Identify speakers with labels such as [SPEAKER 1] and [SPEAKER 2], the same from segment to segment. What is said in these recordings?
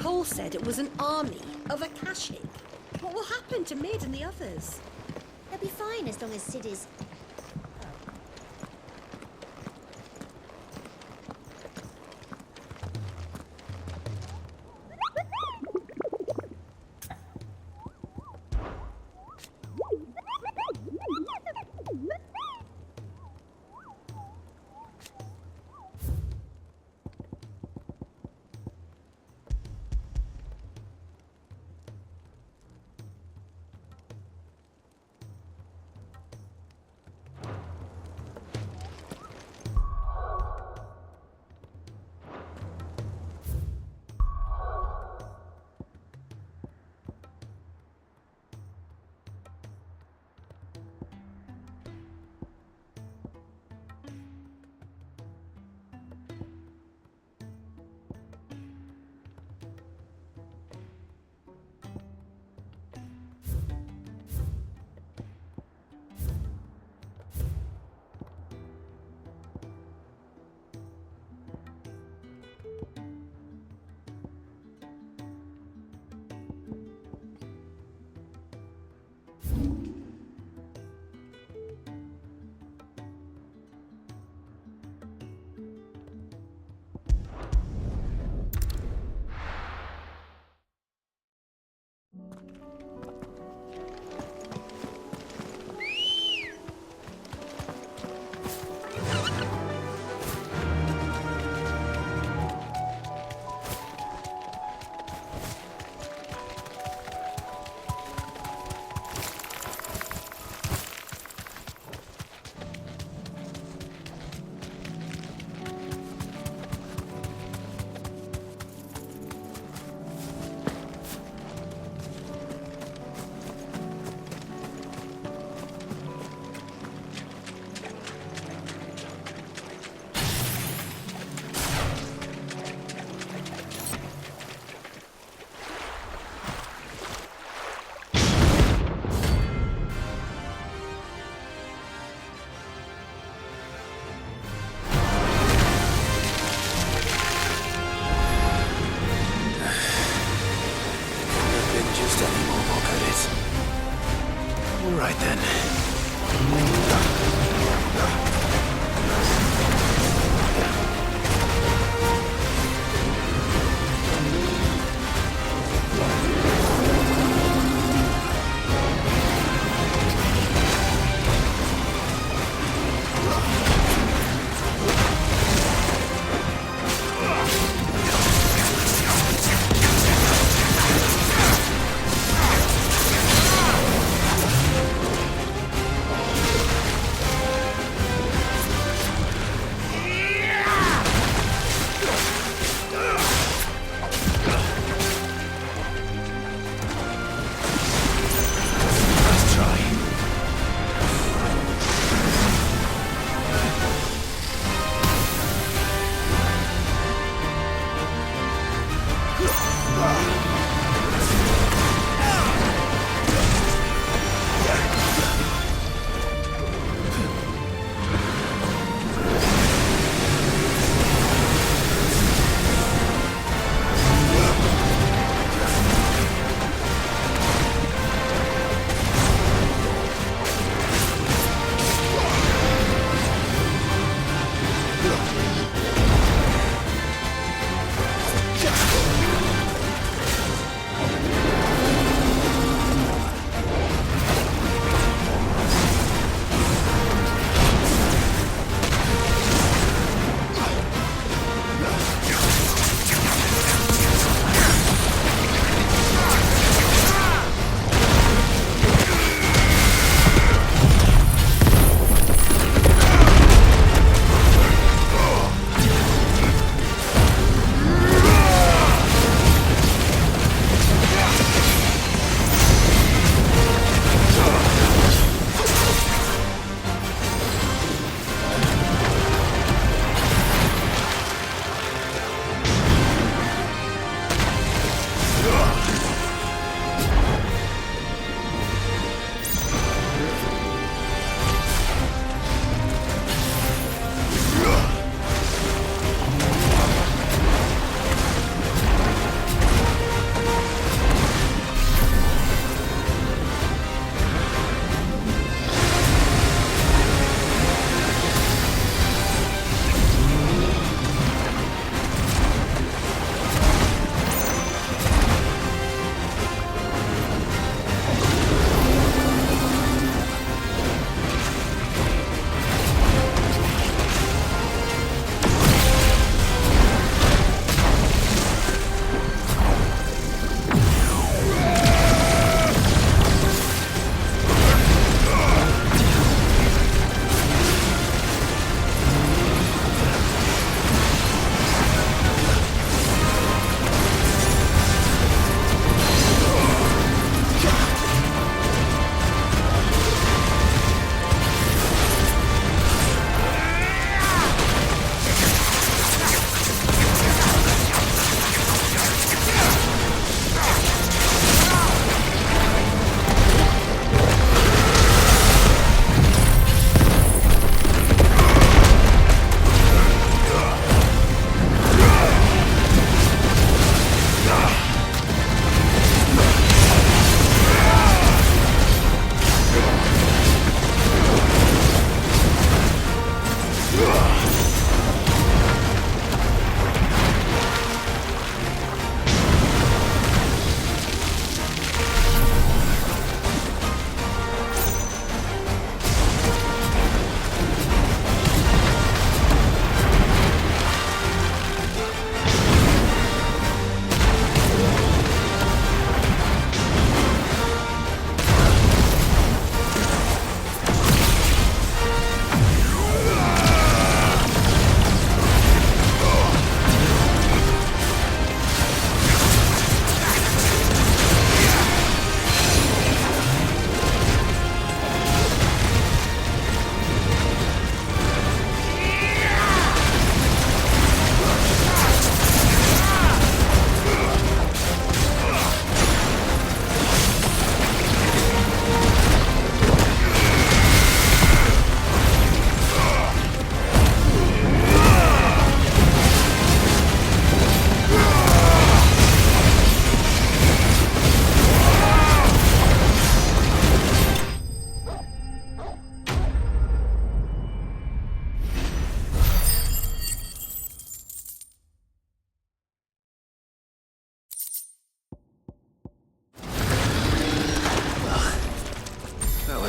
[SPEAKER 1] Cole said it was an army of Akashic. What will happen to Mid and the others?
[SPEAKER 2] They'll be fine as long as Sid is...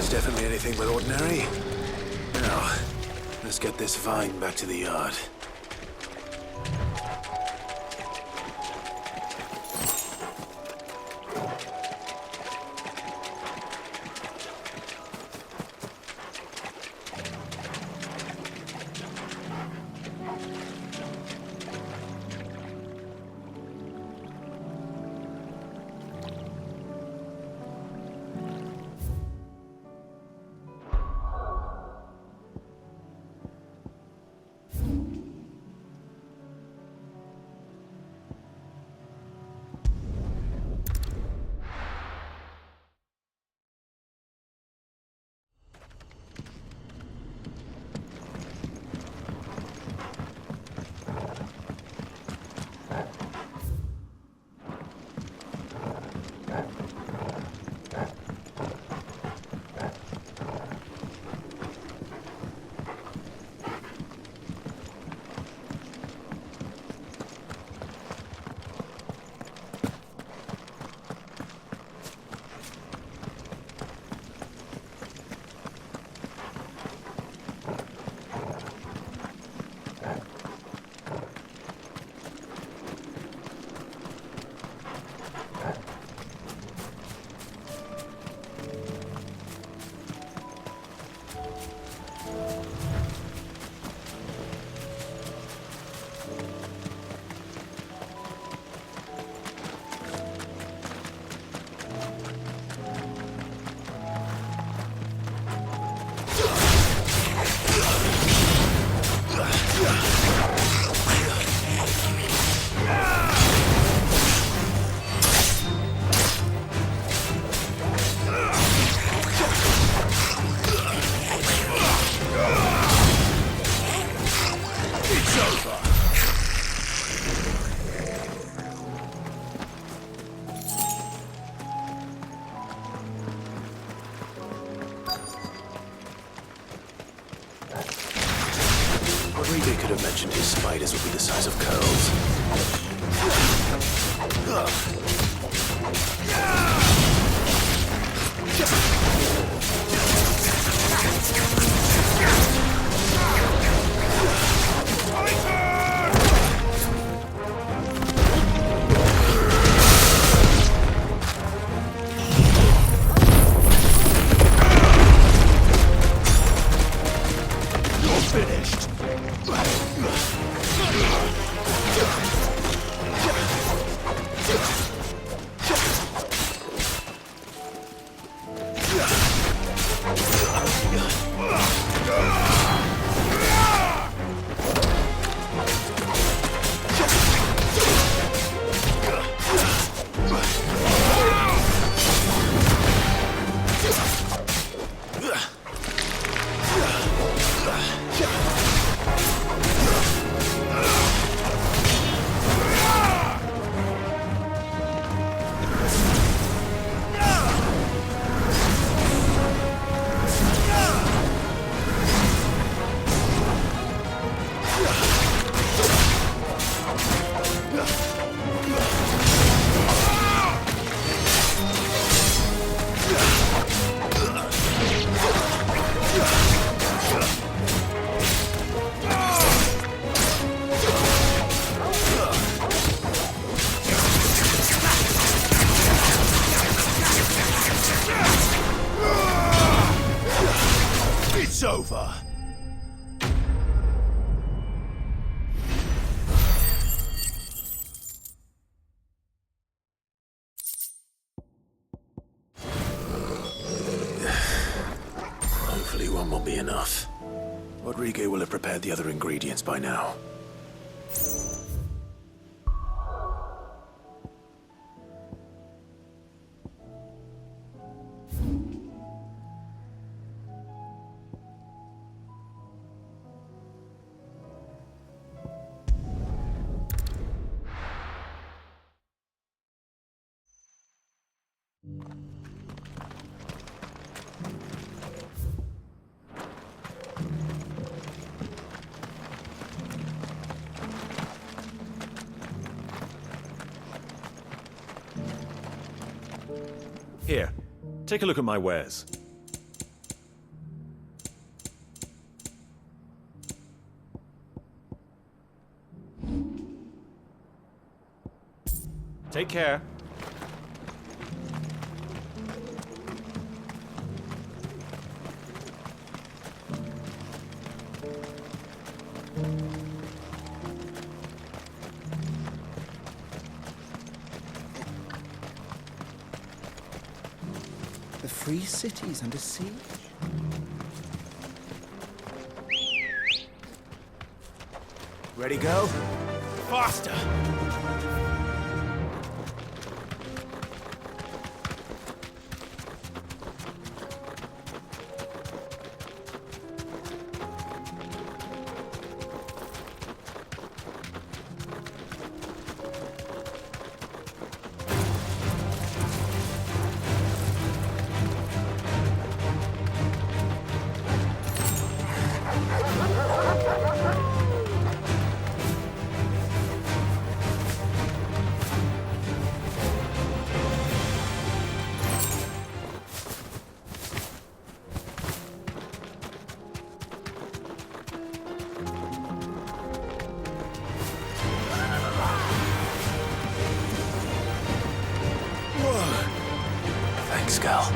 [SPEAKER 3] was definitely anything but ordinary. Now, let's get this vine back to the yard. Rodrigo could have mentioned his spiders would be the size of curls. It's over. Hopefully one won't be enough. Rodrigo will have prepared the other ingredients by now.
[SPEAKER 4] Here, take a look at my wares. Take care.
[SPEAKER 5] The free city's under siege.
[SPEAKER 3] Ready, go?
[SPEAKER 4] Faster!
[SPEAKER 3] Thanks, Gal.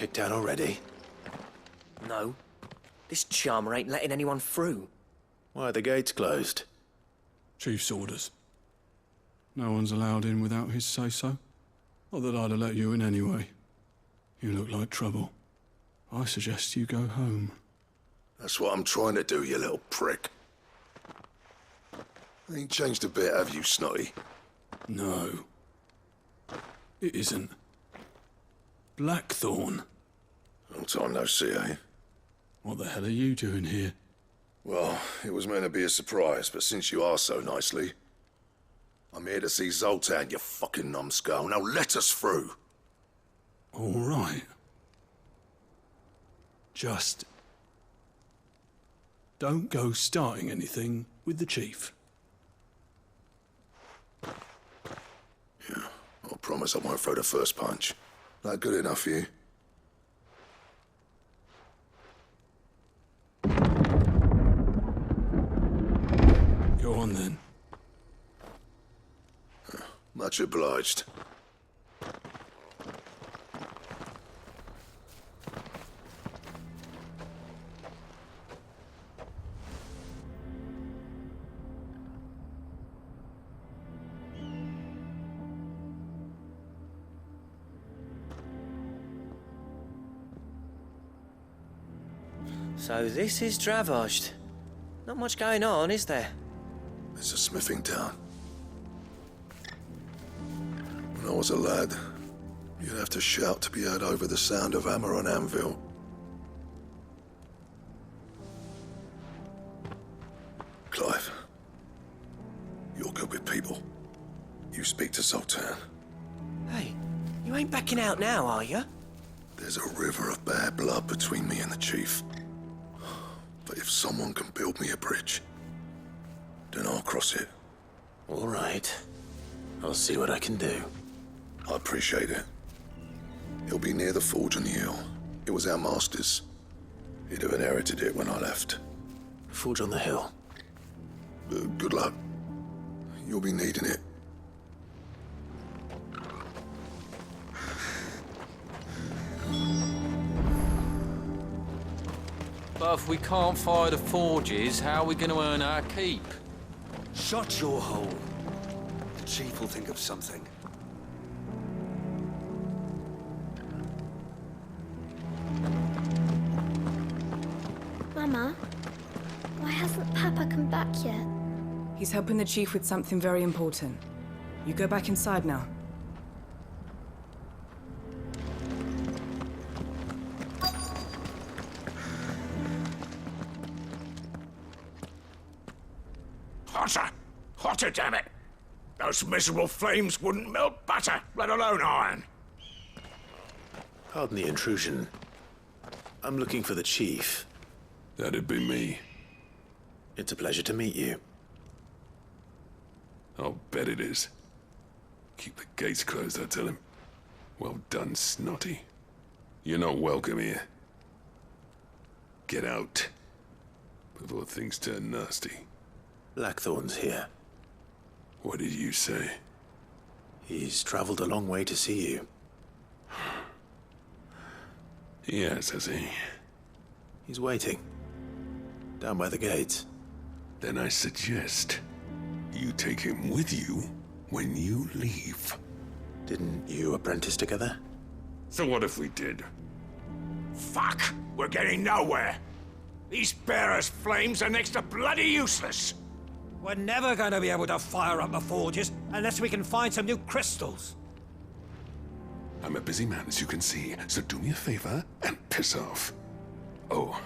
[SPEAKER 3] kicked out already?
[SPEAKER 4] No. This charmer ain't letting anyone through.
[SPEAKER 3] Why are the gates closed?
[SPEAKER 6] Chief's orders. No one's allowed in without his say-so. Not that I'd have let you in anyway. You look like trouble. I suggest you go home.
[SPEAKER 7] That's what I'm trying to do, you little prick. Ain't changed a bit, have you, Snotty?
[SPEAKER 6] No. It isn't. Blackthorn.
[SPEAKER 7] Long time no see, eh?
[SPEAKER 6] What the hell are you doing here?
[SPEAKER 7] Well, it was meant to be a surprise, but since you are so nicely, I'm here to see Zoltan, you fucking numbskull. Now let us through.
[SPEAKER 6] All right. Just don't go starting anything with the chief.
[SPEAKER 7] Yeah, I promise I won't throw the first punch. That good enough for you?
[SPEAKER 6] Go on then.
[SPEAKER 7] Much obliged.
[SPEAKER 4] So this is Dravosht. Not much going on, is there?
[SPEAKER 7] It's a smithing town. When I was a lad, you'd have to shout to be heard over the sound of hammer on anvil. Clive, you're good with people. You speak to Zoltan.
[SPEAKER 4] Hey, you ain't backing out now, are you?
[SPEAKER 7] There's a river of bad blood between me and the chief. But if someone can build me a bridge, then I'll cross it.
[SPEAKER 3] All right. I'll see what I can do.
[SPEAKER 7] I appreciate it. He'll be near the forge on the hill. It was our master's. He'd have inherited it when I left.
[SPEAKER 3] Forge on the hill.
[SPEAKER 7] Good luck. You'll be needing it.
[SPEAKER 8] But if we can't fire the forges, how are we going to earn our keep?
[SPEAKER 9] Shut your hole. The chief will think of something.
[SPEAKER 2] Mama, why hasn't Papa come back yet?
[SPEAKER 10] He's helping the chief with something very important. You go back inside now.
[SPEAKER 11] Hotter! Hotter, damn it! Those miserable flames wouldn't melt butter, let alone iron.
[SPEAKER 3] Pardon the intrusion. I'm looking for the chief.
[SPEAKER 6] That'd be me.
[SPEAKER 3] It's a pleasure to meet you.
[SPEAKER 6] I'll bet it is. Keep the gates closed, I tell him. Well done, Snotty. You're not welcome here. Get out. Before things turn nasty.
[SPEAKER 3] Blackthorn's here.
[SPEAKER 6] What did you say?
[SPEAKER 3] He's traveled a long way to see you.
[SPEAKER 6] Yes, has he?
[SPEAKER 3] He's waiting. Down by the gates.
[SPEAKER 6] Then I suggest you take him with you when you leave.
[SPEAKER 3] Didn't you apprentice together?
[SPEAKER 6] So what if we did?
[SPEAKER 11] Fuck! We're getting nowhere! These bearers' flames are next to bloody useless!
[SPEAKER 9] We're never going to be able to fire up the forges unless we can find some new crystals.
[SPEAKER 6] I'm a busy man, as you can see, so do me a favor and piss off. Oh,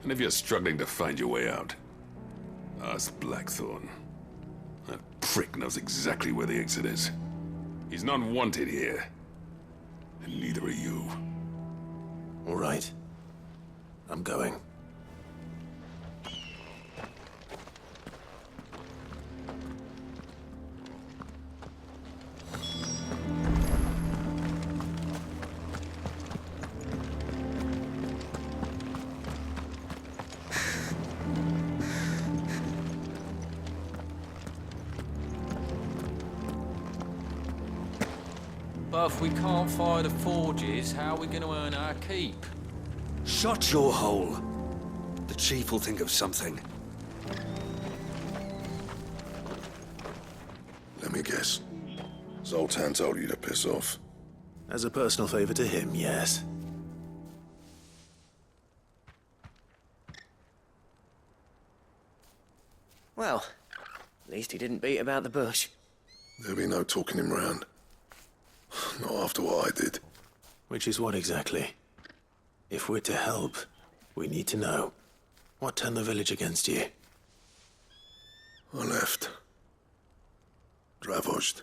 [SPEAKER 6] and if you're struggling to find your way out, ask Blackthorn. That prick knows exactly where the exit is. He's not wanted here. And neither are you.
[SPEAKER 3] All right. I'm going.
[SPEAKER 8] But if we can't fire the forges, how are we going to earn our keep?
[SPEAKER 9] Shut your hole. The chief will think of something.
[SPEAKER 7] Let me guess. Zoltan told you to piss off.
[SPEAKER 3] As a personal favor to him, yes.
[SPEAKER 4] Well, at least he didn't beat about the bush.
[SPEAKER 7] There'll be no talking him round. Not after what I did.
[SPEAKER 3] Which is what exactly? If we're to help, we need to know. What turned the village against you?
[SPEAKER 7] I left. Dravojd.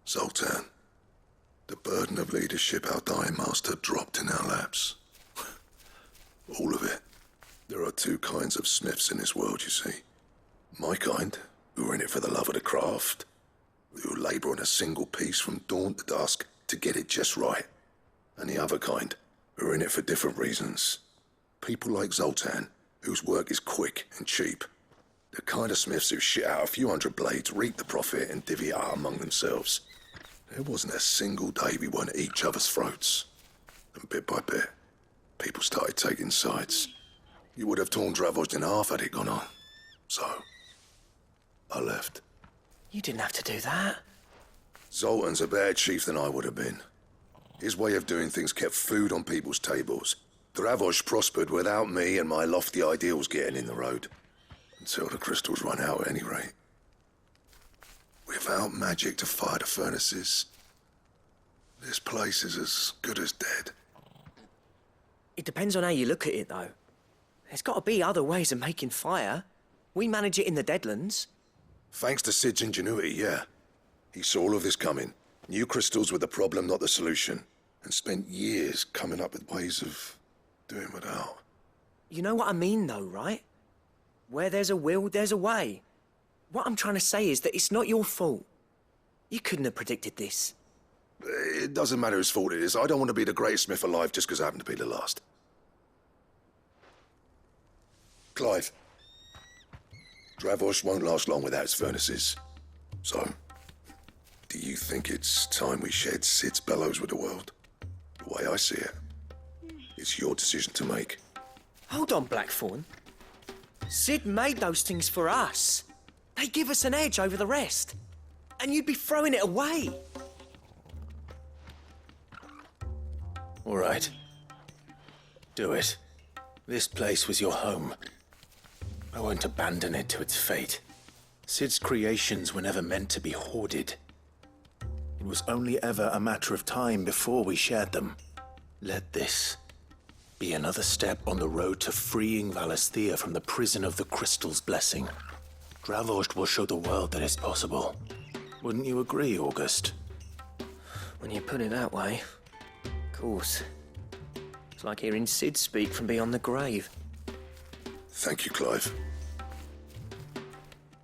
[SPEAKER 7] Zoltan. The burden of leadership our dying master dropped in our laps. All of it. There are two kinds of smiths in this world, you see. My kind, who are in it for the love of the craft, who labour on a single piece from dawn to dusk to get it just right. And the other kind, who are in it for different reasons. People like Zoltan, whose work is quick and cheap. The kind of smiths who shit out a few hundred blades, reap the profit, and divvy it out among themselves. There wasn't a single day we weren't at each other's throats. And bit by bit, people started taking sides. You would have torn Dravojd in half had it gone on. So, I left.
[SPEAKER 4] You didn't have to do that.
[SPEAKER 7] Zoltan's a better chief than I would have been. His way of doing things kept food on people's tables. Dravojd prospered without me and my lofty ideals getting in the road. Until the crystals run out at any rate. Without magic to fire the furnaces, this place is as good as dead.
[SPEAKER 4] It depends on how you look at it, though. There's got to be other ways of making fire. We manage it in the Deadlands.
[SPEAKER 7] Thanks to Sid's ingenuity, yeah. He saw all of this coming. Knew crystals were the problem, not the solution. And spent years coming up with ways of doing without.
[SPEAKER 4] You know what I mean, though, right? Where there's a will, there's a way. What I'm trying to say is that it's not your fault. You couldn't have predicted this.
[SPEAKER 7] It doesn't matter whose fault it is. I don't want to be the greatest smith alive just because I happen to be the last. Clive. Dravojd won't last long without its furnaces. So, do you think it's time we shared Sid's bellows with the world? The way I see it, it's your decision to make.
[SPEAKER 4] Hold on, Blackthorn. Sid made those things for us. They give us an edge over the rest. And you'd be throwing it away.
[SPEAKER 3] All right. Do it. This place was your home. I won't abandon it to its fate. Sid's creations were never meant to be hoarded. It was only ever a matter of time before we shared them. Let this be another step on the road to freeing Valisthea from the prison of the Crystal's blessing. Dravojd will show the world that it's possible. Wouldn't you agree, August?
[SPEAKER 4] When you put it that way, of course. It's like hearing Sid speak from beyond the grave.
[SPEAKER 7] Thank you, Clive.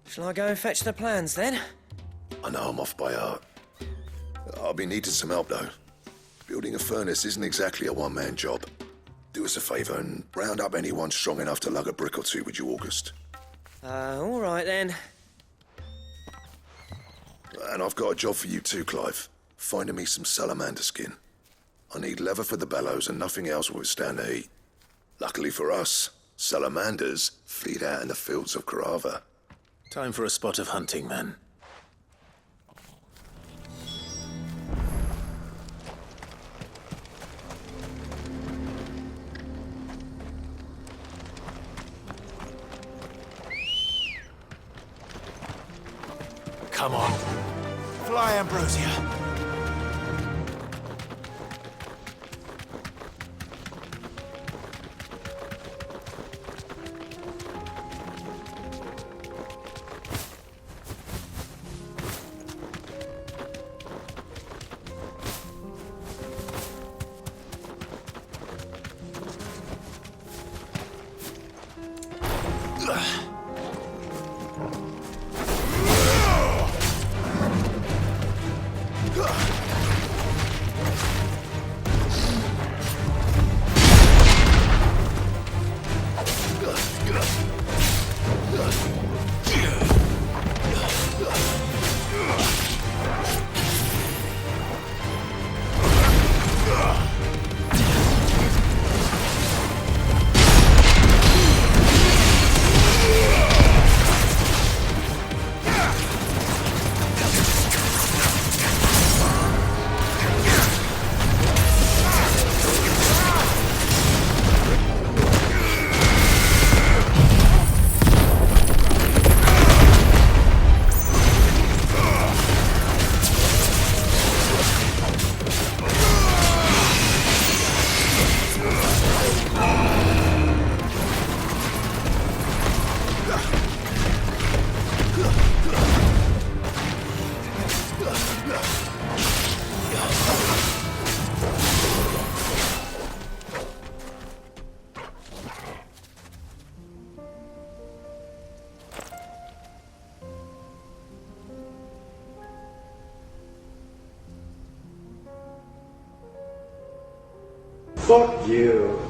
[SPEAKER 4] Shall I go and fetch the plans, then?
[SPEAKER 7] I know I'm off by heart. I'll be needing some help, though. Building a furnace isn't exactly a one-man job. Do us a favour and round up anyone strong enough to lug a brick or two with you, August.
[SPEAKER 4] All right, then.
[SPEAKER 7] And I've got a job for you too, Clive. Finding me some salamander skin. I need leather for the bellows and nothing else will withstand the heat. Luckily for us, salamanders feed out in the fields of Karava.
[SPEAKER 3] Time for a spot of hunting, then.
[SPEAKER 9] Come on. Fly, Ambrosia.
[SPEAKER 12] Fuck you.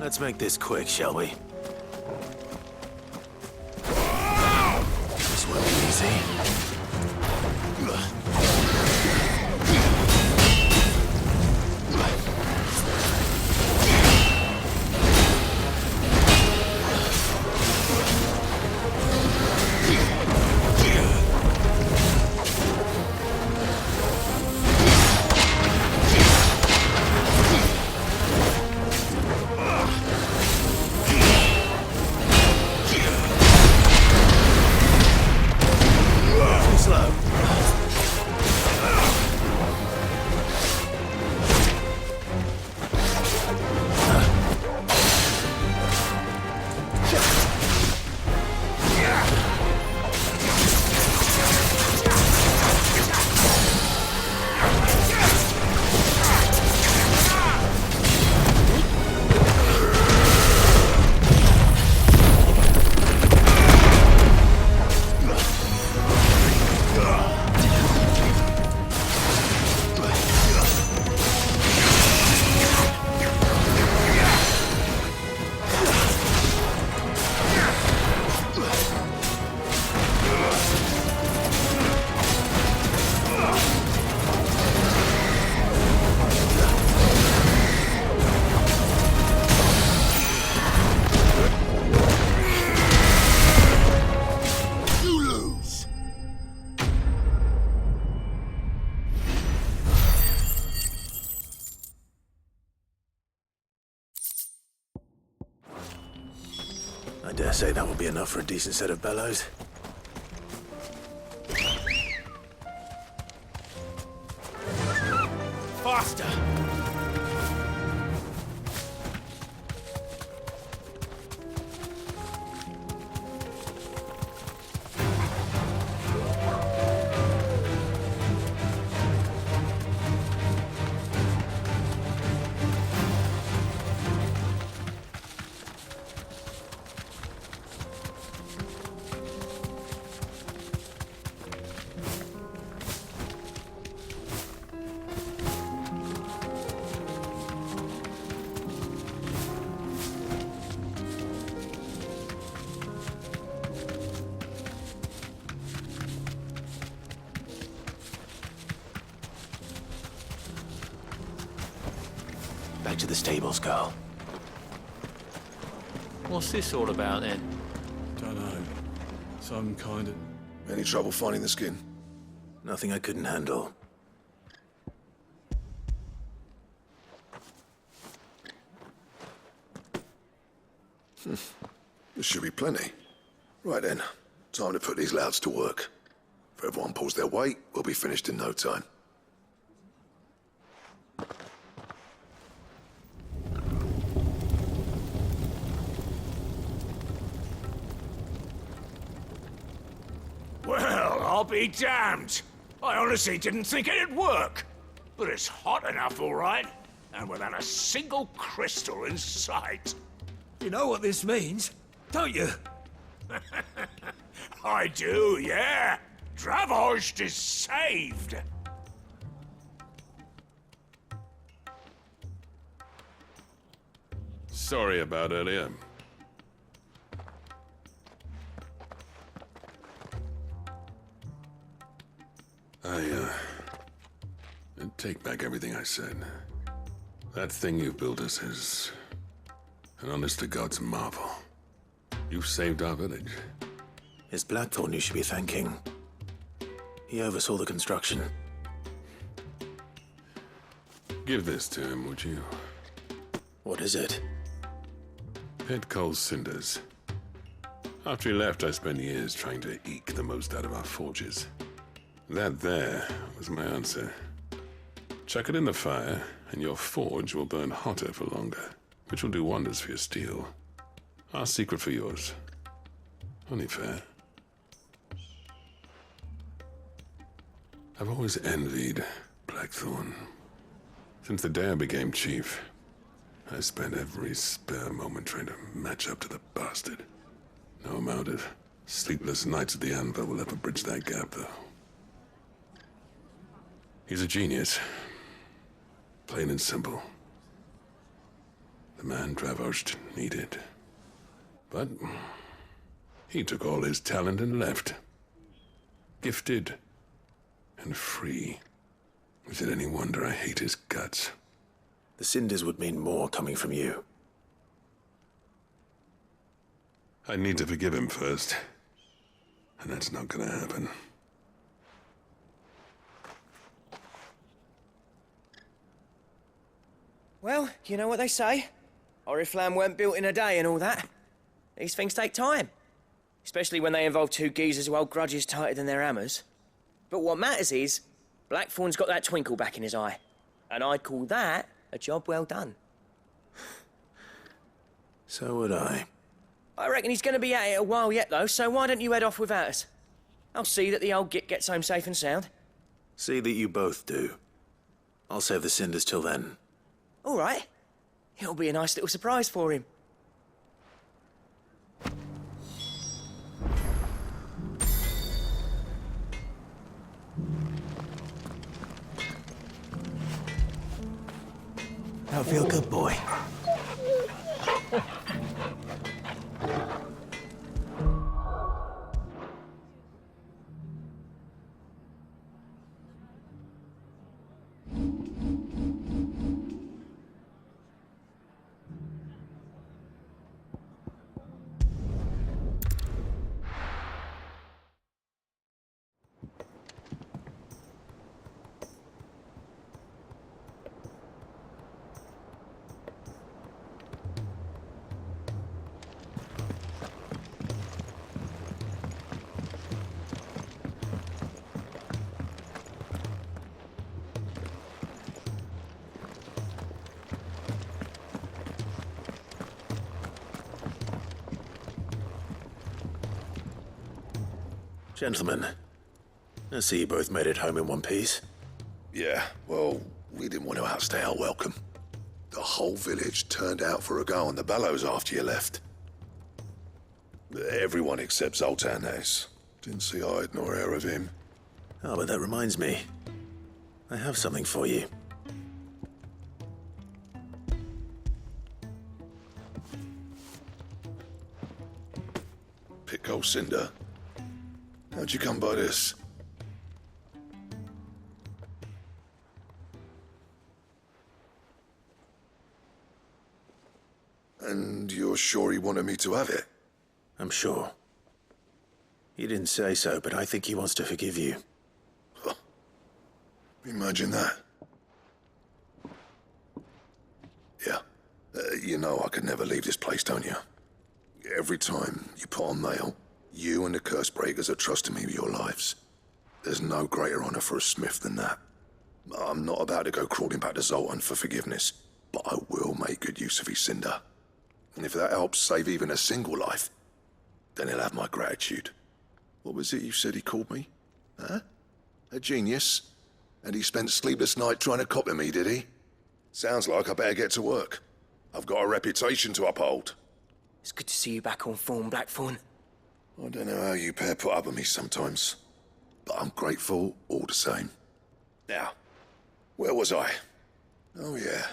[SPEAKER 3] Let's make this quick, shall we? This won't be easy. I dare say that will be enough for a decent set of bellows.
[SPEAKER 11] Faster!
[SPEAKER 3] back to the stables, girl.
[SPEAKER 8] What's this all about then?
[SPEAKER 5] Dunno. Some kind of...
[SPEAKER 7] Any trouble finding the skin?
[SPEAKER 3] Nothing I couldn't handle.
[SPEAKER 7] There should be plenty. Right then, time to put these louds to work. If everyone pulls their weight, we'll be finished in no time.
[SPEAKER 11] Well, I'll be damned. I honestly didn't think it'd work. But it's hot enough, all right. And without a single crystal in sight.
[SPEAKER 9] You know what this means, don't you?
[SPEAKER 11] I do, yeah. Dravost is saved.
[SPEAKER 6] Sorry about earlier. I take back everything I said. That thing you built us is an honest-to-God's marvel. You've saved our village.
[SPEAKER 3] It's Blackthorn you should be thanking. He oversaw the construction.
[SPEAKER 6] Give this to him, would you?
[SPEAKER 3] What is it?
[SPEAKER 6] Pet Cole's cinders. After he left, I spent years trying to eke the most out of our forges. That there was my answer. Chuck it in the fire, and your forge will burn hotter for longer, which will do wonders for your steel. Our secret for yours. Only fair. I've always envied Blackthorn. Since the day I became chief, I spent every spare moment trying to match up to the bastard. No amount of sleepless nights at the anvil will ever bridge that gap, though. He's a genius. Plain and simple. The man Dravost needed. But he took all his talent and left. Gifted and free. Is it any wonder I hate his guts?
[SPEAKER 3] The cinders would mean more coming from you.
[SPEAKER 6] I need to forgive him first. And that's not gonna happen.
[SPEAKER 4] Well, you know what they say. Oriflamme weren't built in a day and all that. These things take time. Especially when they involve two geezers who hold grudges tighter than their hammers. But what matters is, Blackthorn's got that twinkle back in his eye. And I'd call that a job well done.
[SPEAKER 3] So would I.
[SPEAKER 4] I reckon he's going to be at it a while yet, though, so why don't you head off without us? I'll see that the old git gets home safe and sound.
[SPEAKER 3] See that you both do. I'll save the cinders till then.
[SPEAKER 4] All right. It'll be a nice little surprise for him.
[SPEAKER 3] That'll feel good, boy. Gentlemen, I see you both made it home in one piece.
[SPEAKER 7] Yeah, well, we didn't want to outstay our welcome. The whole village turned out for a go on the bellows after you left. Everyone except Zoltan has. Didn't see hide nor hair of him.
[SPEAKER 3] Oh, but that reminds me. I have something for you.
[SPEAKER 7] Pico Cinder. How'd you come by this? you're sure he wanted me to have it?
[SPEAKER 3] I'm sure. He didn't say so, but I think he wants to forgive you.
[SPEAKER 7] Imagine that. Yeah. You know I could never leave this place, don't you? Every time you put on mail, you and the curse breakers are trusting me with your lives. There's no greater honor for a smith than that. I'm not about to go crawling back to Zoltan for forgiveness, but I will make good use of his cinder. And if that helps save even a single life, then he'll have my gratitude. What was it you said he called me? Huh? A genius? And he spent sleepless night trying to copy me, did he? Sounds like I better get to work. I've got a reputation to uphold.
[SPEAKER 4] It's good to see you back on form, Blackthorn.
[SPEAKER 7] I don't know how you pair put up with me sometimes, but I'm grateful all the same. Now, where was I? Oh yeah,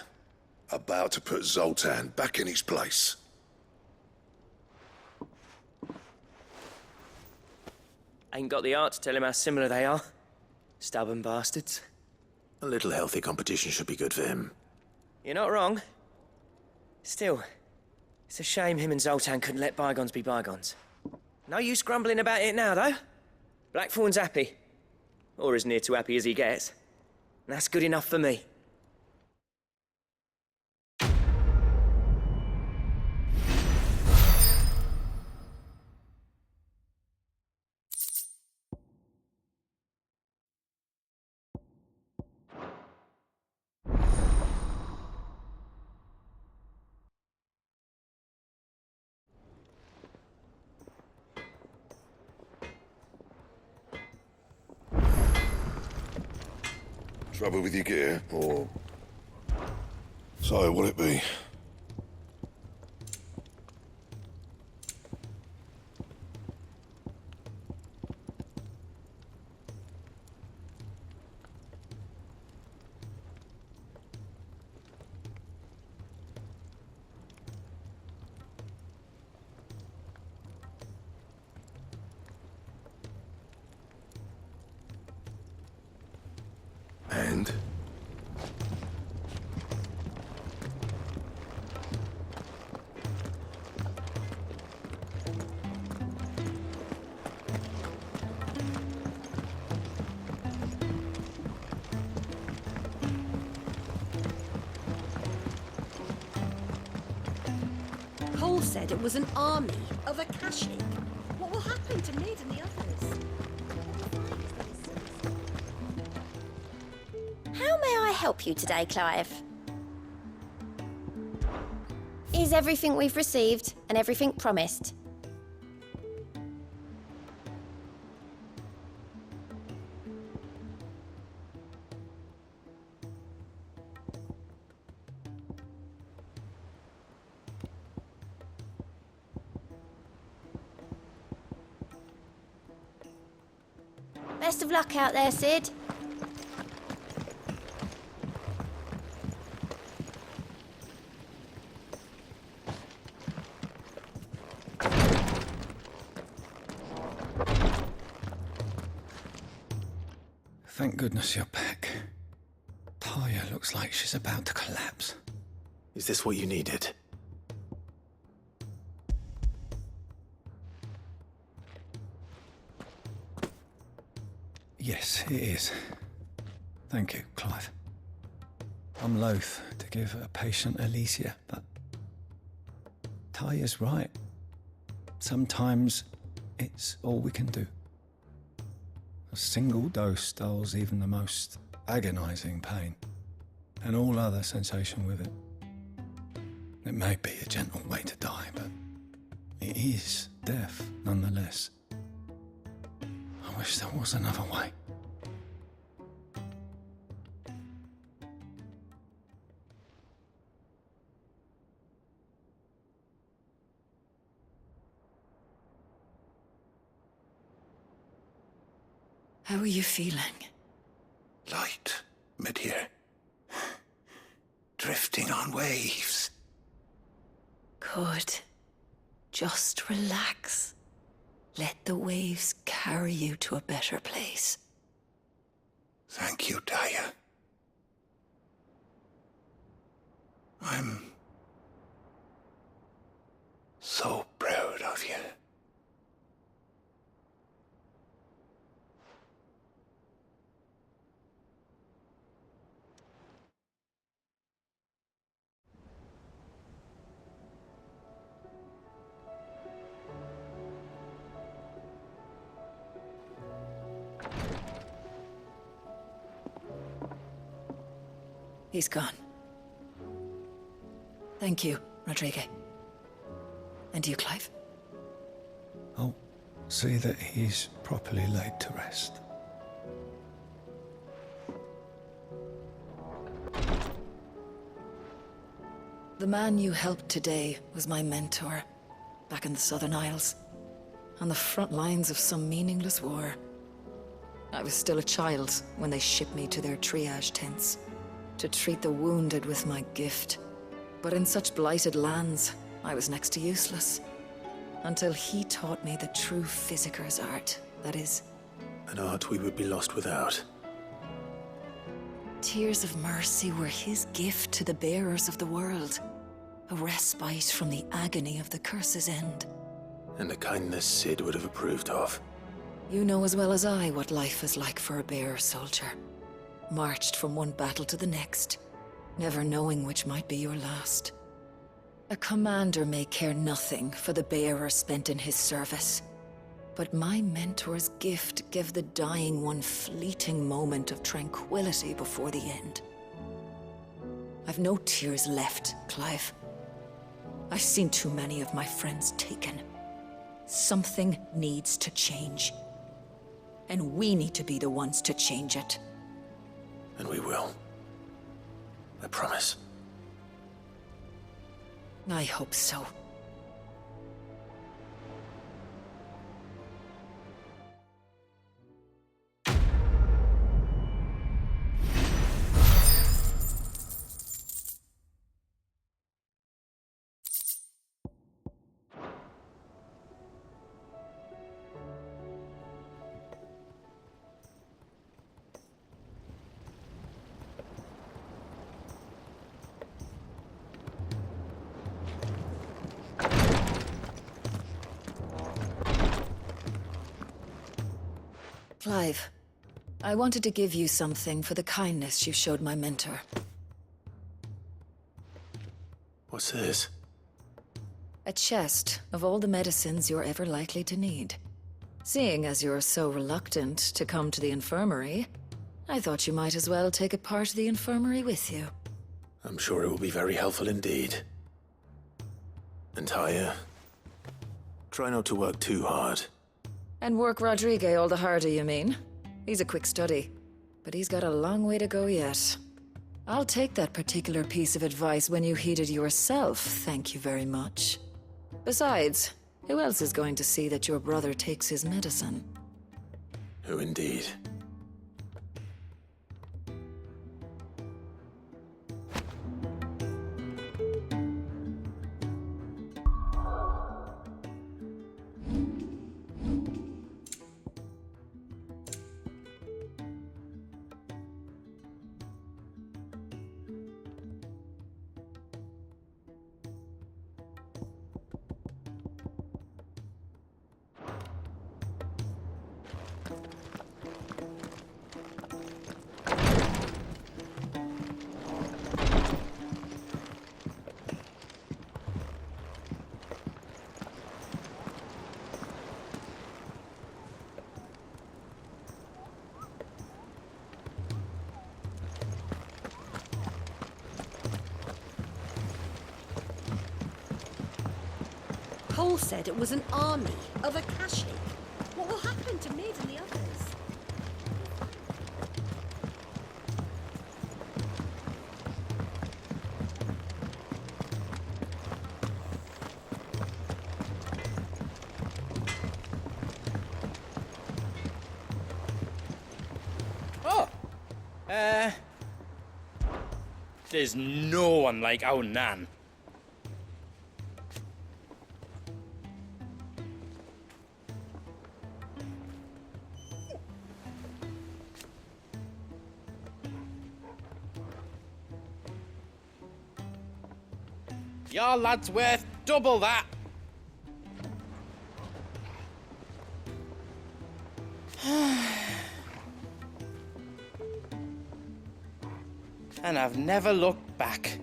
[SPEAKER 7] about to put Zoltan back in his place.
[SPEAKER 4] Ain't got the art to tell him how similar they are. Stubborn bastards.
[SPEAKER 3] A little healthy competition should be good for him.
[SPEAKER 4] You're not wrong. Still, it's a shame him and Zoltan couldn't let bygones be bygones. No use grumbling about it now, though. Blackthorn's happy. Or as near to happy as he gets. And that's good enough for me.
[SPEAKER 7] Trouble with your gear, or... So, what'll it be? And?
[SPEAKER 1] Cole said it was an army of Akashic. What will happen to Mid and the others?
[SPEAKER 2] How may I help you today, Clive? Is everything we've received and everything promised? Best of luck out there, Sid.
[SPEAKER 9] Thank goodness you're back. Taya looks like she's about to collapse.
[SPEAKER 3] Is this what you needed?
[SPEAKER 9] Yes, it is. Thank you, Clive. I'm loath to give a patient Alicia, but Taya's right. Sometimes it's all we can do. A single dose dulls even the most agonizing pain, and all other sensation with it. It may be a gentle way to die, but it is death nonetheless. I wish there was another way.
[SPEAKER 10] How are you feeling?
[SPEAKER 11] Light, mid here. Drifting on waves.
[SPEAKER 10] Good. Just relax. Let the waves carry you to a better place.
[SPEAKER 11] Thank you, Taya. I'm
[SPEAKER 3] so proud of you.
[SPEAKER 10] He's gone. Thank you, Rodrigue. And you, Clive?
[SPEAKER 9] I'll see that he's properly laid to rest.
[SPEAKER 10] The man you helped today was my mentor, back in the Southern Isles, on the front lines of some meaningless war. I was still a child when they shipped me to their triage tents, to treat the wounded with my gift. But in such blighted lands, I was next to useless. Until he taught me the true physicker's art, that is.
[SPEAKER 3] An art we would be lost without.
[SPEAKER 10] Tears of mercy were his gift to the bearers of the world. A respite from the agony of the curse's end.
[SPEAKER 3] And a kindness Sid would have approved of.
[SPEAKER 10] You know as well as I what life is like for a bearer soldier. Marched from one battle to the next, never knowing which might be your last. A commander may care nothing for the bearer spent in his service, but my mentor's gift gave the dying one fleeting moment of tranquility before the end. I've no tears left, Clive. I've seen too many of my friends taken. Something needs to change. And we need to be the ones to change it.
[SPEAKER 3] And we will. I promise.
[SPEAKER 10] I hope so. Clive, I wanted to give you something for the kindness you showed my mentor.
[SPEAKER 3] What's this?
[SPEAKER 10] A chest of all the medicines you're ever likely to need. Seeing as you're so reluctant to come to the infirmary, I thought you might as well take a part of the infirmary with you.
[SPEAKER 3] I'm sure it will be very helpful indeed. And Taya, try not to work too hard.
[SPEAKER 10] And work Rodrigue all the harder, you mean? He's a quick study, but he's got a long way to go yet. I'll take that particular piece of advice when you heed it yourself, thank you very much. Besides, who else is going to see that your brother takes his medicine?
[SPEAKER 3] Who indeed?
[SPEAKER 1] Cole said it was an army of Akashic. What will happen to Mid and the others?
[SPEAKER 4] Oh! There's no one like our Nan. Your lad's worth double that.
[SPEAKER 12] And I've never looked back.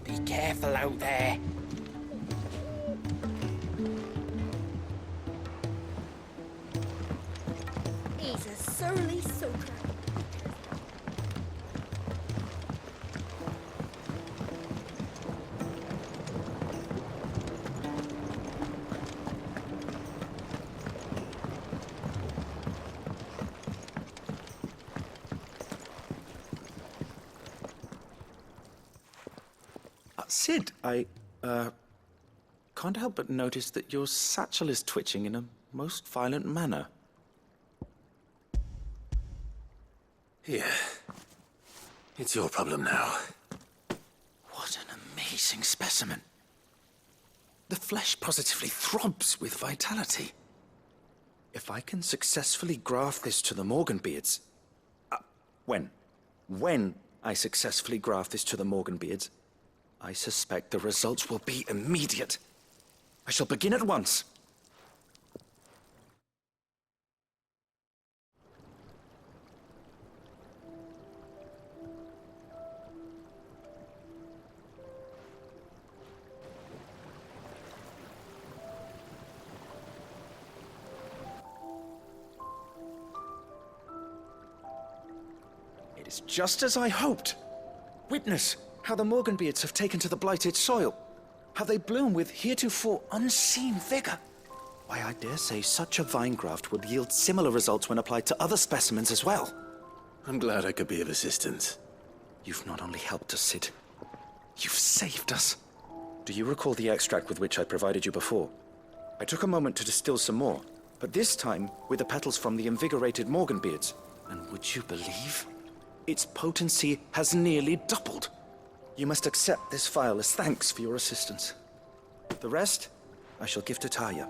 [SPEAKER 12] Be careful out there.
[SPEAKER 1] He's a surly soaker.
[SPEAKER 13] Sid, I can't help but notice that your satchel is twitching in a most violent manner.
[SPEAKER 3] Here. It's your problem now.
[SPEAKER 13] What an amazing specimen. The flesh positively throbs with vitality. If I can successfully graft this to the Morganbeards... When I successfully graft this to the Morganbeards, I suspect the results will be immediate. I shall begin at once. It is just as I hoped. Witness how the Morganbeards have taken to the blighted soil. How they bloom with heretofore unseen vigor. Why, I dare say such a vine graft would yield similar results when applied to other specimens as well.
[SPEAKER 3] I'm glad I could be of assistance.
[SPEAKER 13] You've not only helped us, Sid, you've saved us. Do you recall the extract with which I provided you before? I took a moment to distill some more, but this time with the petals from the invigorated Morganbeards. And would you believe? Its potency has nearly doubled. You must accept this file as thanks for your assistance. The rest, I shall give to Taya.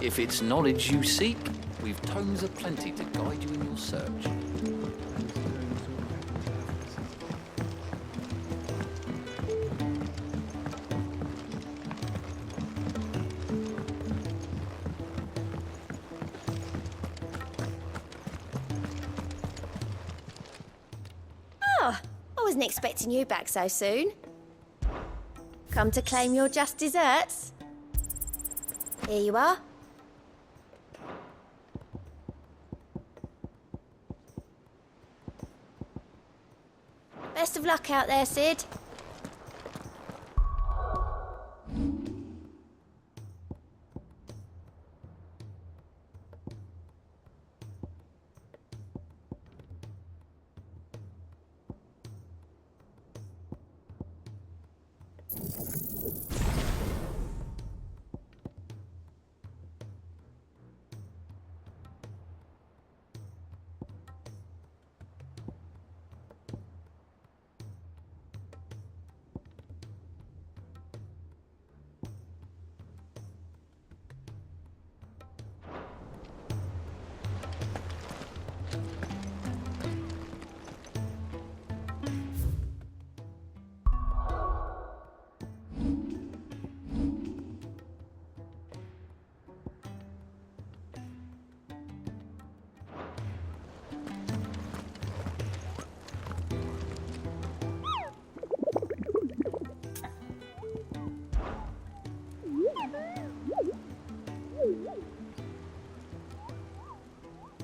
[SPEAKER 8] If it's knowledge you seek, we've tomes aplenty to guide you in your search.
[SPEAKER 2] Oh, I wasn't expecting you back so soon. Come to claim your just desserts? Here you are. Best of luck out there, Sid.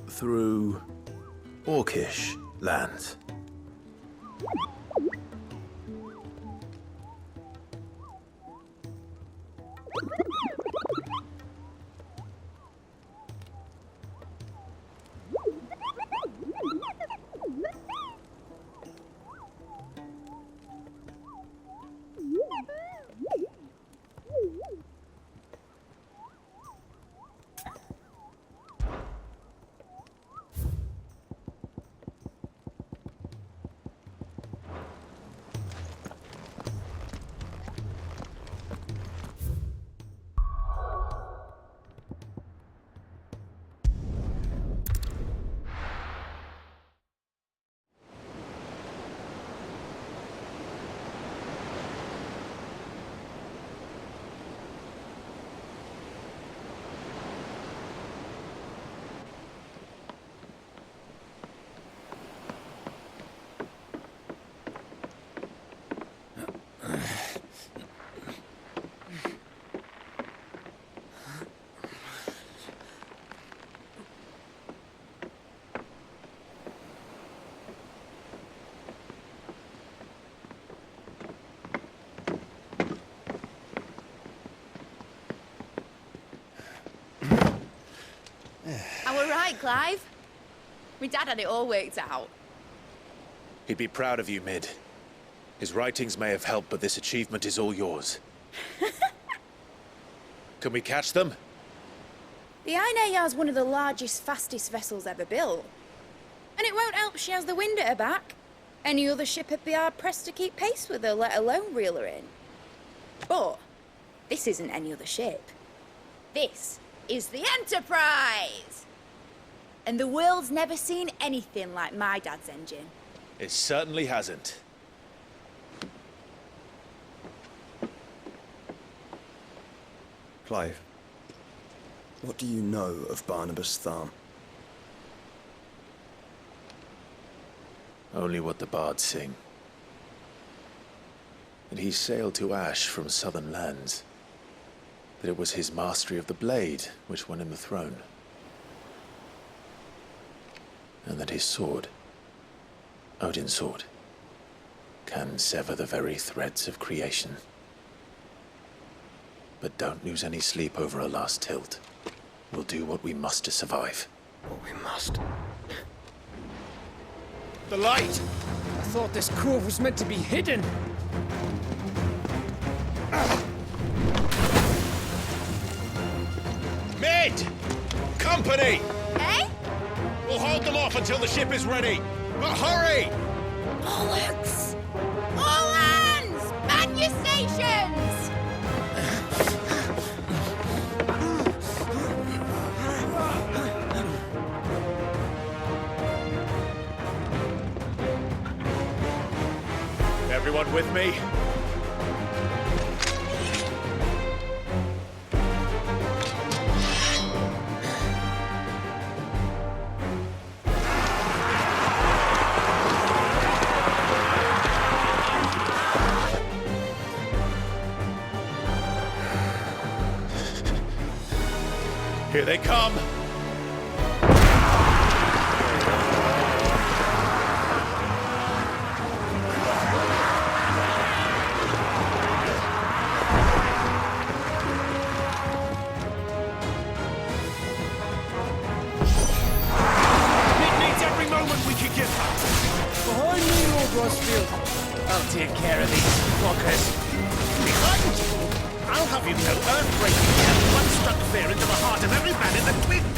[SPEAKER 3] Through Orcish lands.
[SPEAKER 14] All right, Clive. My dad had it all worked out.
[SPEAKER 3] He'd be proud of you, Mid. His writings may have helped, but this achievement is all yours. Can we catch them?
[SPEAKER 14] The Ainayar's one of the largest, fastest vessels ever built. And it won't help she has the wind at her back. Any other ship would be hard-pressed to keep pace with her, let alone reel her in. But this isn't any other ship. This is the Enterprise! And the world's never seen anything like my dad's engine.
[SPEAKER 3] It certainly hasn't.
[SPEAKER 9] Clive, what do you know of Barnabas Tharm?
[SPEAKER 3] Only what the bards sing. That he sailed to Ash from southern lands. That it was his mastery of the blade which won him the throne. And that his sword, Odin's sword, can sever the very threads of creation. But don't lose any sleep over a last tilt. We'll do what we must to survive.
[SPEAKER 9] What we must.
[SPEAKER 4] The light! I thought this cove was meant to be hidden.
[SPEAKER 3] Mid! Company!
[SPEAKER 14] Eh?
[SPEAKER 3] We'll hold them off until the ship is ready. But hurry!
[SPEAKER 14] Bollocks! All hands! Man your stations!
[SPEAKER 11] Everyone with me? Here they come!
[SPEAKER 15] Behind me, Lord Rosfield. I'll take care of these fuckers.
[SPEAKER 11] Behind you? I'll have you know earth-breaking death once struck fear into the heart of every man in the Twins.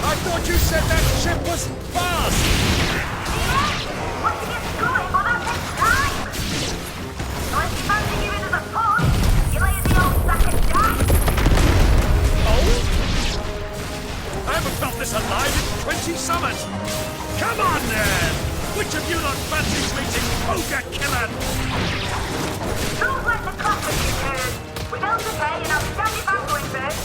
[SPEAKER 11] I thought you said that ship was fast!
[SPEAKER 16] Once it gets going, well, that takes time! Unless you fancy giving us a push, you lazy old sack of jack!
[SPEAKER 11] Oh? I haven't felt this alive in 20 summers! Come on, then! Which of you not fancies meeting Ogre Killer?
[SPEAKER 16] Don't let the coffee get heard! We don't today, and I'll stand it back going first.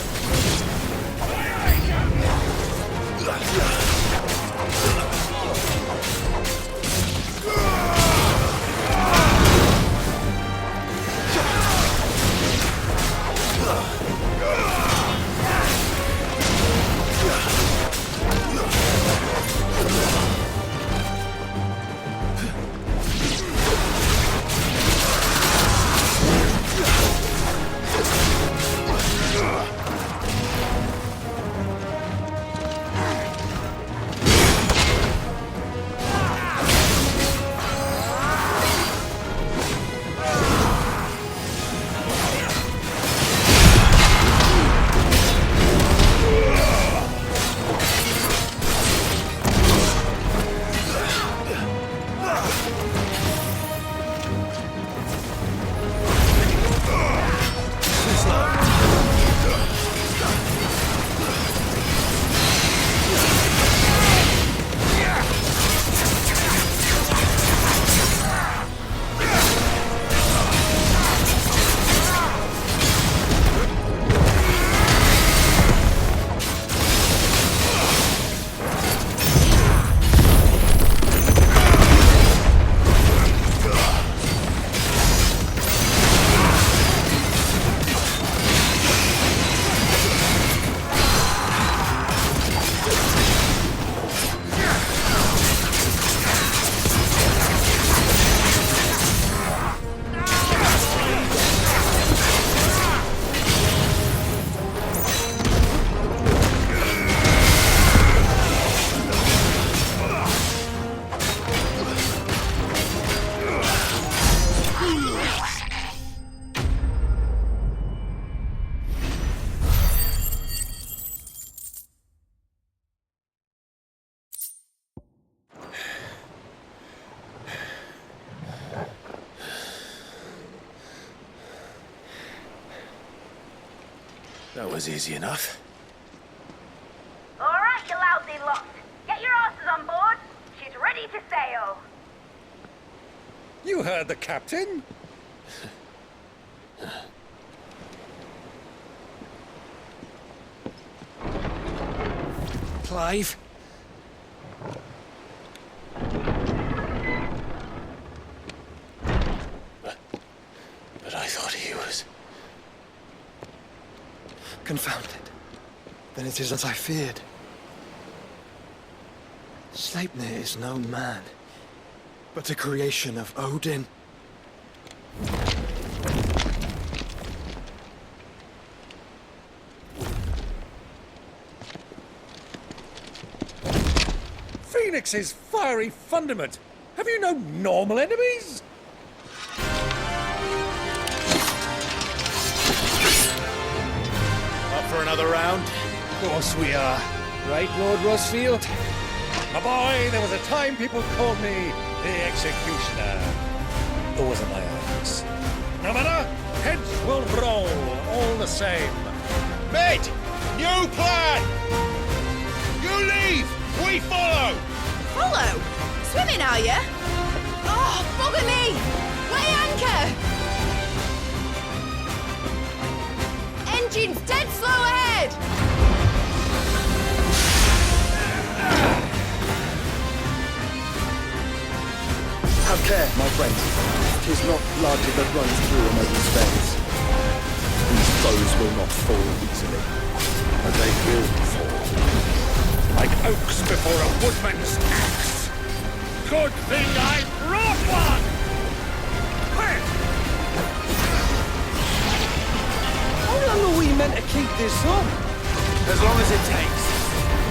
[SPEAKER 3] That was easy enough.
[SPEAKER 16] All right, you lousy lot. Get your asses on board. She's ready to sail.
[SPEAKER 11] You heard the captain?
[SPEAKER 15] Clive?
[SPEAKER 3] But I thought he was...
[SPEAKER 9] Confounded. Then it is as I feared. Sleipnir is no man, but a creation of Odin.
[SPEAKER 11] Phoenix's fiery fundament. Have you no normal enemies?
[SPEAKER 3] Up for another round?
[SPEAKER 11] Of course we are. Right, Lord Rosfield? My boy, there was a time people called me the Executioner. Those are my eyes. No matter, heads will roll all the same.
[SPEAKER 17] Mate, new plan! You leave, we follow!
[SPEAKER 14] Follow? Swimming, are you? Oh, bugger me! Weigh anchor! Engine's dead slow ahead!
[SPEAKER 13] Have care, my friends. 'Tis not blood that runs through a noble's veins. These foes will not fall easily.
[SPEAKER 11] But they will fall. Like oaks before a woodman's axe. Good thing I brought one! Quick!
[SPEAKER 15] How long are we meant to keep this up?
[SPEAKER 3] As long as it takes.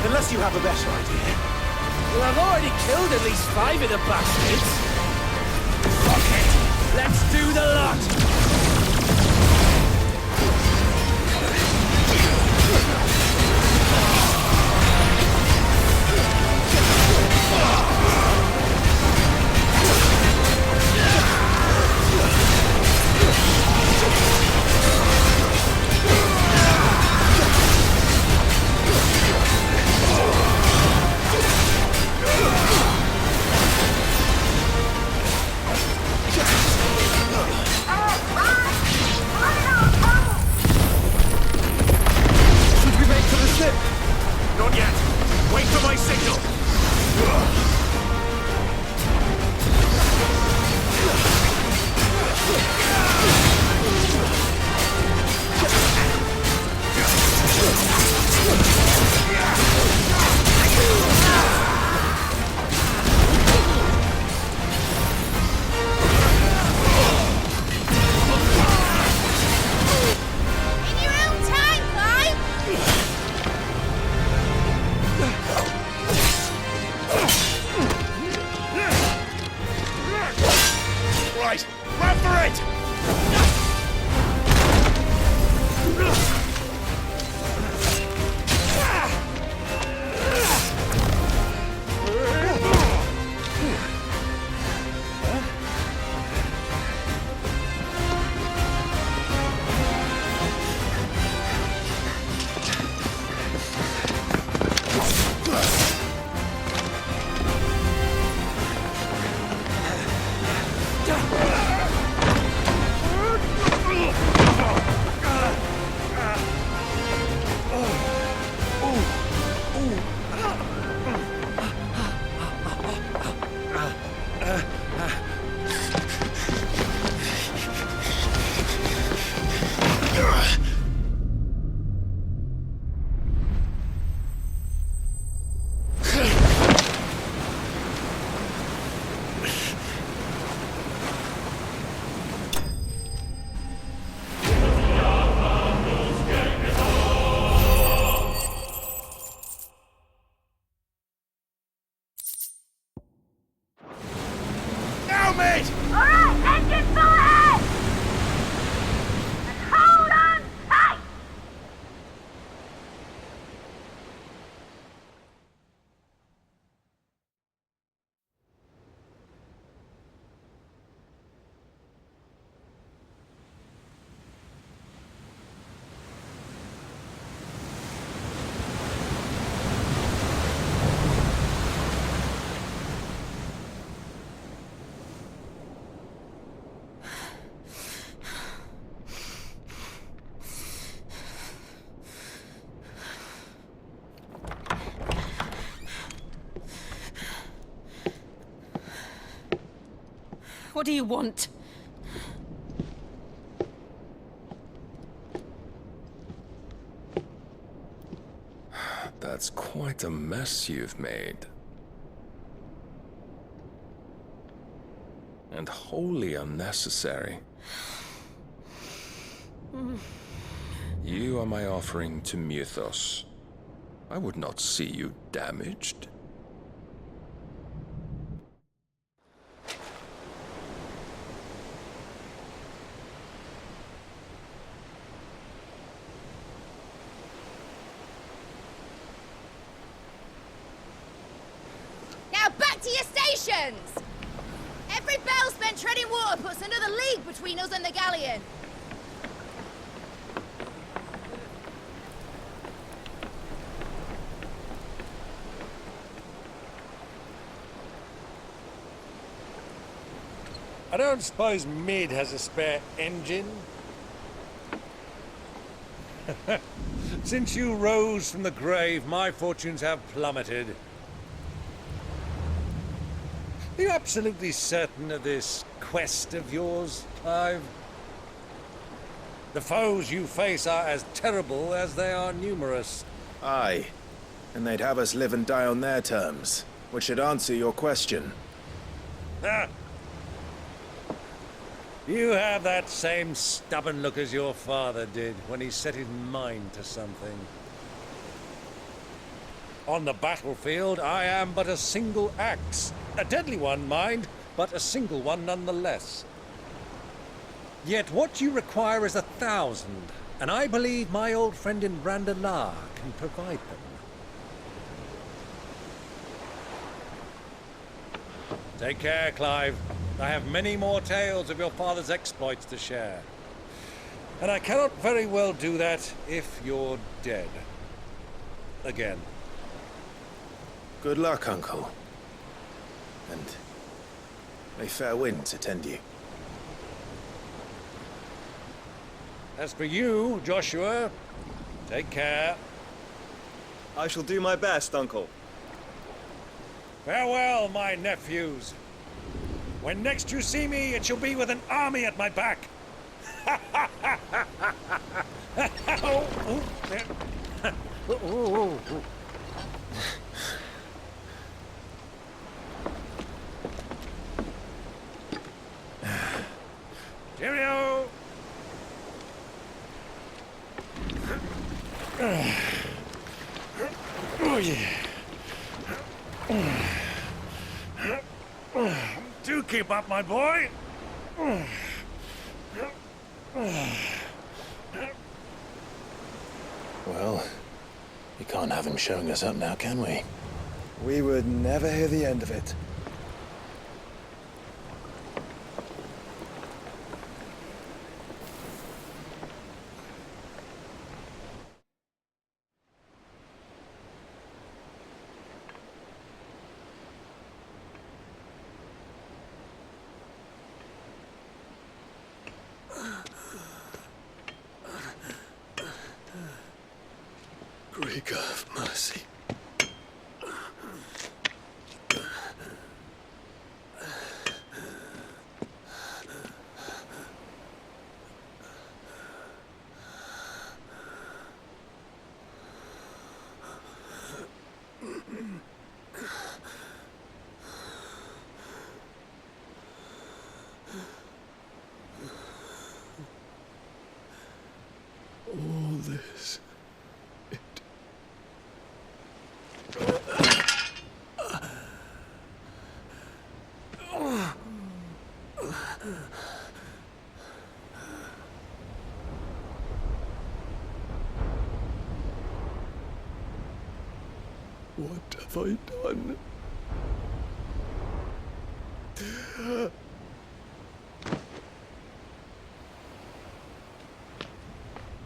[SPEAKER 3] Unless you have a better idea.
[SPEAKER 15] Well, I've already killed at least 5 of the bastards. Fuck it! Let's do the lot!
[SPEAKER 11] Not yet. Wait for my signal.
[SPEAKER 14] In your own time, Clive!
[SPEAKER 11] Right, run for it!
[SPEAKER 1] What do you want?
[SPEAKER 6] That's quite a mess you've made. And wholly unnecessary. You are my offering to Mythos. I would not see you damaged.
[SPEAKER 14] Congratulations! Every bell spent treading water puts another league between us and the galleon.
[SPEAKER 11] I don't suppose Mid has a spare engine? Since you rose from the grave, my fortunes have plummeted. Are you absolutely certain of this quest of yours, Clive? The foes you face are as terrible as they are numerous.
[SPEAKER 3] Aye. And they'd have us live and die on their terms, which should answer your question.
[SPEAKER 11] Ha! You have that same stubborn look as your father did when he set his mind to something. On the battlefield, I am but a single axe. A deadly one, mind, but a single one nonetheless. Yet what you require is 1,000, and I believe my old friend in Randalar can provide them. Take care, Clive. I have many more tales of your father's exploits to share. And I cannot very well do that if you're dead. Again.
[SPEAKER 3] Good luck, Uncle. And may fair winds attend you.
[SPEAKER 11] As for you, Joshua, take care.
[SPEAKER 18] I shall do my best, Uncle.
[SPEAKER 11] Farewell, my nephews. When next you see me, it shall be with an army at my back. Cheerio! Oh, yeah. Do keep up, my boy.
[SPEAKER 3] Well, we can't have him showing us up now, can we?
[SPEAKER 9] We would never hear the end of it.
[SPEAKER 7] Great God of mercy. All this. What have I done?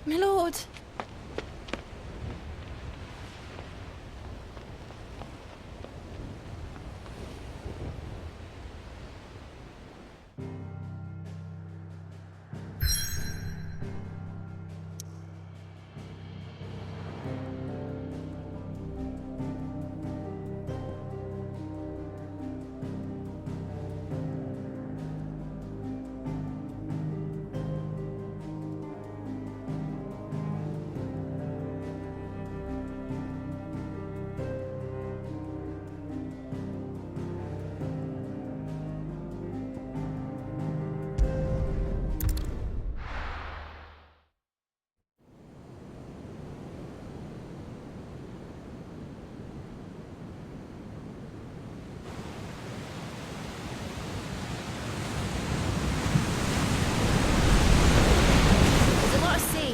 [SPEAKER 14] My lord.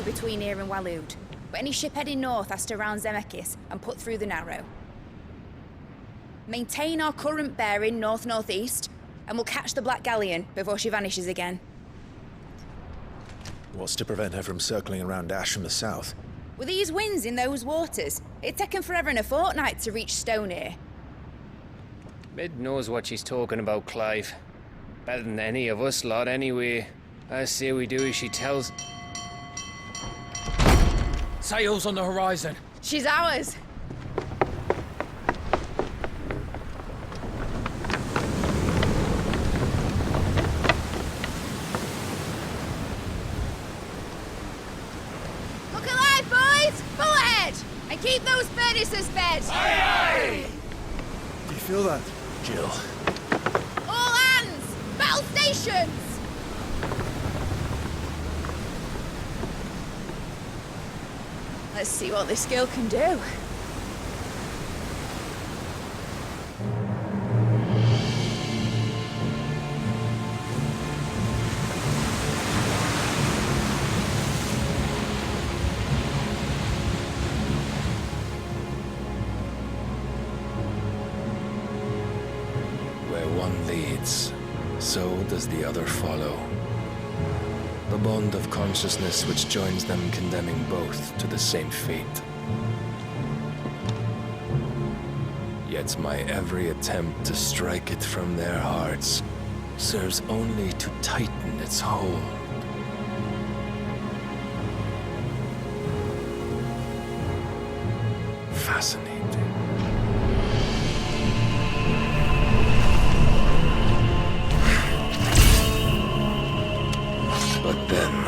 [SPEAKER 14] Between here and Waloed, but any ship heading north has to round Zemeckis and put through the Narrow. Maintain our current bearing north-northeast, and we'll catch the Black Galleon before she vanishes again.
[SPEAKER 3] What's to prevent her from circling around Ash from the south?
[SPEAKER 14] With these winds in those waters, it'd taken forever and a fortnight to reach Stonehenge.
[SPEAKER 15] Mid knows what she's talking about, Clive. Better than any of us lot, anyway. I say we do as she tells. Sails on the horizon.
[SPEAKER 14] She's ours. Look alive, boys! Pull ahead! And keep those furnaces fed!
[SPEAKER 9] Aye, aye! Do you feel that?
[SPEAKER 3] Jill.
[SPEAKER 14] All hands! Battle stations! Let's see what this girl can do.
[SPEAKER 9] Where one leads, so does the other follow. The bond of consciousness which joins them condemning both to the same fate. Yet my every attempt to strike it from their hearts serves only to tighten its hold. Fascinating. But then,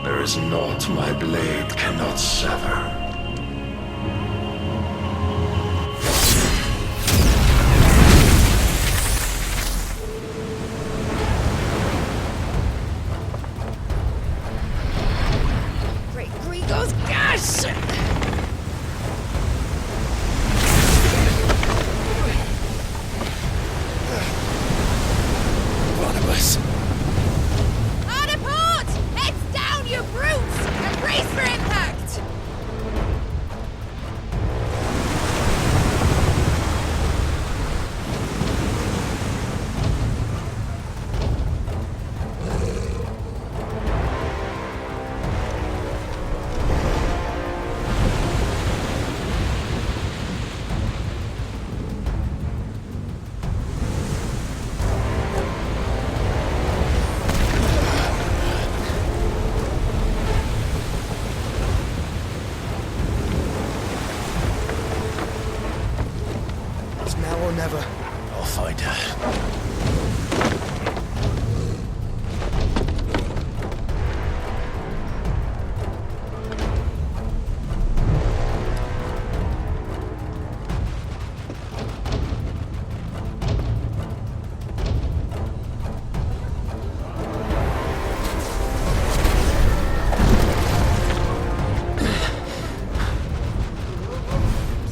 [SPEAKER 9] there is naught my blade cannot sever.
[SPEAKER 14] Great Grigos gas!
[SPEAKER 9] Barnabas.
[SPEAKER 14] Heads down, you brutes! And brace for impact!
[SPEAKER 9] It's now or never.
[SPEAKER 3] I'll find her.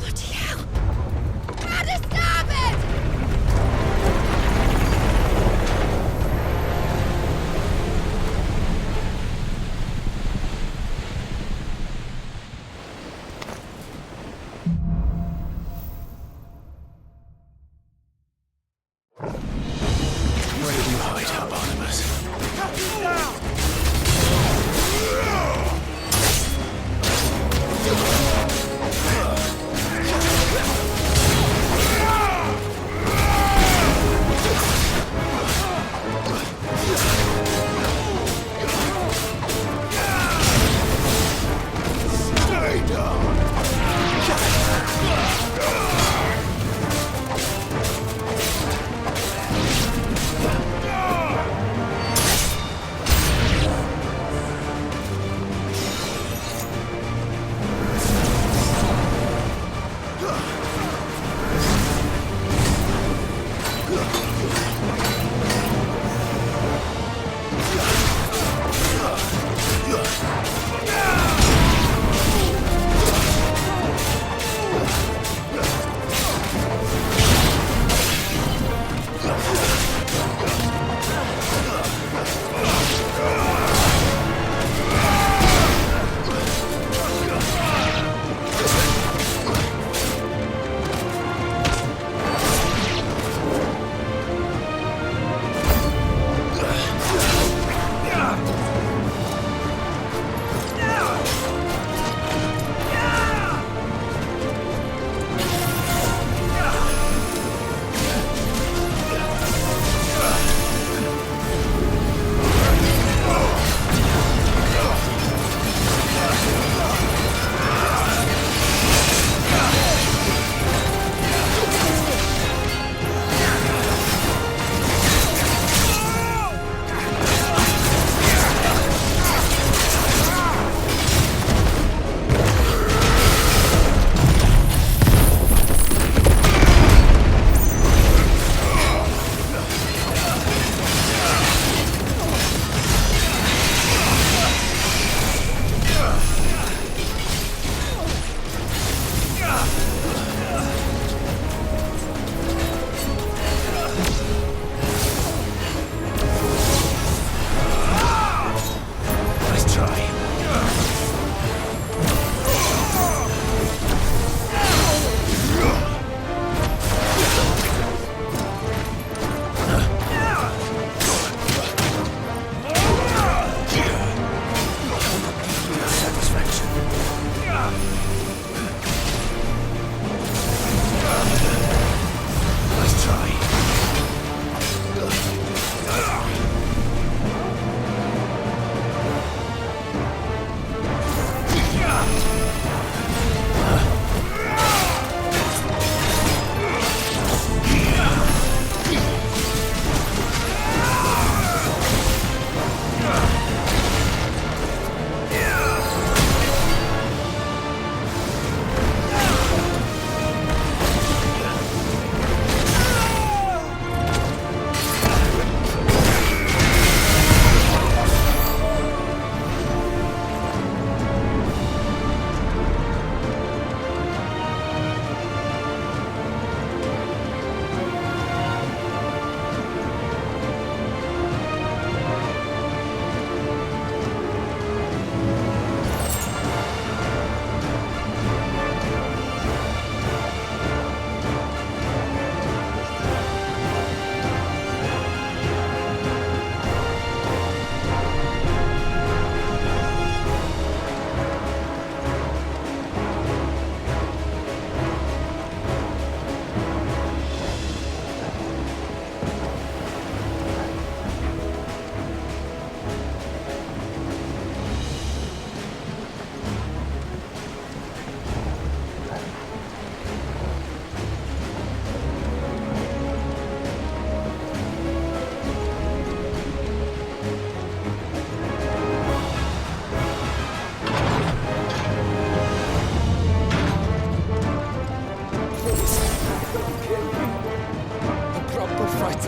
[SPEAKER 14] Bloody hell! At a starboard!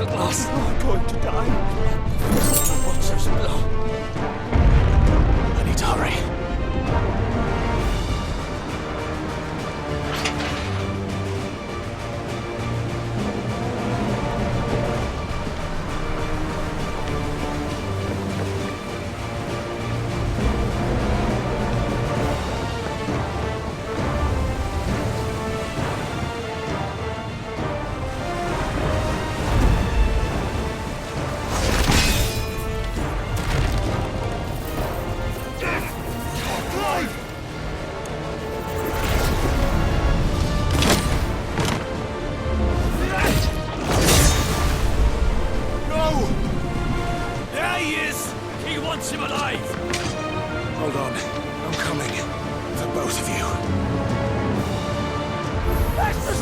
[SPEAKER 9] at last. You are going to die. The watchers blow.
[SPEAKER 3] I need to hurry. Hold on. I'm coming. For both of you.
[SPEAKER 16] That's the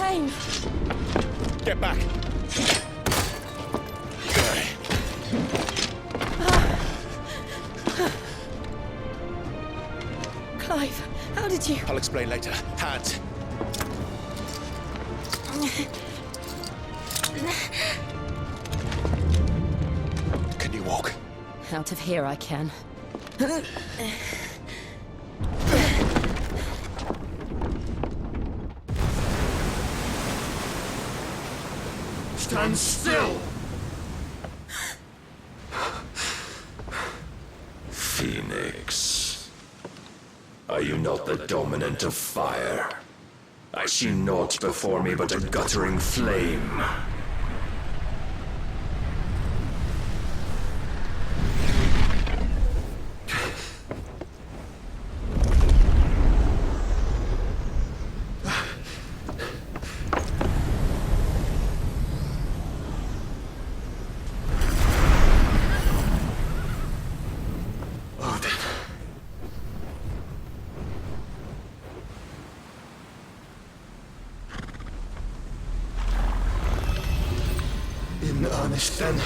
[SPEAKER 2] flame.
[SPEAKER 17] Get back.
[SPEAKER 2] Clive, how did you...
[SPEAKER 3] I'll explain later. Hands. Can you walk?
[SPEAKER 10] Out of here I can.
[SPEAKER 17] Stand still!
[SPEAKER 19] Phoenix, are you not the dominant of fire? I see naught before me but a guttering flame. In earnest, then.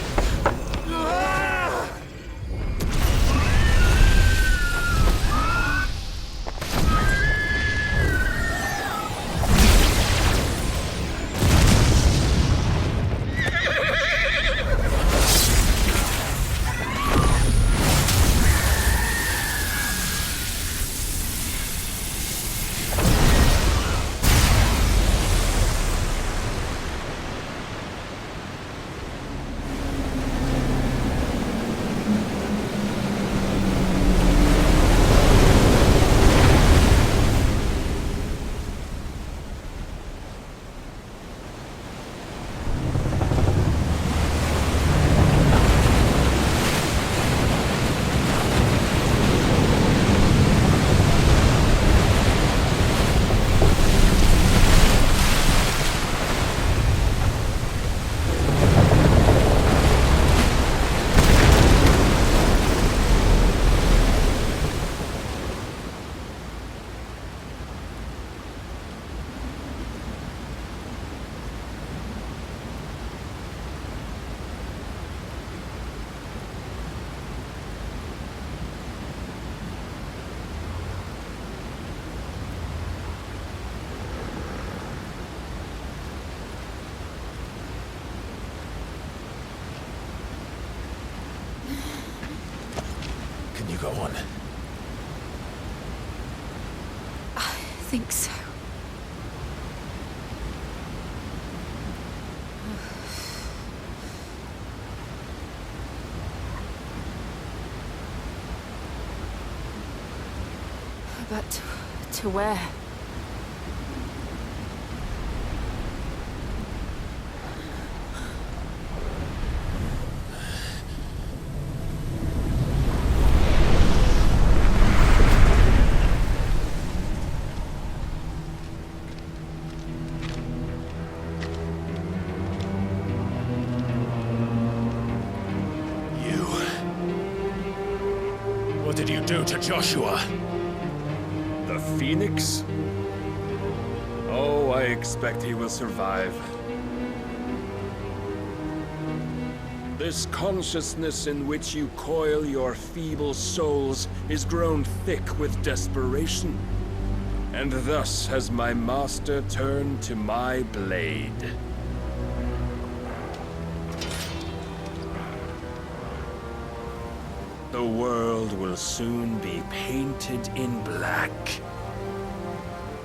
[SPEAKER 3] Can you go on?
[SPEAKER 10] I think so. But to where?
[SPEAKER 3] What did you do to Joshua?
[SPEAKER 19] The Phoenix? Oh, I expect he will survive. This consciousness in which you coil your feeble souls is grown thick with desperation. And thus has my master turned to my blade. The world will soon be painted in black.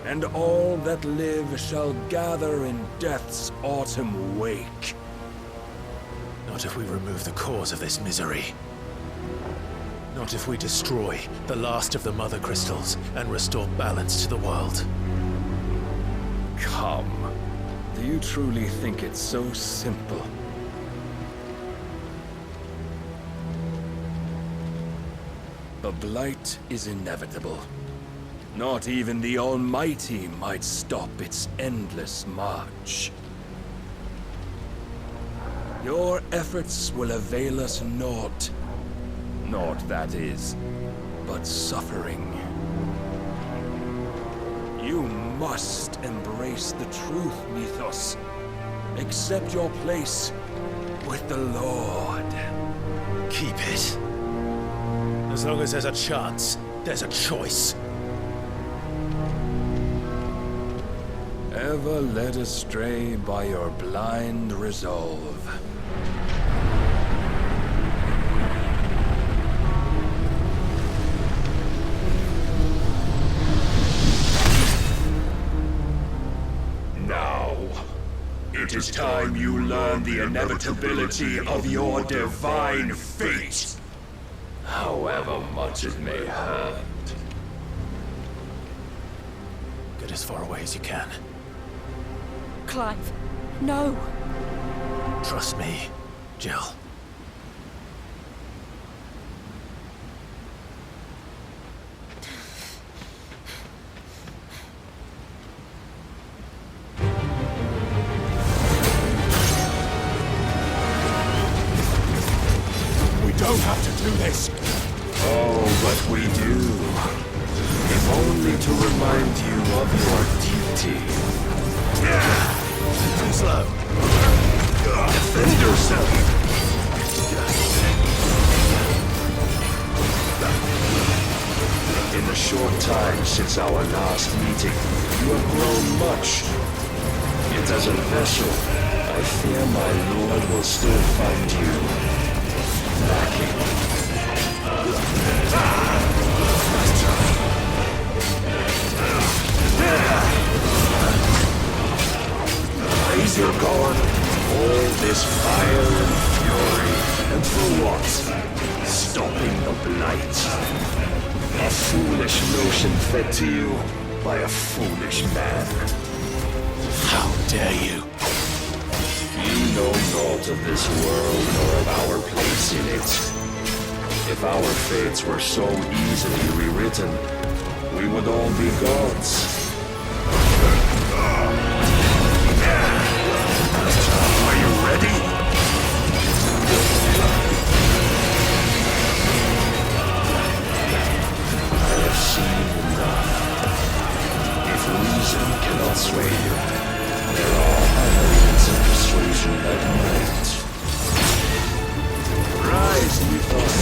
[SPEAKER 19] And all that live shall gather in death's autumn wake.
[SPEAKER 3] Not if we remove the cause of this misery. Not if we destroy the last of the Mother Crystals and restore balance to the world.
[SPEAKER 19] Come. Do you truly think it's so simple? The blight is inevitable. Not even the Almighty might stop its endless march. Your efforts will avail us naught. Naught, that is, but suffering. You must embrace the truth, Mythos. Accept your place with the Lord.
[SPEAKER 3] Keep it. As long as there's a chance, there's a choice.
[SPEAKER 19] Ever led astray by your blind resolve.
[SPEAKER 17] Now, it is time you learn the inevitability of your divine fate. However much it may hurt.
[SPEAKER 3] Get as far away as you can.
[SPEAKER 1] Clive, no.
[SPEAKER 3] Trust me, Jill.
[SPEAKER 17] We don't have to do this. Oh, but we do. If only to remind you of your duty.
[SPEAKER 3] Too slow.
[SPEAKER 17] Defend yourself. In the short time since our last meeting, you have grown much. Yet as a vessel, I fear my lord will still find you lacking. Raise your guard. All this fire and fury. And for what? Stopping the blight. A foolish notion fed to you by a foolish man.
[SPEAKER 3] How dare you?
[SPEAKER 17] You know naught of this world nor of our place in it. If our fates were so easily rewritten, we would all be gods. Are you ready? I have seen enough. If reason cannot sway you, there are other means of persuasion that might. Rise, Mythos.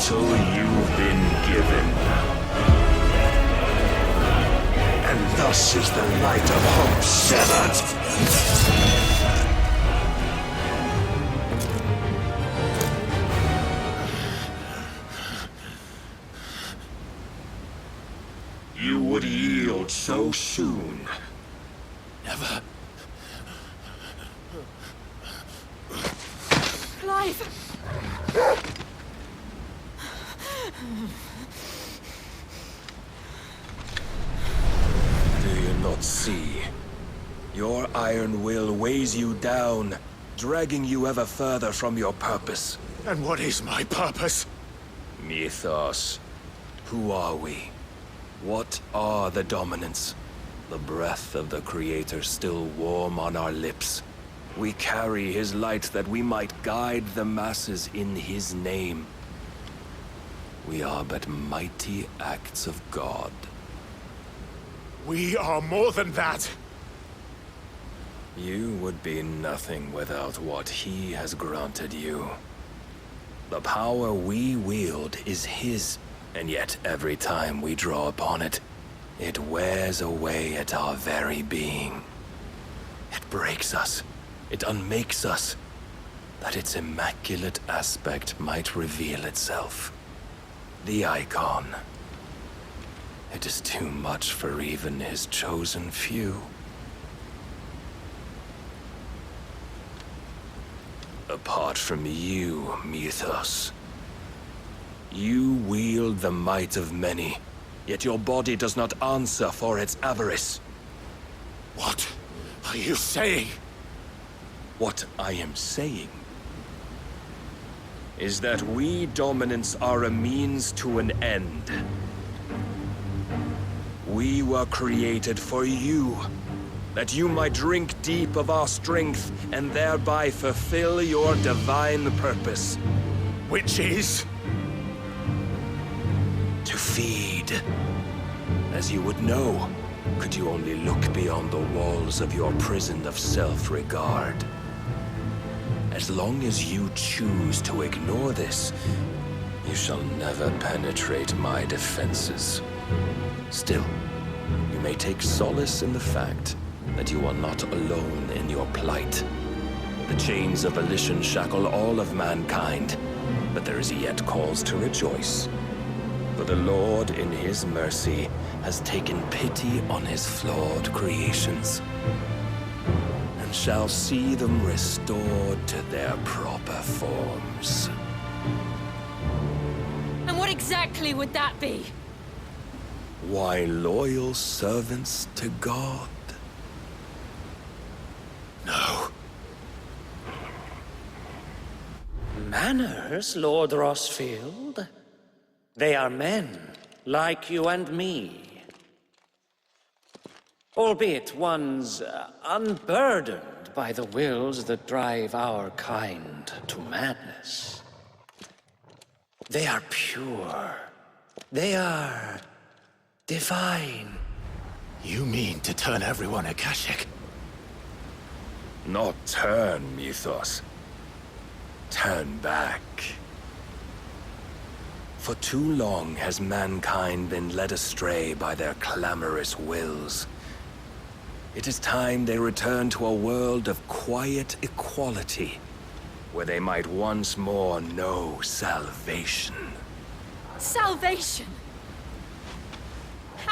[SPEAKER 17] You've been given. And thus is the light of hope severed. You would yield so soon.
[SPEAKER 3] Never.
[SPEAKER 1] Clive!
[SPEAKER 19] Do you not see? Your iron will weighs you down, dragging you ever further from your purpose.
[SPEAKER 17] And what is my purpose?
[SPEAKER 19] Mythos. Who are we? What are the dominants? The breath of the Creator still warm on our lips. We carry his light that we might guide the masses in his name. We are but mighty acts of God.
[SPEAKER 17] We are more than that.
[SPEAKER 19] You would be nothing without what he has granted you.
[SPEAKER 17] The power we wield is his, and yet every time we draw upon it, it wears away at our very being. It breaks us. It unmakes us, that its immaculate aspect might reveal itself. The icon. It is too much for even his chosen few. Apart from you, Mythos, you wield the might of many, yet your body does not answer for its avarice.
[SPEAKER 3] What are you saying?
[SPEAKER 17] What I am saying is that we dominants are a means to an end. We were created for you, that you might drink deep of our strength and thereby fulfill your divine purpose.
[SPEAKER 3] Which is?
[SPEAKER 17] To feed. As you would know, could you only look beyond the walls of your prison of self-regard. As long as you choose to ignore this, you shall never penetrate my defenses. Still, you may take solace in the fact that you are not alone in your plight. The chains of volition shackle all of mankind, but there is yet cause to rejoice. For the Lord, in his mercy, has taken pity on his flawed creations, and shall see them restored to their proper forms.
[SPEAKER 20] And what exactly would that be?
[SPEAKER 17] Why, loyal servants to God.
[SPEAKER 3] No.
[SPEAKER 12] Manners, Lord Rossfield? They are men, like you and me. Albeit ones unburdened by the wills that drive our kind to madness. They are pure. They are divine.
[SPEAKER 3] You mean to turn everyone Akashic?
[SPEAKER 17] Not turn, Mythos. Turn back. For too long has mankind been led astray by their clamorous wills. It is time they return to a world of quiet equality, where they might once more know salvation.
[SPEAKER 20] Salvation?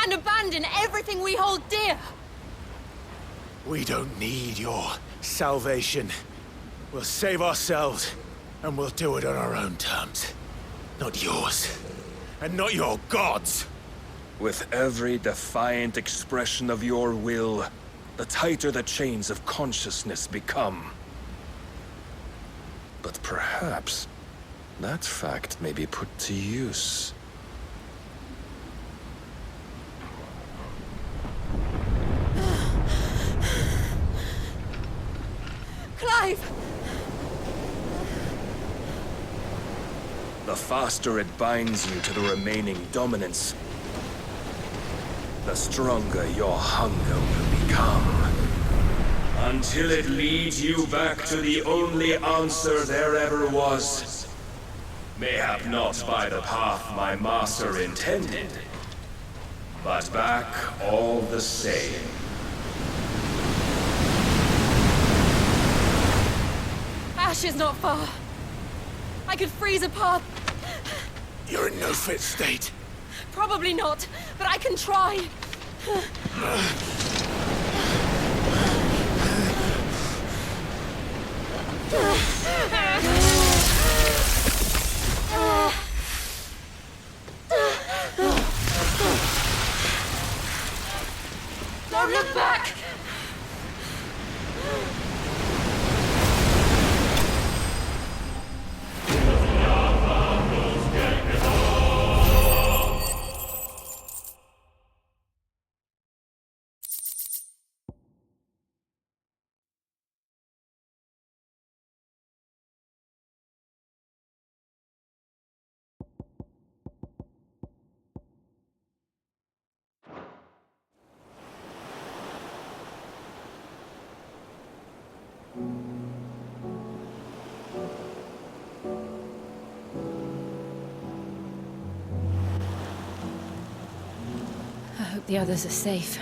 [SPEAKER 20] And abandon everything we hold dear?
[SPEAKER 3] We don't need your salvation. We'll save ourselves, and we'll do it on our own terms. Not yours, and not your gods.
[SPEAKER 17] With every defiant expression of your will, the tighter the chains of consciousness become. But perhaps that fact may be put to use.
[SPEAKER 20] Clive!
[SPEAKER 17] The faster it binds you to the remaining dominance, the stronger your hunger will become. Until it leads you back to the only answer there ever was. Mayhap not by the path my master intended, but back all the same.
[SPEAKER 20] Ash is not far. I could freeze a path.
[SPEAKER 3] You're in no fit state.
[SPEAKER 20] Probably not, but I can try. Don't look back!
[SPEAKER 10] The others are safe.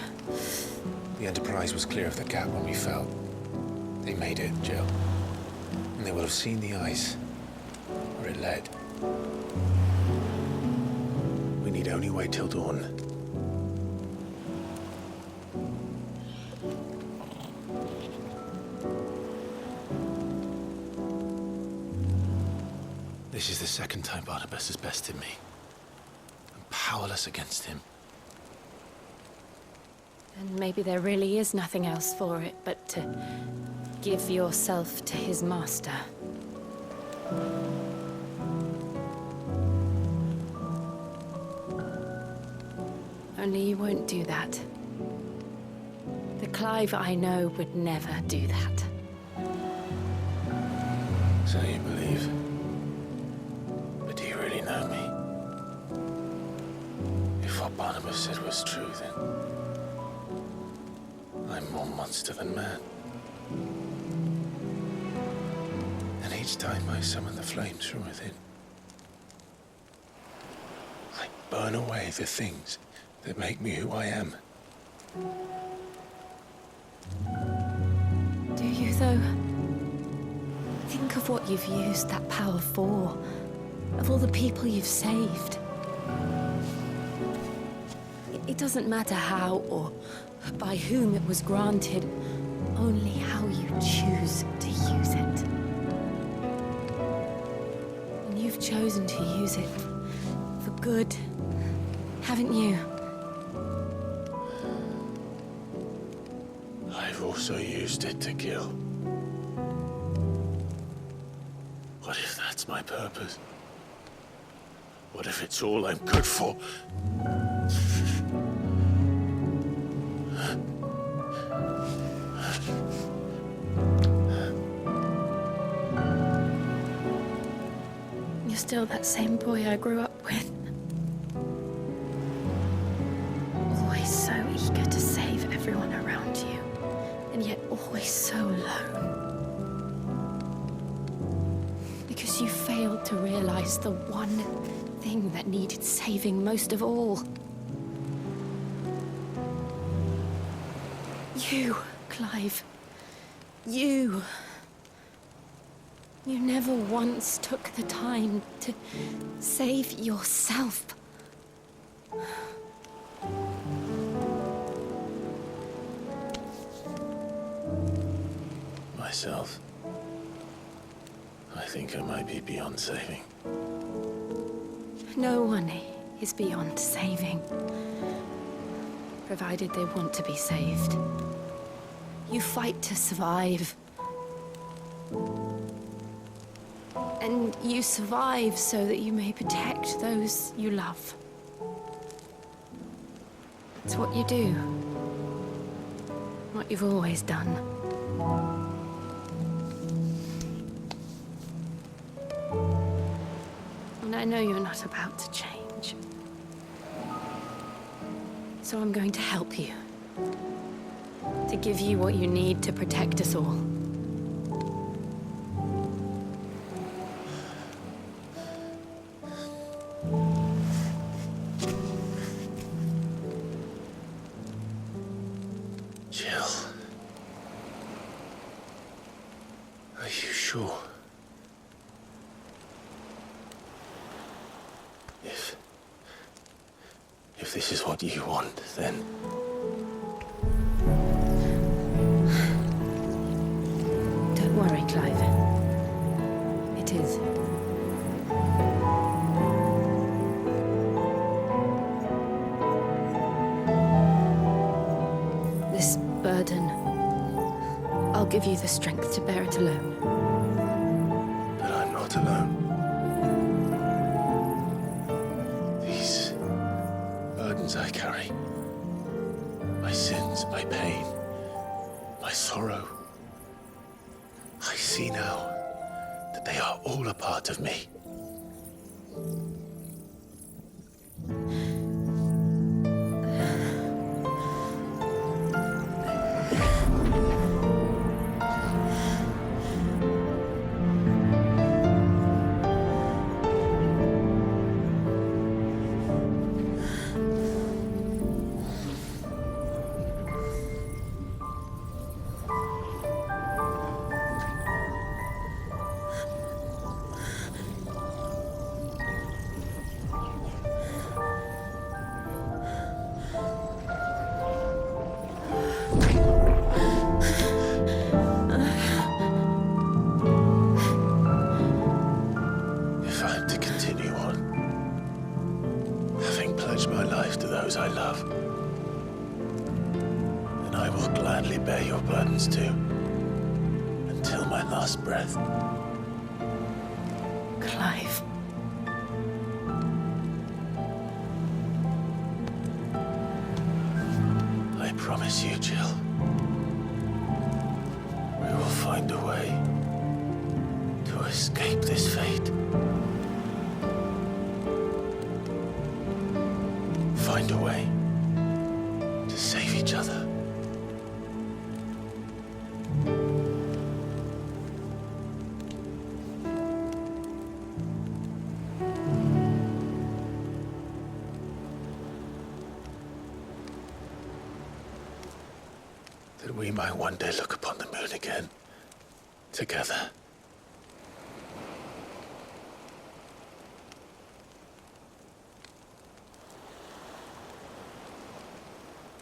[SPEAKER 3] The Enterprise was clear of the gap when we fell. They made it, Jill. And they will have seen the ice where it led. We need only wait till dawn. This is the second time Barnabas has bested me. I'm powerless against him.
[SPEAKER 10] And maybe there really is nothing else for it but to give yourself to his master. Only you won't do that. The Clive I know would never do that.
[SPEAKER 3] So you believe? But do you really know me? If what Barnabas said was true, then I'm more monster than man. And each time I summon the flames from within, I burn away the things that make me who I am.
[SPEAKER 10] Do you, though? Think of what you've used that power for. Of all the people you've saved. It doesn't matter how or by whom it was granted, only how you choose to use it. And you've chosen to use it for good, haven't you?
[SPEAKER 3] I've also used it to kill. What if that's my purpose? What if it's all I'm good for?
[SPEAKER 10] You're still that same boy I grew up with. Always so eager to save everyone around you, and yet always so alone. Because you failed to realize the one thing that needed saving most of all. You, Clive. You. You never once took the time to save yourself.
[SPEAKER 3] Myself. I think I might be beyond saving.
[SPEAKER 10] No one is beyond saving, provided they want to be saved. You fight to survive. And you survive so that you may protect those you love. It's what you do. What you've always done. And I know you're not about to change. So I'm going to help you. To give you what you need to protect us all.
[SPEAKER 3] Jill. Are you sure? If this is what you want, then...
[SPEAKER 10] Don't worry, Clive. It is. This burden, I'll give you the strength to bear it alone.
[SPEAKER 3] But I'm not alone. These burdens I carry, my sins, my pain, my sorrow, I see now that they are all a part of me. those I love. And I will gladly bear your burdens too, until my last breath.
[SPEAKER 20] Clive.
[SPEAKER 3] I promise you, Jill. We will find a way to escape this fate. Find a way to save each other. That we might one day look upon the moon again, together.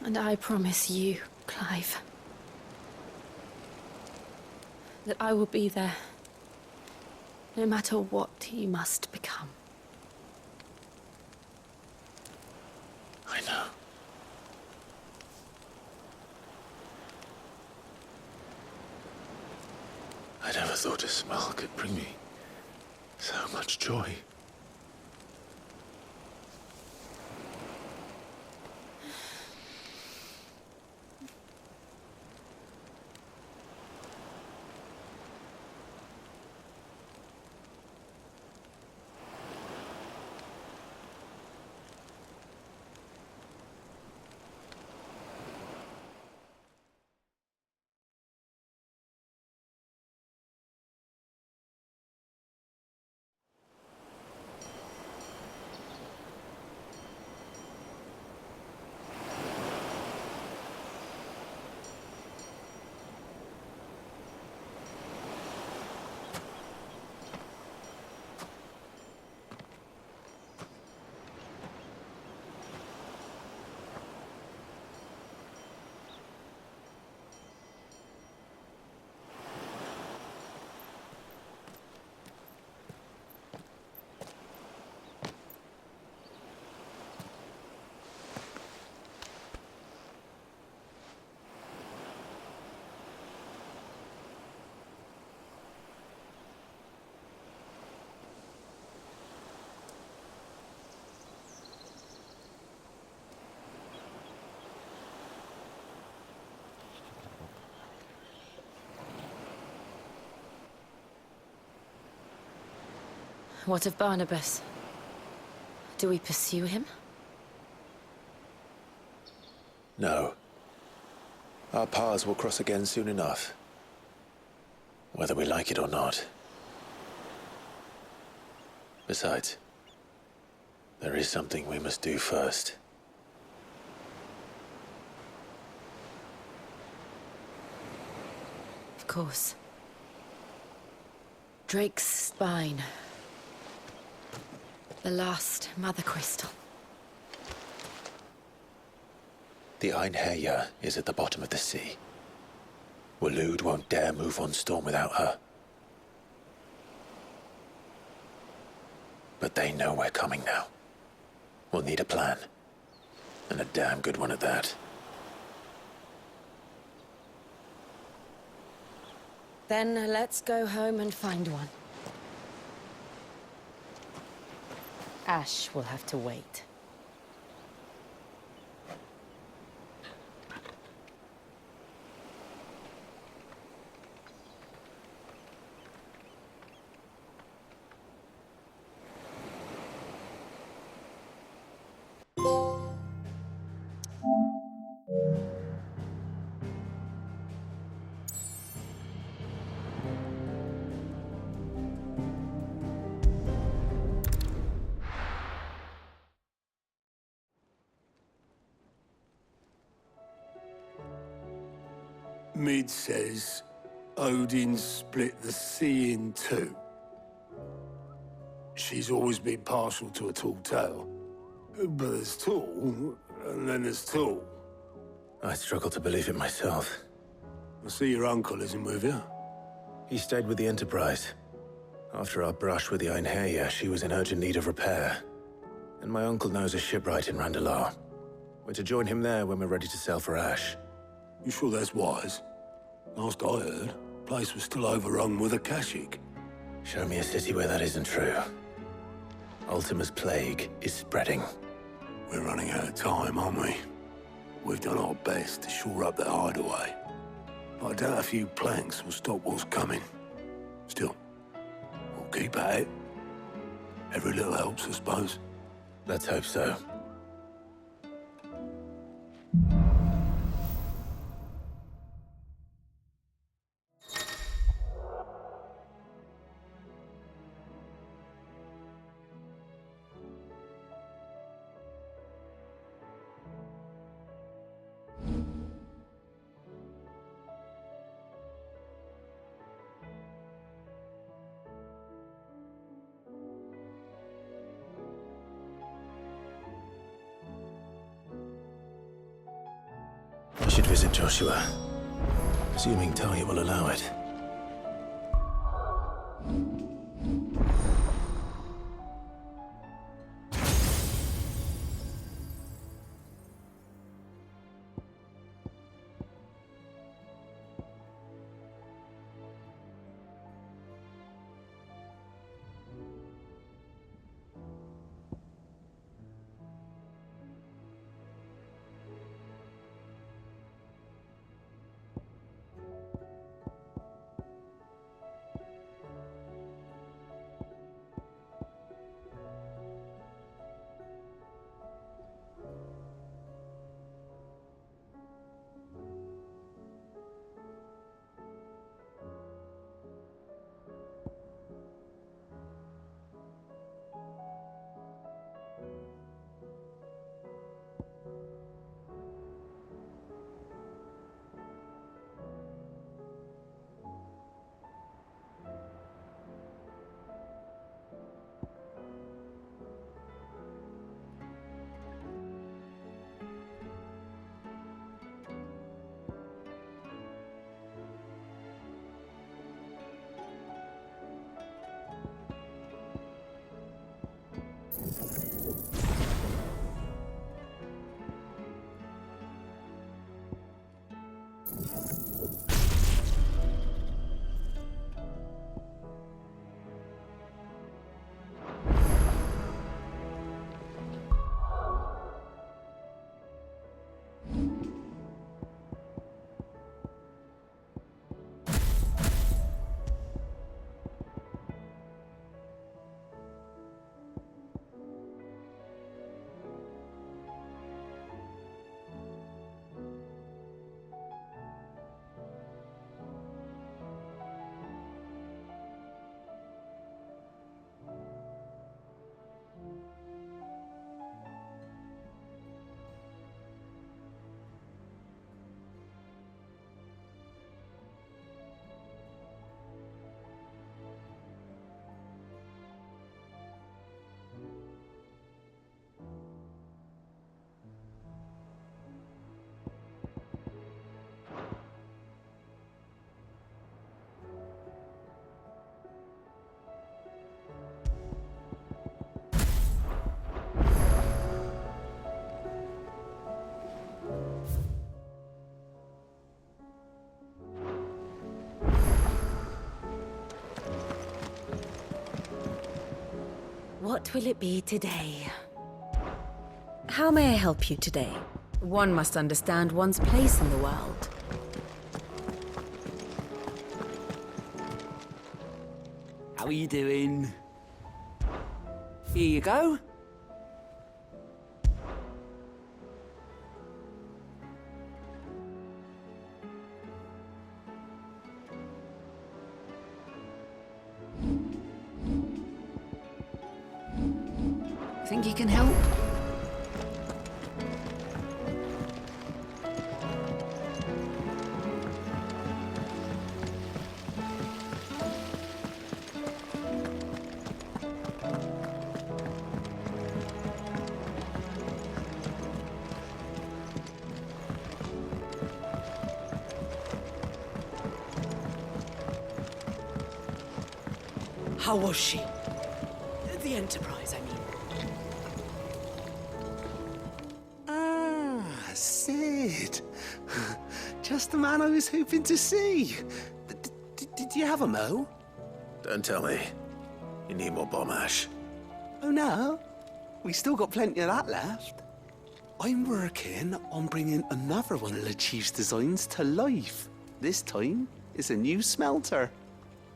[SPEAKER 20] And I promise you, Clive, that I will be there, no matter what you must become.
[SPEAKER 3] I know. I never thought a smile could bring me so much joy.
[SPEAKER 20] What of Barnabas? Do we pursue him?
[SPEAKER 3] No. Our paths will cross again soon enough. Whether we like it or not. Besides, there is something we must do first.
[SPEAKER 20] Of course. Drake's spine. The last Mother Crystal.
[SPEAKER 3] The Einherjar is at the bottom of the sea. Waloed won't dare move on Storm without her. But they know we're coming now. We'll need a plan. And a damn good one at that.
[SPEAKER 20] Then let's go home and find one. Ash will have to wait.
[SPEAKER 17] Mid says Odin split the sea in two. She's always been partial to a tall tale. But there's tall, and then there's tall.
[SPEAKER 3] I struggle to believe it myself.
[SPEAKER 17] I see your uncle isn't with you.
[SPEAKER 3] He stayed with the Enterprise. After our brush with the Einherjar, she was in urgent need of repair. And my uncle knows a shipwright in Randalar. We're to join him there when we're ready to sail for Ash.
[SPEAKER 17] You sure that's wise? Last I heard, the place was still overrun with Akashic.
[SPEAKER 3] Show me a city where that isn't true. Ultima's plague is spreading.
[SPEAKER 17] We're running out of time, aren't we? We've done our best to shore up that hideaway. But I doubt a few planks will stop what's coming. Still, we'll keep at it. Every little helps, I suppose.
[SPEAKER 3] Let's hope so. I should visit Joshua, assuming Talia will allow it.
[SPEAKER 21] What will it be today? How may I help you today? One must understand one's place in the world.
[SPEAKER 22] How are you doing? Here you go.
[SPEAKER 10] Think you can help?
[SPEAKER 22] How was she? The Enterprise, I mean.
[SPEAKER 5] Sid. Just the man I was hoping to see. Did you have a mo?
[SPEAKER 3] Don't tell me. You need more bomb ash.
[SPEAKER 5] Oh no, we still got plenty of that left. I'm working on bringing another one of the Chief's designs to life. This time, it's a new smelter.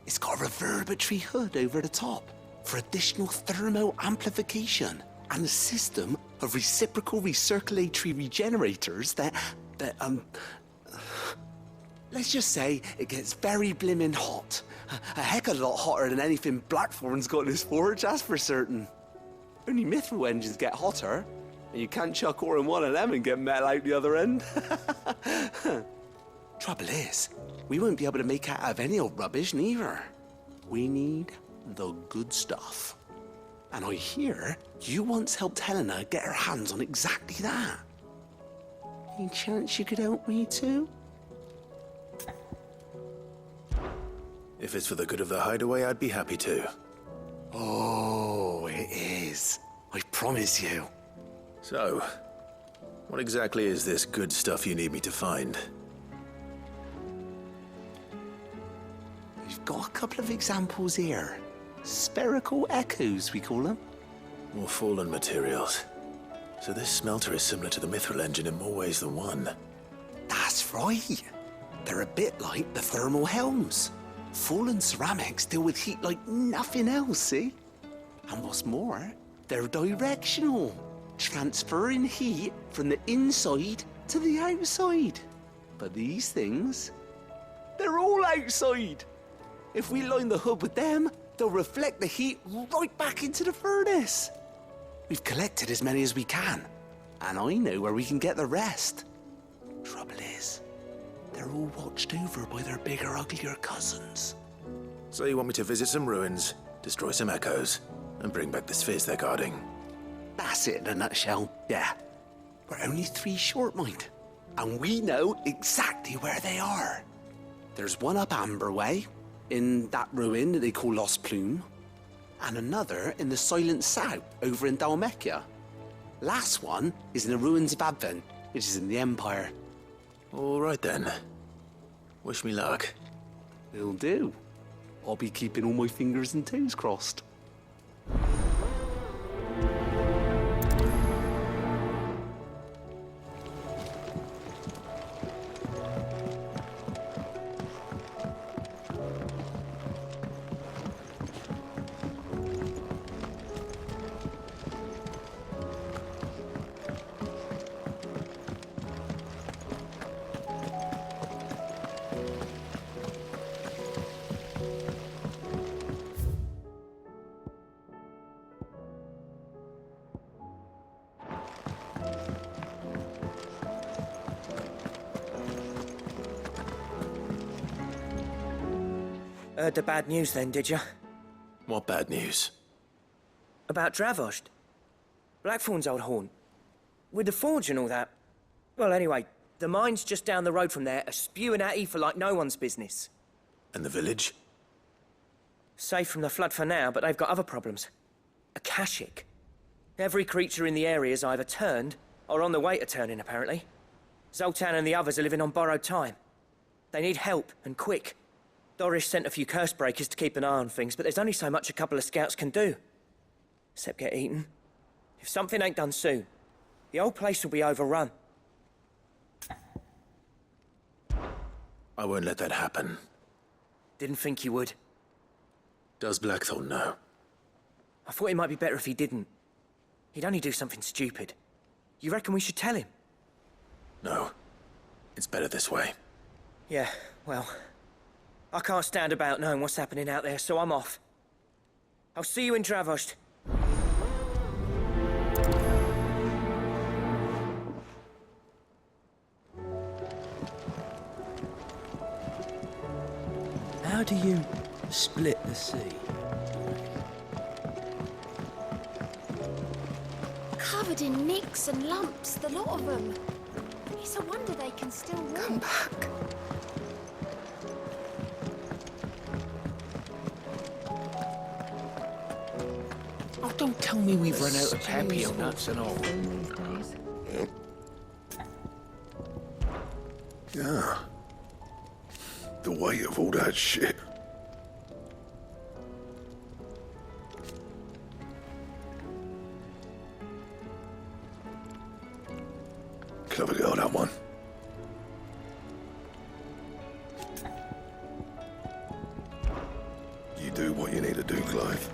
[SPEAKER 5] It's got a reverberatory hood over the top for additional thermo amplification and a system of reciprocal recirculatory regenerators that let's just say it gets very blimmin' hot. A heck of a lot hotter than anything Blackthorn's got in his forge, that's for certain. Only mithril engines get hotter, and you can't chuck ore in one of them and get metal out the other end. Trouble is, we won't be able to make out of any old rubbish neither. We need the good stuff. And I hear you once helped Helena get her hands on exactly that. Any chance you could help me too?
[SPEAKER 3] If it's for the good of the hideaway, I'd be happy to.
[SPEAKER 5] Oh, it is. I promise you.
[SPEAKER 3] So, what exactly is this good stuff you need me to find?
[SPEAKER 5] We've got a couple of examples here. Spherical echoes, we call them.
[SPEAKER 3] More fallen materials. So this smelter is similar to the mithril engine in more ways than one.
[SPEAKER 5] That's right. They're a bit like the thermal helms. Fallen ceramics deal with heat like nothing else, see? And what's more, they're directional, transferring heat from the inside to the outside. But these things, they're all outside. If we line the hood with them, they'll reflect the heat right back into the furnace. We've collected as many as we can, and I know where we can get the rest. Trouble is, they're all watched over by their bigger, uglier cousins.
[SPEAKER 3] So you want me to visit some ruins, destroy some echoes, and bring back the spheres they're guarding?
[SPEAKER 5] That's it in a nutshell, yeah. We're only 3 short, mind, and we know exactly where they are. There's one up Amber Way, in that ruin that they call Lost Plume, and another in the Silent South, over in Dalmekia. Last one is in the ruins of Advent, which is in the Empire.
[SPEAKER 3] All right then. Wish me luck.
[SPEAKER 5] Will do. I'll be keeping all my fingers and toes crossed.
[SPEAKER 4] Heard the bad news then, did you?
[SPEAKER 3] What bad news?
[SPEAKER 4] About Dravost. Blackthorn's old haunt. With the forge and all that. Well, anyway, the mines just down the road from there are spewing at Aoife like no one's business.
[SPEAKER 3] And the village?
[SPEAKER 4] Safe from the flood for now, but they've got other problems. Akashic. Every creature in the area's either turned, or on the way to turning, apparently. Zoltan and the others are living on borrowed time. They need help, and quick. Doris sent a few curse breakers to keep an eye on things, but there's only so much a couple of scouts can do. Except get eaten. If something ain't done soon, the old place will be overrun.
[SPEAKER 3] I won't let that happen.
[SPEAKER 4] Didn't think you would.
[SPEAKER 3] Does Blackthorn know?
[SPEAKER 4] I thought it might be better if he didn't. He'd only do something stupid. You reckon we should tell him?
[SPEAKER 3] No. It's better this way.
[SPEAKER 4] Yeah, well... I can't stand about knowing what's happening out there, so I'm off. I'll see you in Dravost.
[SPEAKER 22] How do you split the sea?
[SPEAKER 2] Covered in nicks and lumps, the lot of them. It's a wonder they can still walk. Come back.
[SPEAKER 22] Oh, don't tell me we've run out of happy nuts and all.
[SPEAKER 7] Yeah. The weight of all that shit. Clever girl, that one. You do what you need to do, Clive.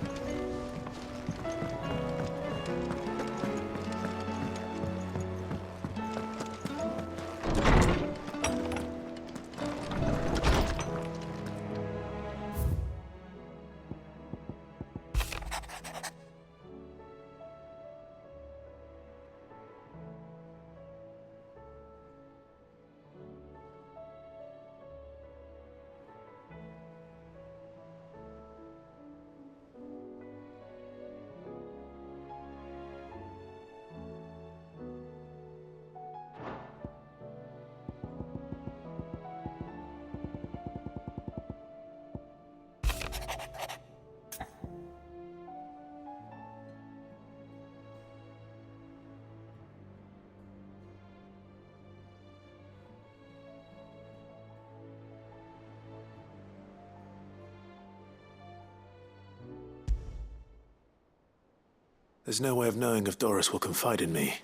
[SPEAKER 3] There's no way of knowing if Doris will confide in me,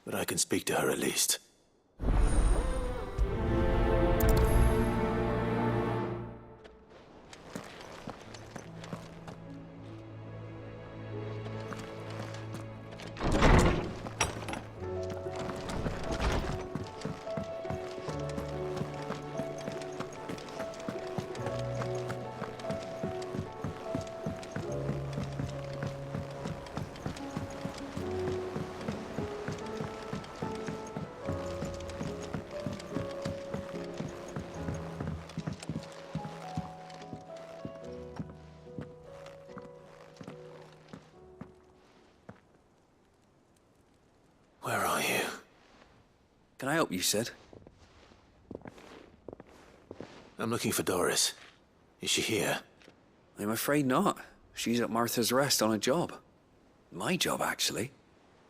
[SPEAKER 3] but I can speak to her at least. Where are you?
[SPEAKER 5] Can I help you, Sid?
[SPEAKER 3] I'm looking for Doris. Is she here?
[SPEAKER 5] I'm afraid not. She's at Martha's Rest on a job. My job, actually.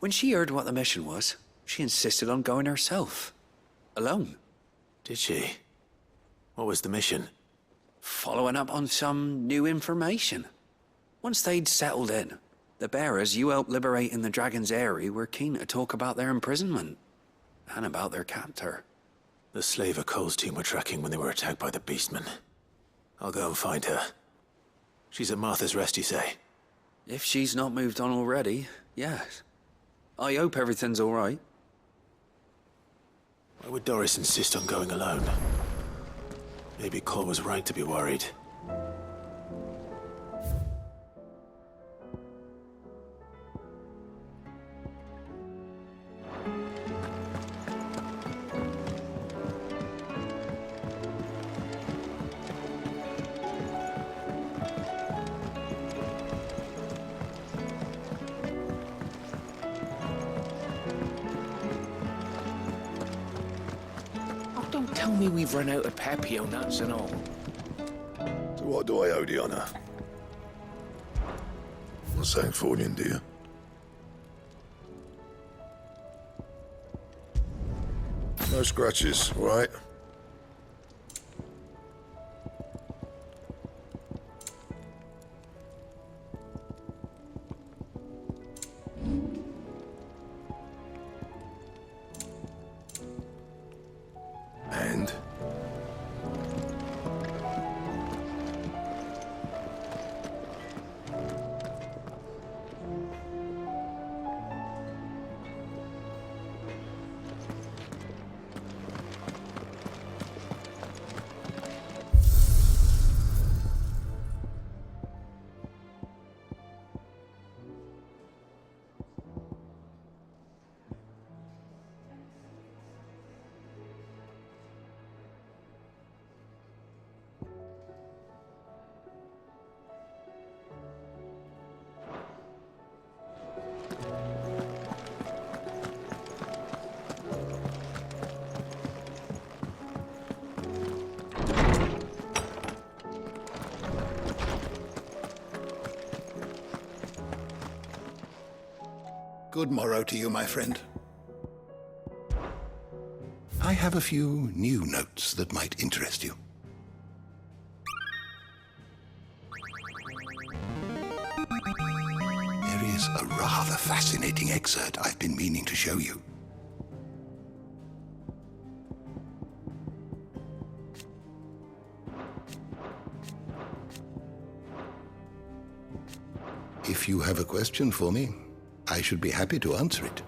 [SPEAKER 5] When she heard what the mission was, she insisted on going herself. Alone.
[SPEAKER 3] Did she? What was the mission?
[SPEAKER 5] Following up on some new information. Once they'd settled in, the bearers you helped liberate in the Dragon's Eyrie were keen to talk about their imprisonment. And about their captor.
[SPEAKER 3] The slaver Cole's team were tracking when they were attacked by the Beastmen. I'll go and find her. She's at Martha's Rest, you say?
[SPEAKER 5] If she's not moved on already, yes. I hope everything's all right.
[SPEAKER 3] Why would Doris insist on going alone? Maybe Cole was right to be worried.
[SPEAKER 12] Don't tell me we've run out of Papio nuts and all.
[SPEAKER 7] So what do I owe the honour? Not saying fortune, do you? No scratches, all right? And?
[SPEAKER 8] Good morrow to you, my friend. I I have a few new notes that might interest you. There is a rather fascinating excerpt I've been meaning to show you. If you have a question for me, I should be happy to answer it.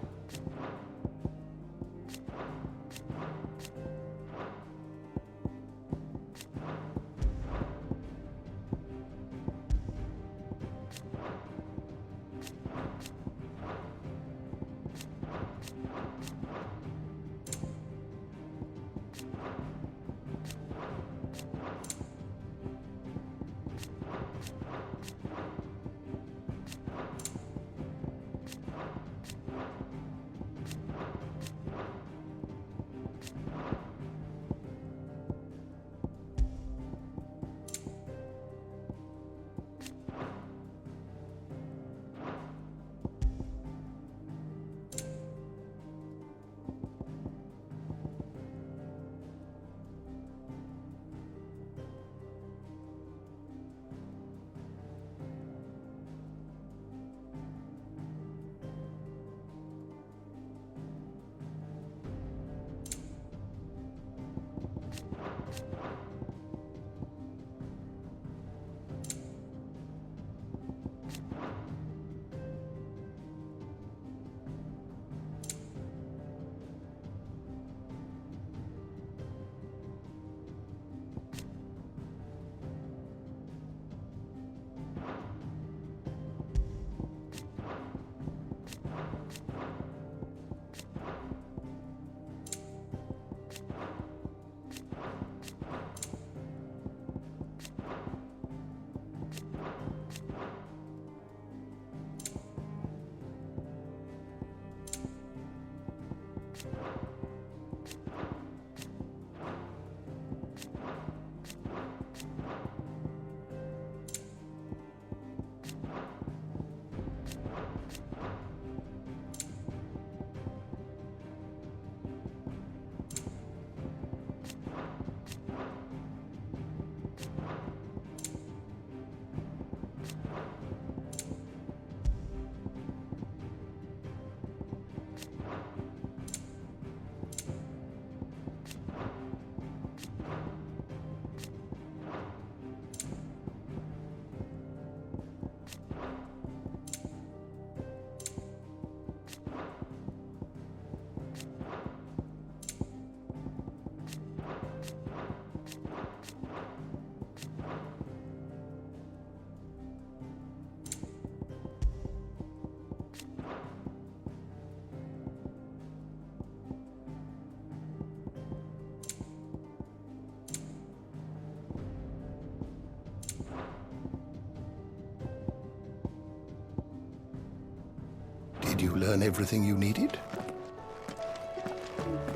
[SPEAKER 8] Did you learn everything you needed?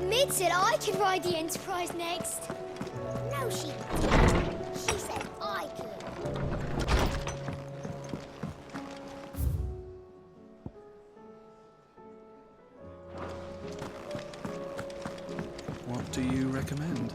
[SPEAKER 13] Mid said I could ride the Enterprise next. No, she didn't. She said I could.
[SPEAKER 22] What do you recommend?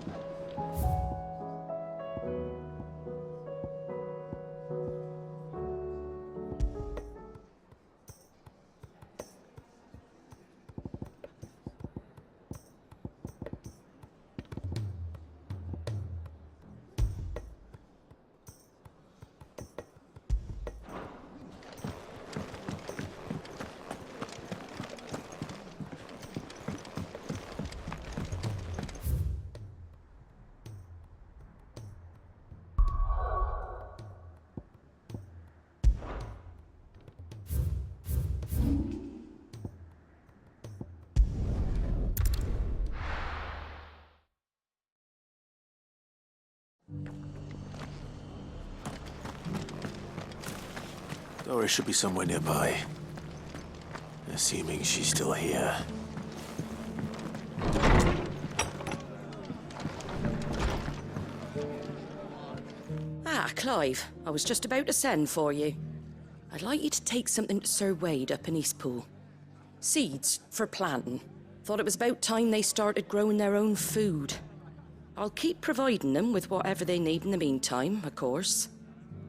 [SPEAKER 3] Doris should be somewhere nearby. Assuming she's still here.
[SPEAKER 23] Ah, Clive. I was just about to send for you. I'd like you to take something to Sir Wade up in Eastpool. Seeds for planting. Thought it was about time they started growing their own food. I'll keep providing them with whatever they need in the meantime, of course.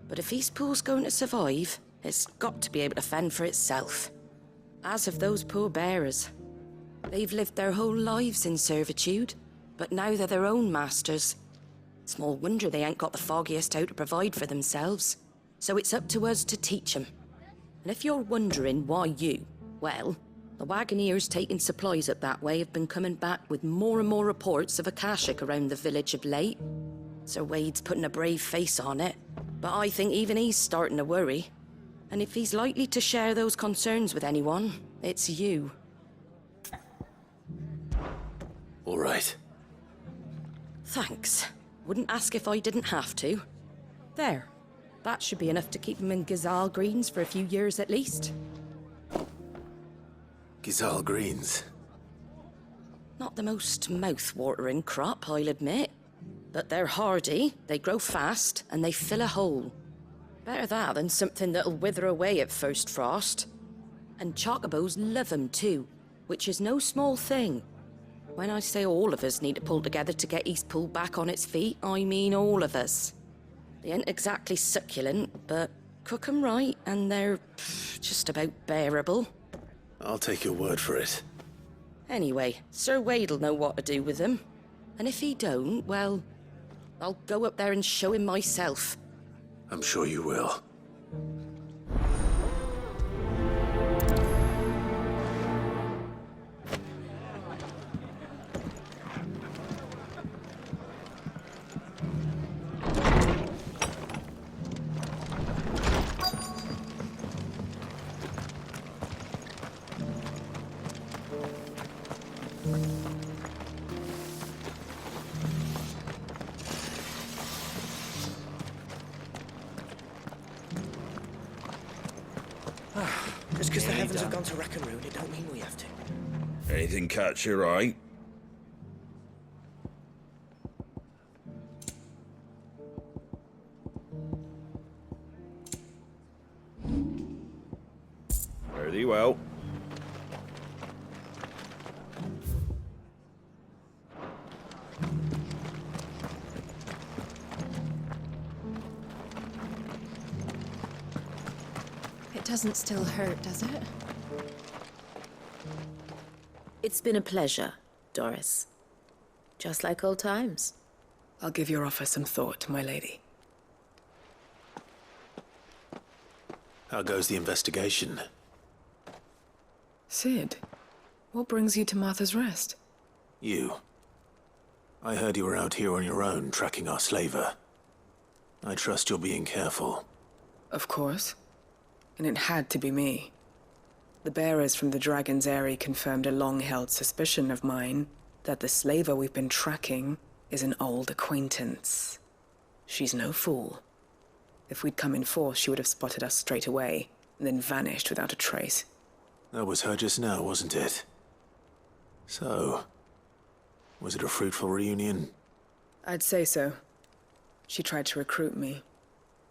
[SPEAKER 23] But if Eastpool's going to survive, it's got to be able to fend for itself. As have those poor bearers. They've lived their whole lives in servitude, but now they're their own masters. Small wonder they ain't got the foggiest how to provide for themselves. So it's up to us to teach them. And if you're wondering why you, well, the Wagoneers taking supplies up that way have been coming back with more and more reports of Akashic around the village of late. Sir Wade's putting a brave face on it, but I think even he's starting to worry. And if he's likely to share those concerns with anyone, it's you.
[SPEAKER 3] All right.
[SPEAKER 23] Thanks. Wouldn't ask if I didn't have to. There. That should be enough to keep him in Gazal Greens for a few years at least.
[SPEAKER 3] Gazal Greens.
[SPEAKER 23] Not the most mouth-watering crop, I'll admit. But they're hardy, they grow fast, and they fill a hole. Better that than something that'll wither away at first frost. And chocobos love 'em too, which is no small thing. When I say all of us need to pull together to get Eastpool back on its feet, I mean all of us. They ain't exactly succulent, but cook 'em right, and they're just about bearable.
[SPEAKER 3] I'll take your word for it.
[SPEAKER 23] Anyway, Sir Wade'll know what to do with them. And if he don't, well, I'll go up there and show him myself.
[SPEAKER 3] I'm sure you will.
[SPEAKER 4] Just because the heavens have gone to rack and ruin, it don't mean we have to.
[SPEAKER 17] Anything catch your eye? Very well.
[SPEAKER 21] It doesn't still hurt, does it? It's been a pleasure, Doris. Just like old times.
[SPEAKER 6] I'll give your offer some thought, my lady.
[SPEAKER 3] How goes the investigation?
[SPEAKER 6] Sid, what brings you to Martha's Rest?
[SPEAKER 3] You. I heard you were out here on your own, tracking our slaver. I trust you're being careful.
[SPEAKER 6] Of course. And it had to be me. The bearers from the Dragon's Eyrie confirmed a long-held suspicion of mine that the slaver we've been tracking is an old acquaintance. She's no fool. If we'd come in force, she would have spotted us straight away, and then vanished without a trace.
[SPEAKER 3] That was her just now, wasn't it? So, was it a fruitful reunion?
[SPEAKER 6] I'd say so. She tried to recruit me.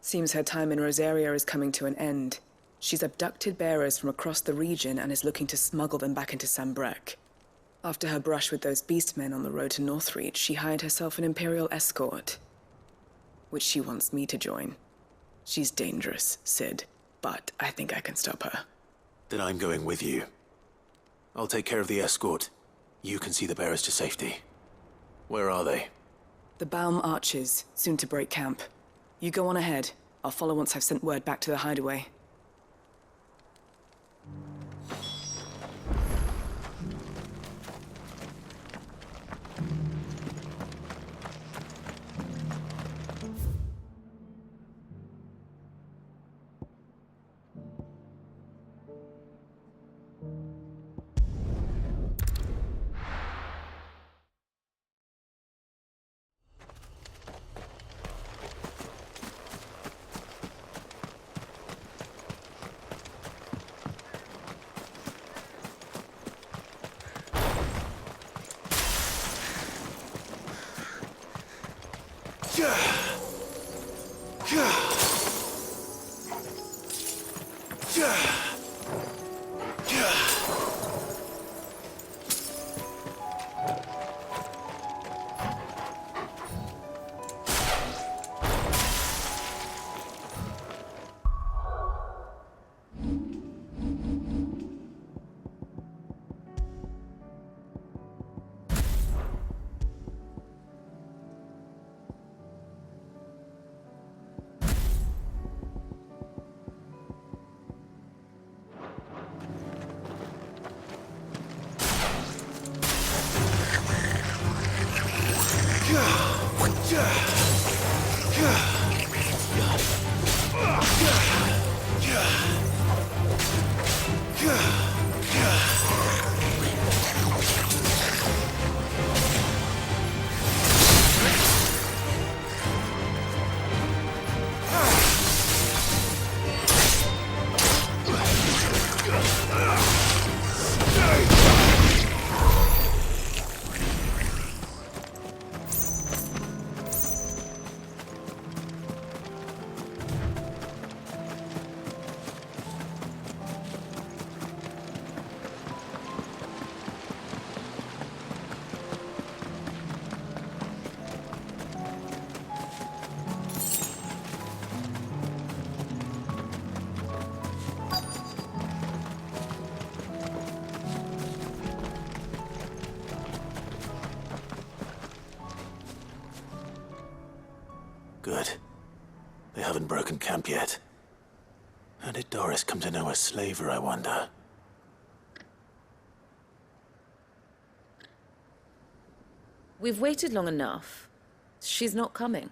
[SPEAKER 6] Seems her time in Rosaria is coming to an end. She's abducted bearers from across the region and is looking to smuggle them back into Sambrek. After her brush with those beastmen on the road to Northreach, she hired herself an Imperial escort, which she wants me to join. She's dangerous, Sid, but I think I can stop her.
[SPEAKER 3] Then I'm going with you. I'll take care of the escort. You can see the bearers to safety. Where are they?
[SPEAKER 6] The Baum Archers, soon to break camp. You go on ahead. I'll follow once I've sent word back to the hideaway.
[SPEAKER 3] haven't broken camp yet. How did Doris come to know a slaver, I wonder?
[SPEAKER 21] We've waited long enough. She's not coming.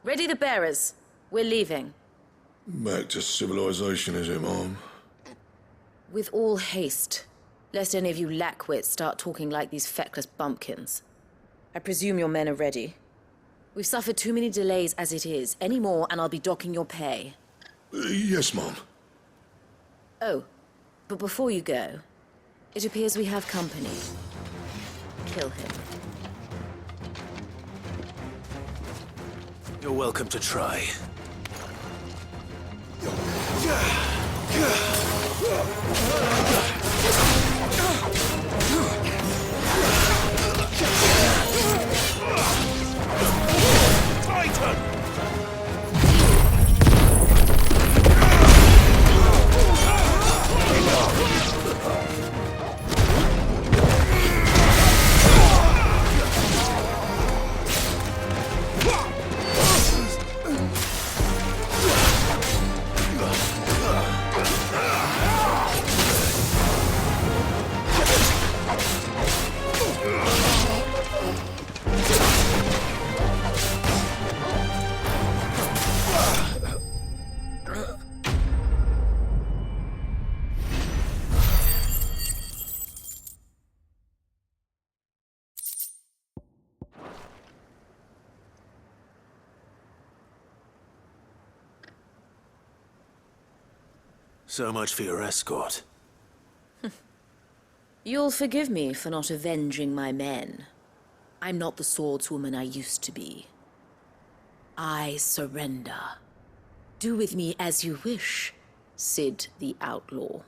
[SPEAKER 21] Ready the bearers. We're leaving.
[SPEAKER 7] Back to civilization, is it, Mom?
[SPEAKER 21] With all haste, lest any of you lackwits start talking like these feckless bumpkins. I presume your men are ready. We've suffered too many delays as it is. Any more, and I'll be docking your pay.
[SPEAKER 7] Yes, Mom.
[SPEAKER 21] Oh, but before you go, it appears we have company. Kill him.
[SPEAKER 3] You're welcome to try. So much for your escort.
[SPEAKER 21] You'll forgive me for not avenging my men. I'm not the swordswoman I used to be. I surrender. Do with me as you wish, Sid the Outlaw.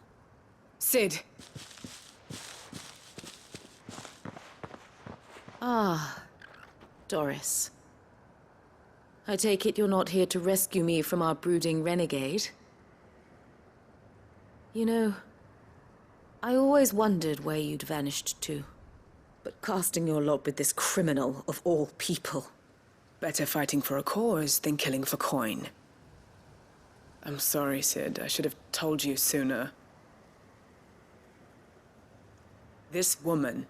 [SPEAKER 6] Sid!
[SPEAKER 21] Ah, Doris. I take it you're not here to rescue me from our brooding renegade? You know, I always wondered where you'd vanished to. But casting your lot with this criminal of all people.
[SPEAKER 6] Better fighting for a cause than killing for coin. I'm sorry, Sid. I should have told you sooner. This woman,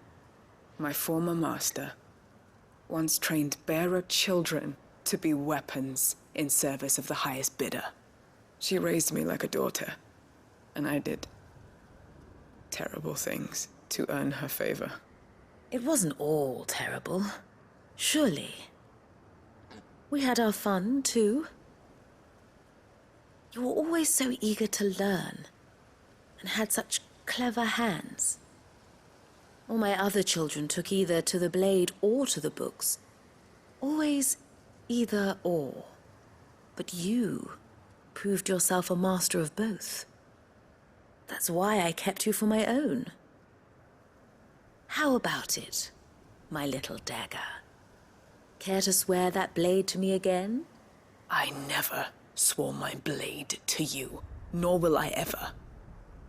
[SPEAKER 6] my former master, once trained bearer children to be weapons in service of the highest bidder. She raised me like a daughter. And I did terrible things to earn her favor.
[SPEAKER 21] It wasn't all terrible, surely. We had our fun, too. You were always so eager to learn, and had such clever hands. All my other children took either to the blade or to the books. Always either or. But you proved yourself a master of both. That's why I kept you for my own. How about it, my little dagger? Care to swear that blade to me again?
[SPEAKER 6] I never swore my blade to you, nor will I ever.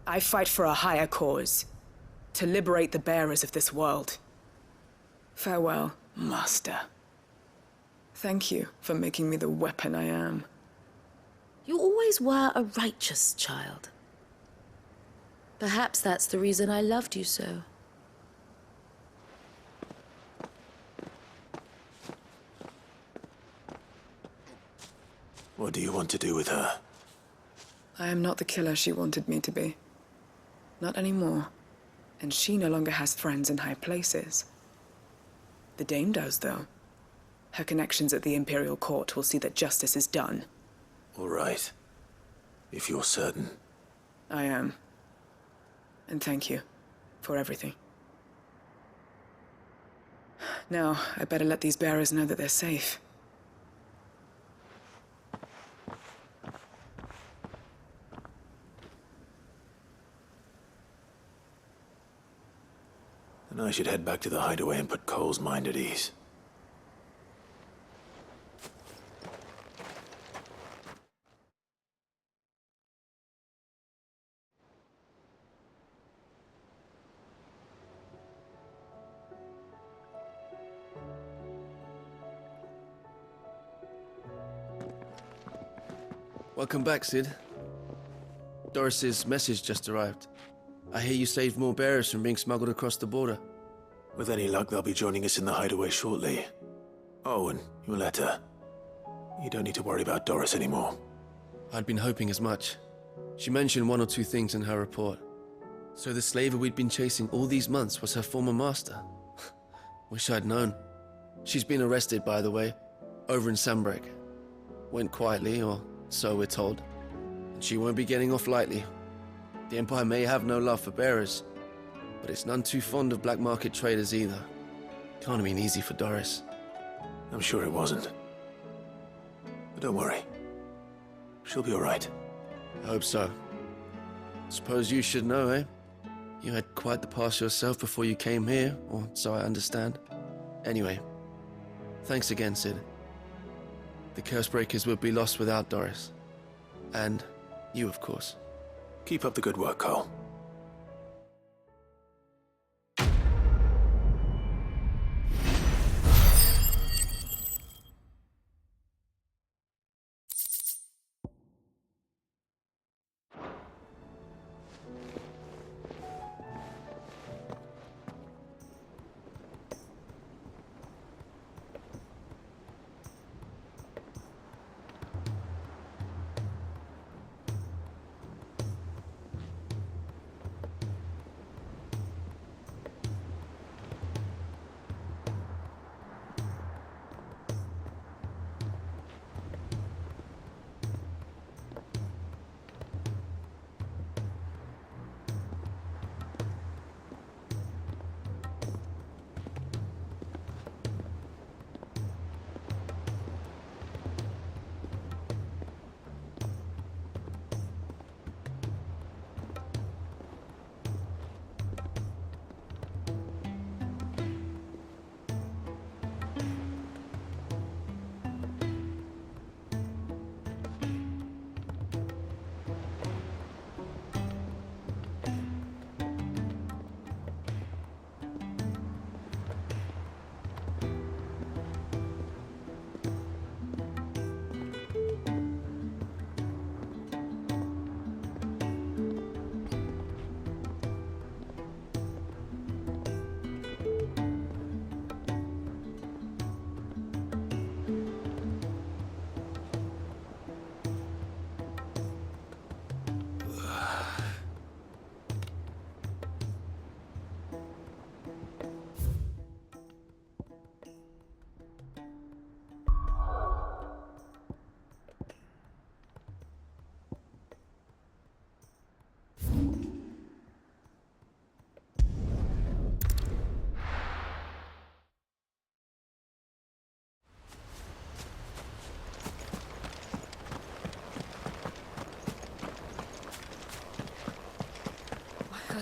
[SPEAKER 6] I fight for a higher cause, to liberate the bearers of this world. Farewell, Master. Thank you for making me the weapon I am.
[SPEAKER 21] You always were a righteous child. Perhaps that's the reason I loved you so.
[SPEAKER 3] What do you want to do with her?
[SPEAKER 6] I am not the killer she wanted me to be. Not anymore. And she no longer has friends in high places. The Dame does, though. Her connections at the Imperial Court will see that justice is done.
[SPEAKER 3] All right. If you're certain.
[SPEAKER 6] I am. And thank you for everything. Now, I better let these bearers know that they're safe.
[SPEAKER 3] Then I should head back to the hideaway and put Cole's mind at ease.
[SPEAKER 11] Welcome back, Sid. Doris's message just arrived. I hear you saved more bearers from being smuggled across the border.
[SPEAKER 3] With any luck, they'll be joining us in the hideaway shortly. Oh, and your letter. You don't need to worry about Doris anymore.
[SPEAKER 11] I'd been hoping as much. She mentioned one or two things in her report. So the slaver we'd been chasing all these months was her former master. Wish I'd known. She's been arrested, by the way, over in Sambrek. Went quietly, or so we're told. And she won't be getting off lightly. The Empire may have no love for bearers, but it's none too fond of black market traders either. Can't have been easy for Doris.
[SPEAKER 3] I'm sure it wasn't. But don't worry. She'll be all right.
[SPEAKER 11] I hope so. Suppose you should know, eh? You had quite the past yourself before you came here, or so I understand. Anyway, thanks again, Sid. The Cursebreakers would be lost without Doris. And you, of course.
[SPEAKER 3] Keep up the good work, Cole.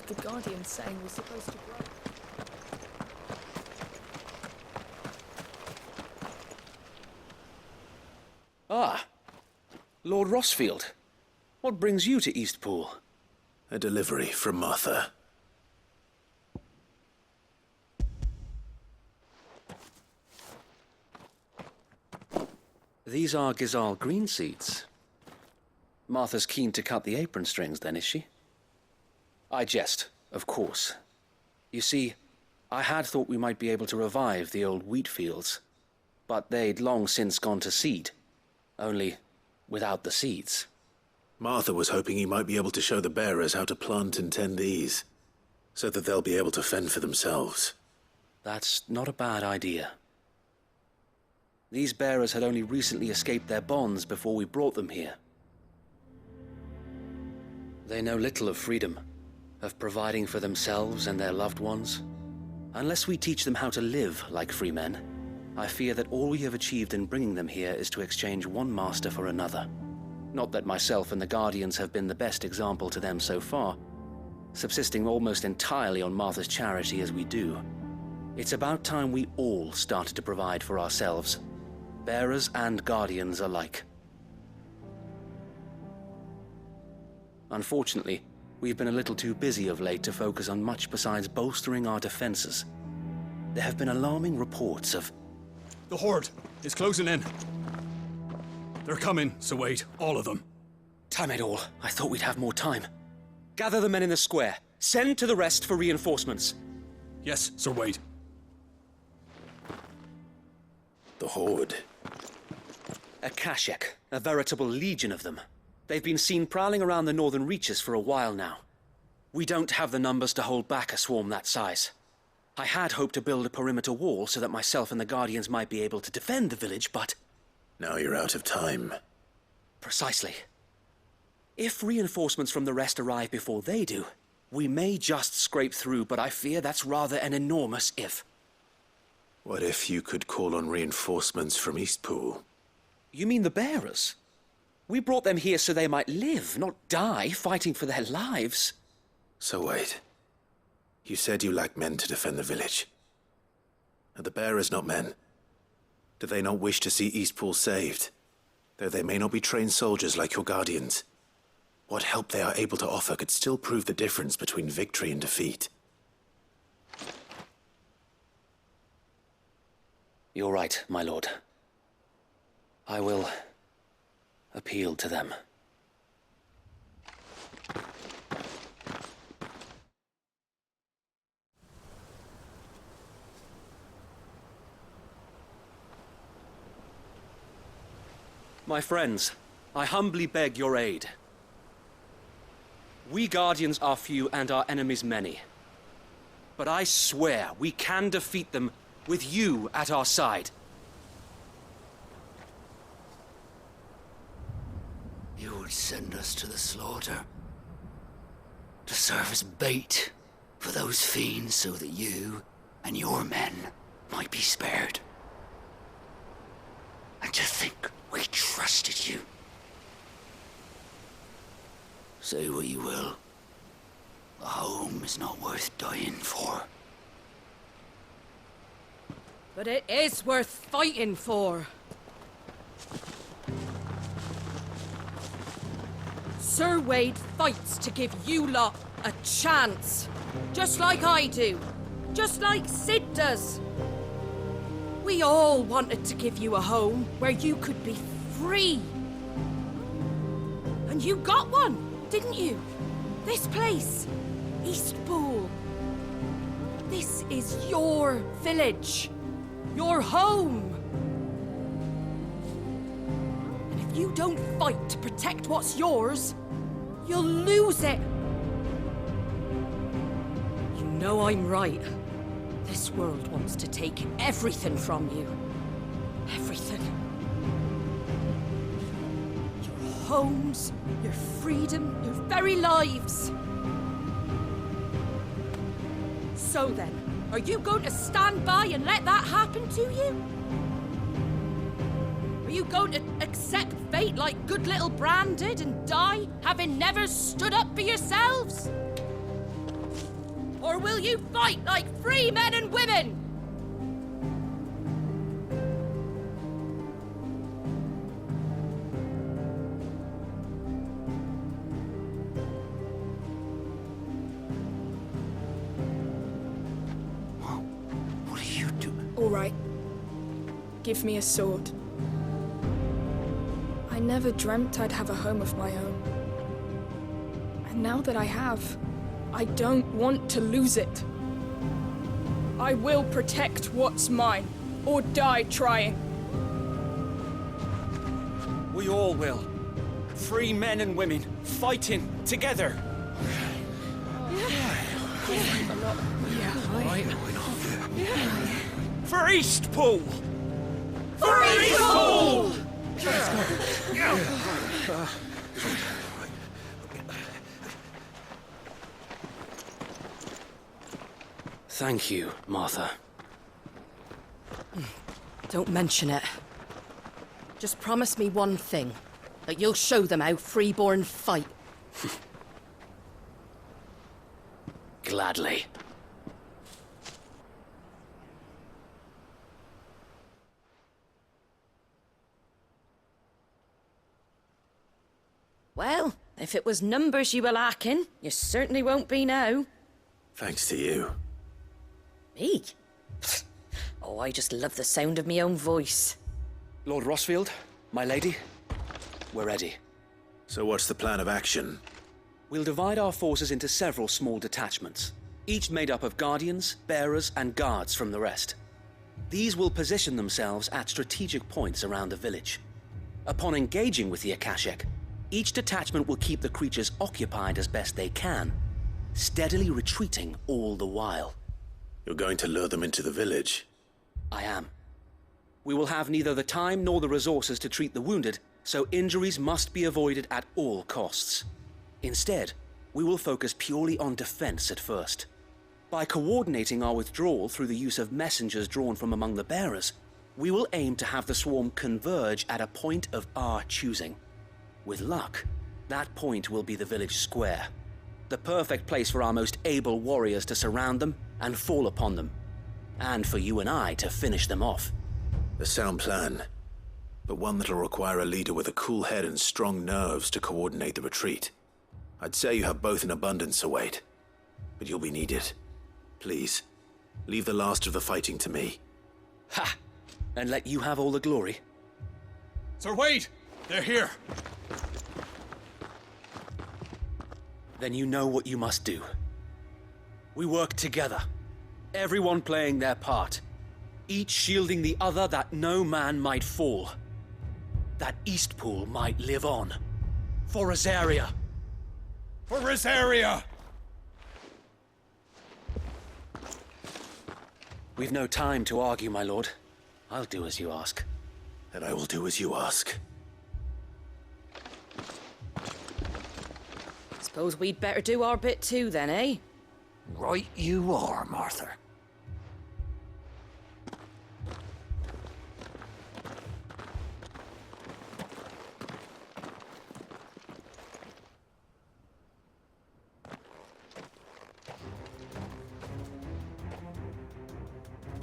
[SPEAKER 6] The Guardian saying we're supposed to grow.
[SPEAKER 12] Ah, Lord Rossfield. What brings you to Eastpool?
[SPEAKER 3] A delivery from Martha.
[SPEAKER 12] These are Gizal green seeds. Martha's keen to cut the apron strings, then, is she? I jest, of course. You see, I had thought we might be able to revive the old wheat fields, but they'd long since gone to seed, only without the seeds.
[SPEAKER 3] Martha was hoping he might be able to show the bearers how to plant and tend these, so that they'll be able to fend for themselves.
[SPEAKER 12] That's not a bad idea. These bearers had only recently escaped their bonds before we brought them here. They know little of freedom, of providing for themselves and their loved ones. Unless we teach them how to live like free men, I fear that all we have achieved in bringing them here is to exchange one master for another. Not that myself and the Guardians have been the best example to them so far, subsisting almost entirely on Martha's charity as we do. It's about time we all started to provide for ourselves, bearers and Guardians alike. Unfortunately, we've been a little too busy of late to focus on much besides bolstering our defenses. There have been alarming reports of...
[SPEAKER 15] The Horde is closing in. They're coming, so wait, all of them.
[SPEAKER 12] Damn it all. I thought we'd have more time. Gather the men in the square. Send to the rest for reinforcements.
[SPEAKER 19] Yes, Sir Wade.
[SPEAKER 3] The Horde.
[SPEAKER 12] A Kashek, a veritable legion of them. They've been seen prowling around the northern reaches for a while now. We don't have the numbers to hold back a swarm that size. I had hoped to build a perimeter wall so that myself and the Guardians might be able to defend the village, but...
[SPEAKER 3] Now you're out of time.
[SPEAKER 12] Precisely. If reinforcements from the rest arrive before they do, we may just scrape through, but I fear that's rather an enormous if.
[SPEAKER 3] What if you could call on reinforcements from Eastpool?
[SPEAKER 12] You mean the bearers? We brought them here so they might live, not die, fighting for their lives.
[SPEAKER 3] So wait. You said you lack men to defend the village. Are the bearers not men? Do they not wish to see Eastpool saved? Though they may not be trained soldiers like your Guardians. What help they are able to offer could still prove the difference between victory and defeat.
[SPEAKER 12] You're right, my lord. I will appeal to them. My friends, I humbly beg your aid. We Guardians are few and our enemies many. But I swear we can defeat them with you at our side.
[SPEAKER 14] You would send us to the slaughter, to serve as bait for those fiends so that you and your men might be spared. And to think we trusted you. Say what you will, a home is not worth dying for.
[SPEAKER 23] But it is worth fighting for. Sir Wade fights to give you lot a chance. Just like I do. Just like Sid does. We all wanted to give you a home where you could be free. And you got one, didn't you? This place, Eastpool. This is your village. Your home. And if you don't fight to protect what's yours, you'll lose it. You know I'm right. This world wants to take everything from you. Everything. Your homes, your freedom, your very lives. So then, are you going to stand by and let that happen to you? Are you going to accept fate like good little Bran did and die, having never stood up for yourselves? Or will you fight like free men and women?
[SPEAKER 14] What are you doing?
[SPEAKER 6] All right. Give me a sword. I never dreamt I'd have a home of my own. And now that I have, I don't want to lose it. I will protect what's mine, or die trying.
[SPEAKER 12] We all will. Free men and women, fighting together. For Eastpool! For Eastpool! Thank you, Martha.
[SPEAKER 23] Don't mention it. Just promise me one thing. That you'll show them how freeborn fight.
[SPEAKER 12] Gladly.
[SPEAKER 23] Well, if it was numbers you were lacking, you certainly won't be now.
[SPEAKER 3] Thanks to you.
[SPEAKER 23] Me? Oh, I just love the sound of my own voice.
[SPEAKER 12] Lord Rossfield, my lady, we're ready.
[SPEAKER 3] So what's the plan of action?
[SPEAKER 12] We'll divide our forces into several small detachments, each made up of guardians, bearers, and guards from the rest. These will position themselves at strategic points around the village. Upon engaging with the Akashic, each detachment will keep the creatures occupied as best they can, steadily retreating all the while.
[SPEAKER 3] You're going to lure them into the village?
[SPEAKER 12] I am. We will have neither the time nor the resources to treat the wounded, so injuries must be avoided at all costs. Instead, we will focus purely on defense at first. By coordinating our withdrawal through the use of messengers drawn from among the bearers, we will aim to have the swarm converge at a point of our choosing. With luck, that point will be the village square, the perfect place for our most able warriors to surround them and fall upon them, and for you and I to finish them off.
[SPEAKER 3] A sound plan, but one that'll require a leader with a cool head and strong nerves to coordinate the retreat. I'd say you have both in abundance, Await, but you'll be needed. Please, leave the last of the fighting to me.
[SPEAKER 12] Ha! And let you have all the glory.
[SPEAKER 9] Sir Wade! They're here!
[SPEAKER 12] Then you know what you must do. We work together, everyone playing their part, each shielding the other that no man might fall, that Eastpool might live on. For Rosaria!
[SPEAKER 9] For Rosaria!
[SPEAKER 12] We've no time to argue, my lord. I'll do as you ask.
[SPEAKER 3] And I will do as you ask.
[SPEAKER 23] Suppose we'd better do our bit too then, eh?
[SPEAKER 14] Right you are, Martha.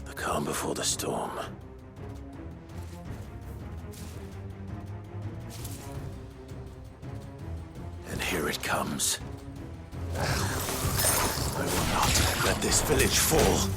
[SPEAKER 3] The calm before the storm. And here it comes. I will not let this village fall.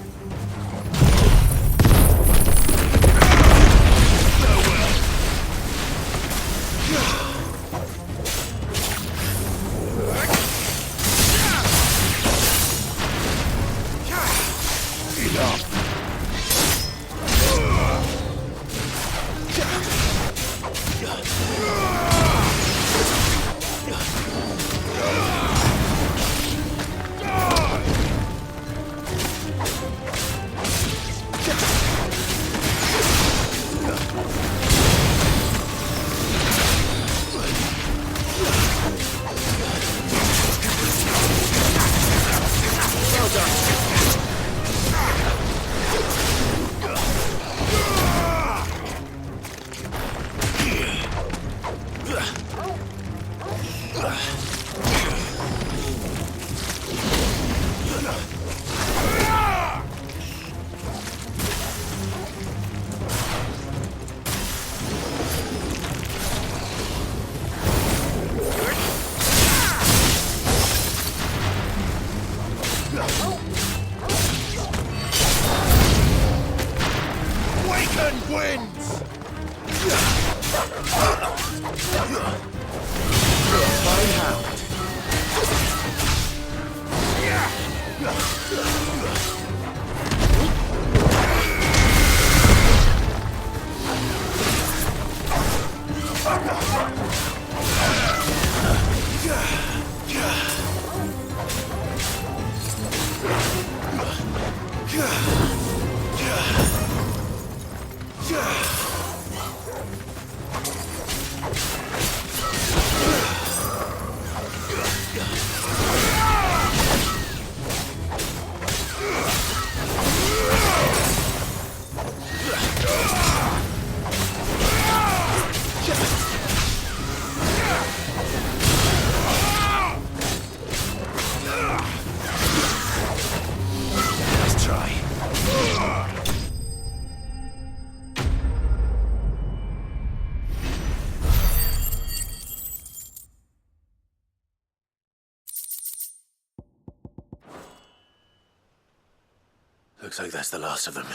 [SPEAKER 3] Looks like that's the last of them.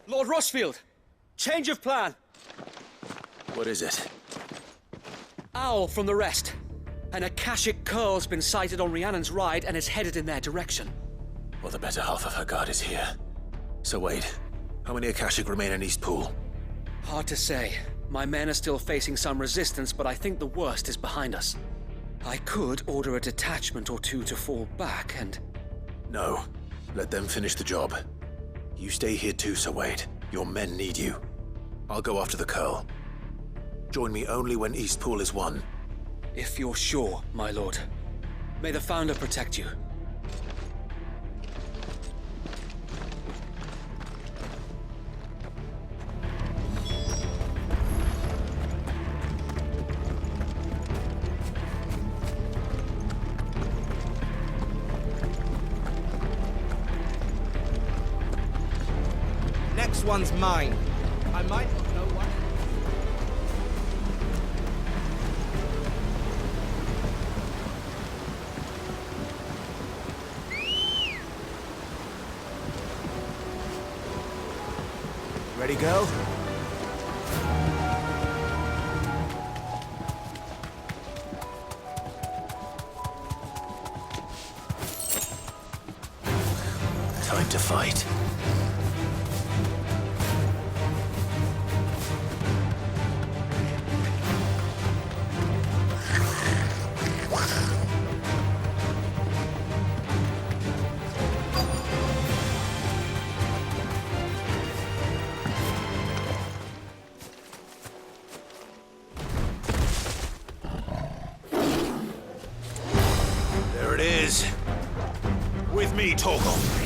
[SPEAKER 12] Lord Rossfield! Change of plan!
[SPEAKER 3] What is it?
[SPEAKER 12] owl from the rest. An Akashic curl's been sighted on Rhiannon's ride and is headed in their direction.
[SPEAKER 3] Well, the better half of her guard is here. So wait, how many Akashic remain in East Pool?
[SPEAKER 12] Hard to say. My men are still facing some resistance, but I think the worst is behind us. I could order a detachment or two to fall back and...
[SPEAKER 3] No. Let them finish the job. You stay here too, Sir Wade. Your men need you. I'll go after the curl. Join me only when East Pool is won.
[SPEAKER 12] If you're sure, my lord. May the Founder protect you.
[SPEAKER 4] Next one's mine. I might not know what... Ready, go?
[SPEAKER 3] Time to fight. There it is. With me, Torgal.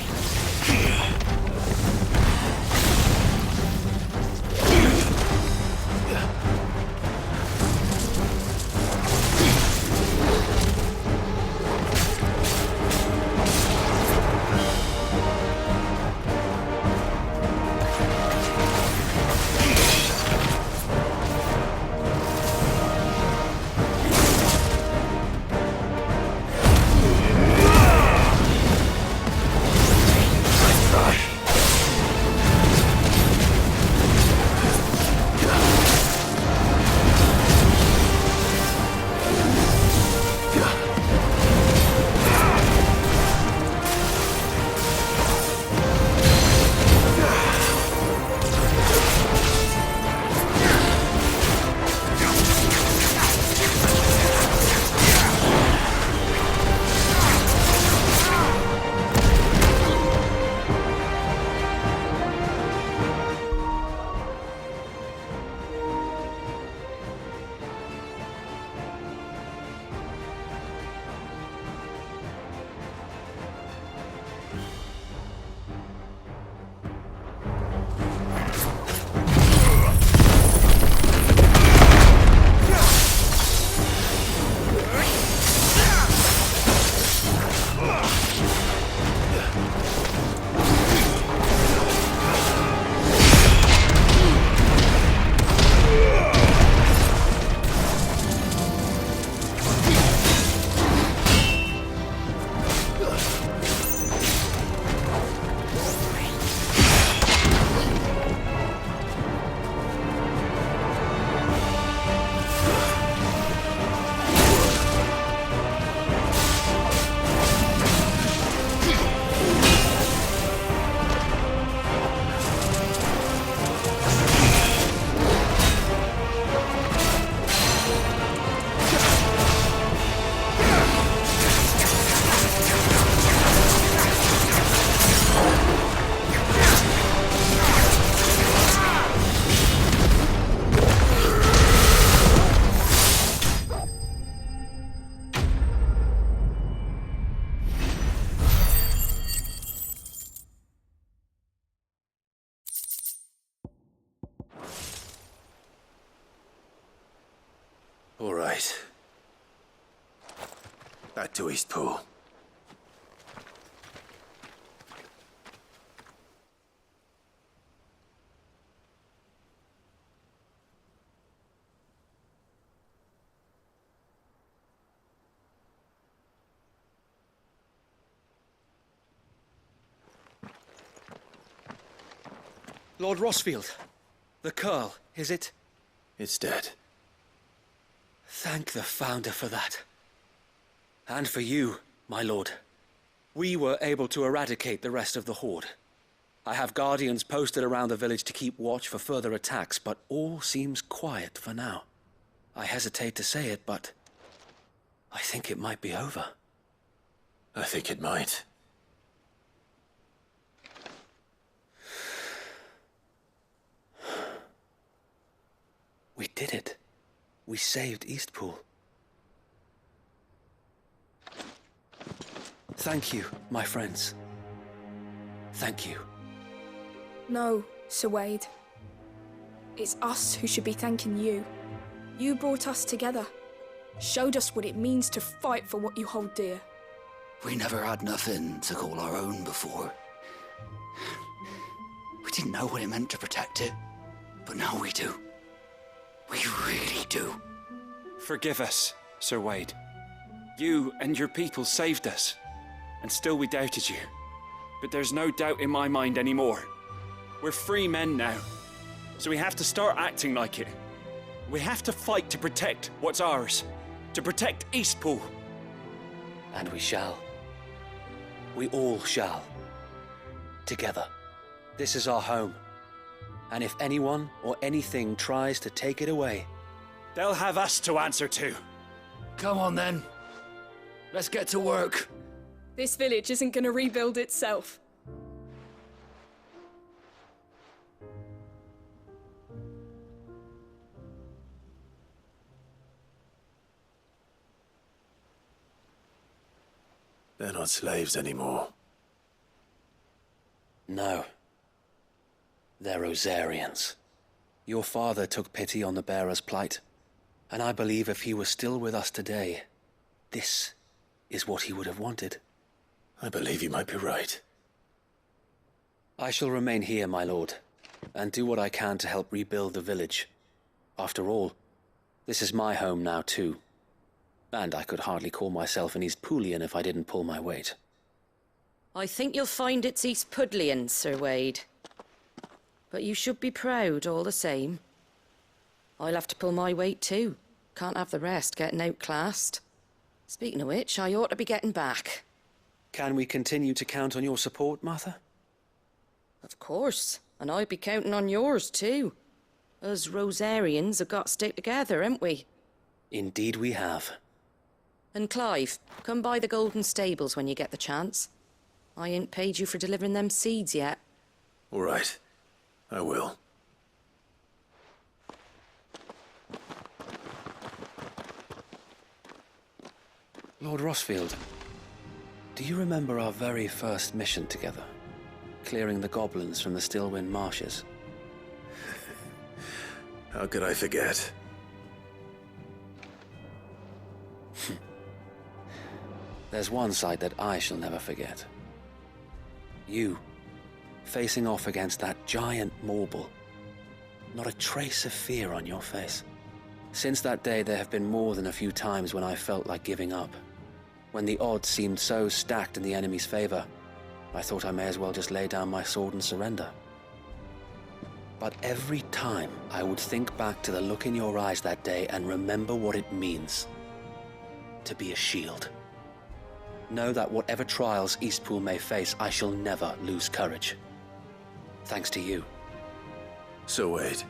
[SPEAKER 3] All right. Back to East Pool.
[SPEAKER 12] Lord Rossfield, the curl, is it?
[SPEAKER 3] It's dead.
[SPEAKER 12] Thank the Founder for that. And for you, my lord. We were able to eradicate the rest of the Horde. I have guardians posted around the village to keep watch for further attacks, but all seems quiet for now. I hesitate to say it, but I think it might be over.
[SPEAKER 3] I think it might.
[SPEAKER 12] We did it. We saved Eastpool. Thank you, my friends. Thank you.
[SPEAKER 15] No, Sir Wade. It's us who should be thanking you. You brought us together. Showed us what it means to fight for what you hold dear.
[SPEAKER 14] We never had nothing to call our own before. We didn't know what it meant to protect it, but now we do. We really do.
[SPEAKER 16] Forgive us, Sir Wade. You and your people saved us, and still we doubted you. But there's no doubt in my mind anymore. We're free men now, so we have to start acting like it. We have to fight to protect what's ours, to protect Eastpool.
[SPEAKER 12] And we shall. We all shall. Together. This is our home. And if anyone or anything tries to take it away,
[SPEAKER 16] they'll have us to answer to.
[SPEAKER 14] Come on then. Let's get to work.
[SPEAKER 15] This village isn't going to rebuild itself.
[SPEAKER 3] They're not slaves anymore.
[SPEAKER 12] No. They're Rosarians. Your father took pity on the bearer's plight, and I believe if he were still with us today, this is what he would have wanted.
[SPEAKER 3] I believe you might be right.
[SPEAKER 12] I shall remain here, my lord, and do what I can to help rebuild the village. After all, this is my home now too, and I could hardly call myself an Eastpoolian if I didn't pull my weight.
[SPEAKER 23] I think you'll find it's Eastpudlian, Sir Wade. But you should be proud all the same. I'll have to pull my weight too. Can't have the rest getting outclassed. Speaking of which, I ought to be getting back.
[SPEAKER 12] Can we continue to count on your support, Martha?
[SPEAKER 23] Of course, and I'd be counting on yours too. Us Rosarians have got to stick together, haven't we?
[SPEAKER 12] Indeed we have.
[SPEAKER 23] And Clive, come by the Golden Stables when you get the chance. I ain't paid you for delivering them seeds yet.
[SPEAKER 3] All right. I will.
[SPEAKER 12] Lord Rossfield, do you remember our very first mission together? Clearing the goblins from the Stillwind marshes?
[SPEAKER 3] How could I forget?
[SPEAKER 12] There's one sight that I shall never forget. You, facing off against that giant Morble. Not a trace of fear on your face. Since that day, there have been more than a few times when I felt like giving up. When the odds seemed so stacked in the enemy's favor, I thought I may as well just lay down my sword and surrender. But every time I would think back to the look in your eyes that day and remember what it means to be a shield. Know that whatever trials Eastpool may face, I shall never lose courage. Thanks to you.
[SPEAKER 3] So Wade,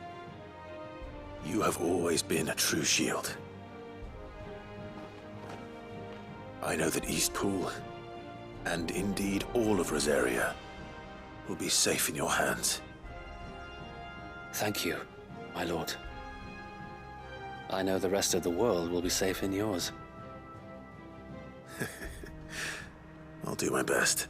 [SPEAKER 3] you have always been a true shield. I know that Eastpool, and indeed all of Rosaria, will be safe in your hands.
[SPEAKER 12] Thank you, my lord. I know the rest of the world will be safe in yours.
[SPEAKER 3] I'll do my best.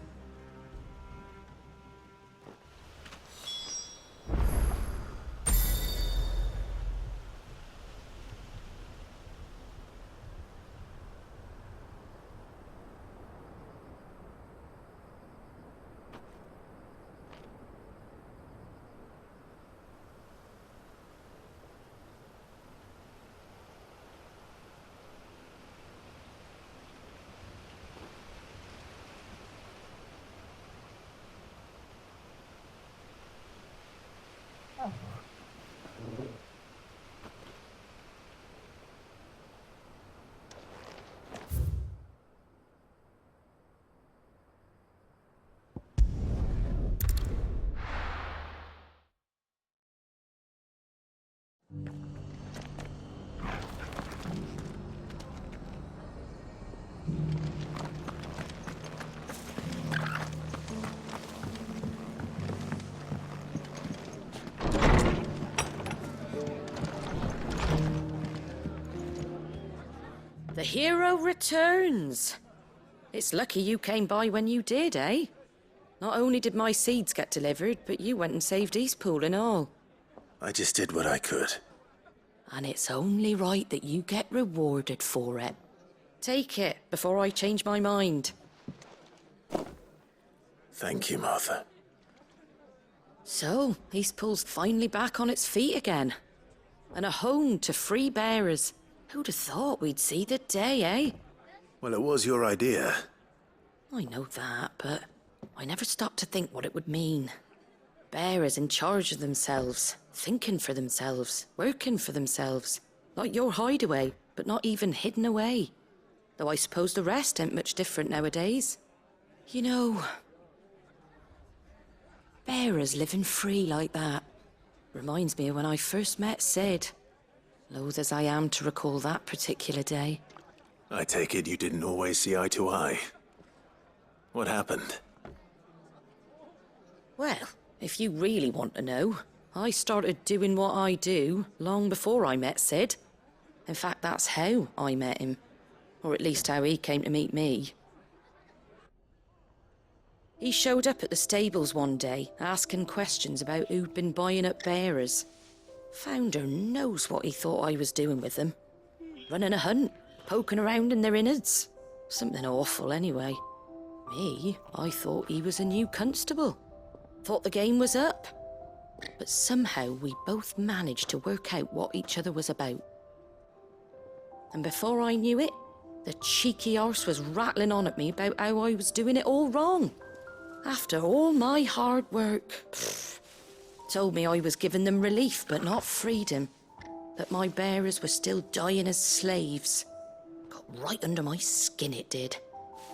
[SPEAKER 23] The hero returns. It's lucky you came by when you did, eh? Not only did my seeds get delivered, but you went and saved Eastpool and all.
[SPEAKER 3] I just did what I could.
[SPEAKER 23] And it's only right that you get rewarded for it. Take it before I change my mind.
[SPEAKER 3] Thank you, Martha.
[SPEAKER 23] So, Eastpool's finally back on its feet again. And a home to free bearers. Who'd have thought we'd see the day, eh?
[SPEAKER 3] Well, it was your idea.
[SPEAKER 23] I know that, but I never stopped to think what it would mean. Bearers in charge of themselves, thinking for themselves, working for themselves. Like your hideaway, but not even hidden away. Though I suppose the rest ain't much different nowadays. You know, bearers living free like that reminds me of when I first met Sid. Loath as I am to recall that particular day.
[SPEAKER 3] I take it you didn't always see eye to eye. What happened?
[SPEAKER 23] Well, if you really want to know, I started doing what I do long before I met Sid. In fact, that's how I met him. Or at least how he came to meet me. He showed up at the stables one day, asking questions about who'd been buying up bearers. Founder knows what he thought I was doing with them. Running a hunt, poking around in their innards. Something awful anyway. Me, I thought he was a new constable. Thought the game was up. But somehow we both managed to work out what each other was about. And before I knew it, the cheeky arse was rattling on at me about how I was doing it all wrong. After all my hard work. Told me I was giving them relief, but not freedom. That my bearers were still dying as slaves. Got right under my skin, it did.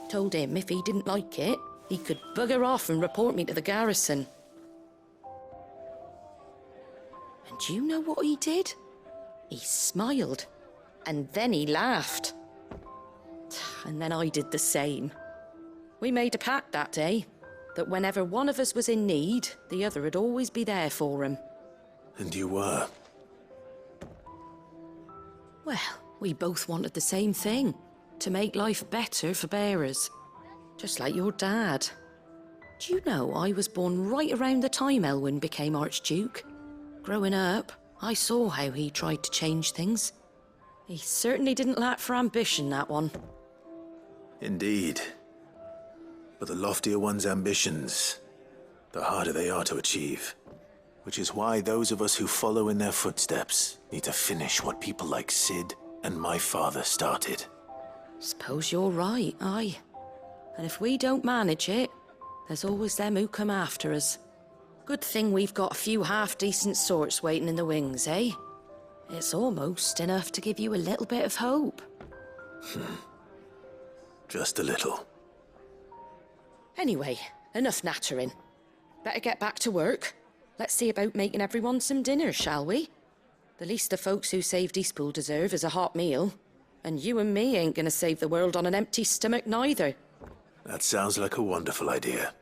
[SPEAKER 23] Told him if he didn't like it, he could bugger off and report me to the garrison. And do you know what he did? He smiled. And then he laughed. And then I did the same. We made a pact that day, that whenever one of us was in need, the other would always be there for him.
[SPEAKER 3] And you were?
[SPEAKER 23] Well, we both wanted the same thing, to make life better for bearers. Just like your dad. Do you know I was born right around the time Elwyn became Archduke? Growing up, I saw how he tried to change things. He certainly didn't lack for ambition, that one.
[SPEAKER 3] Indeed. But the loftier one's ambitions, the harder they are to achieve. Which is why those of us who follow in their footsteps need to finish what people like Sid and my father started.
[SPEAKER 23] Suppose you're right, aye. And if we don't manage it, there's always them who come after us. Good thing we've got a few half-decent sorts waiting in the wings, eh? It's almost enough to give you a little bit of hope.
[SPEAKER 3] Just a little.
[SPEAKER 23] Anyway, enough nattering. Better get back to work. Let's see about making everyone some dinner, shall we? The least the folks who saved Eastpool deserve is a hot meal. And you and me ain't gonna save the world on an empty stomach neither.
[SPEAKER 3] That sounds like a wonderful idea.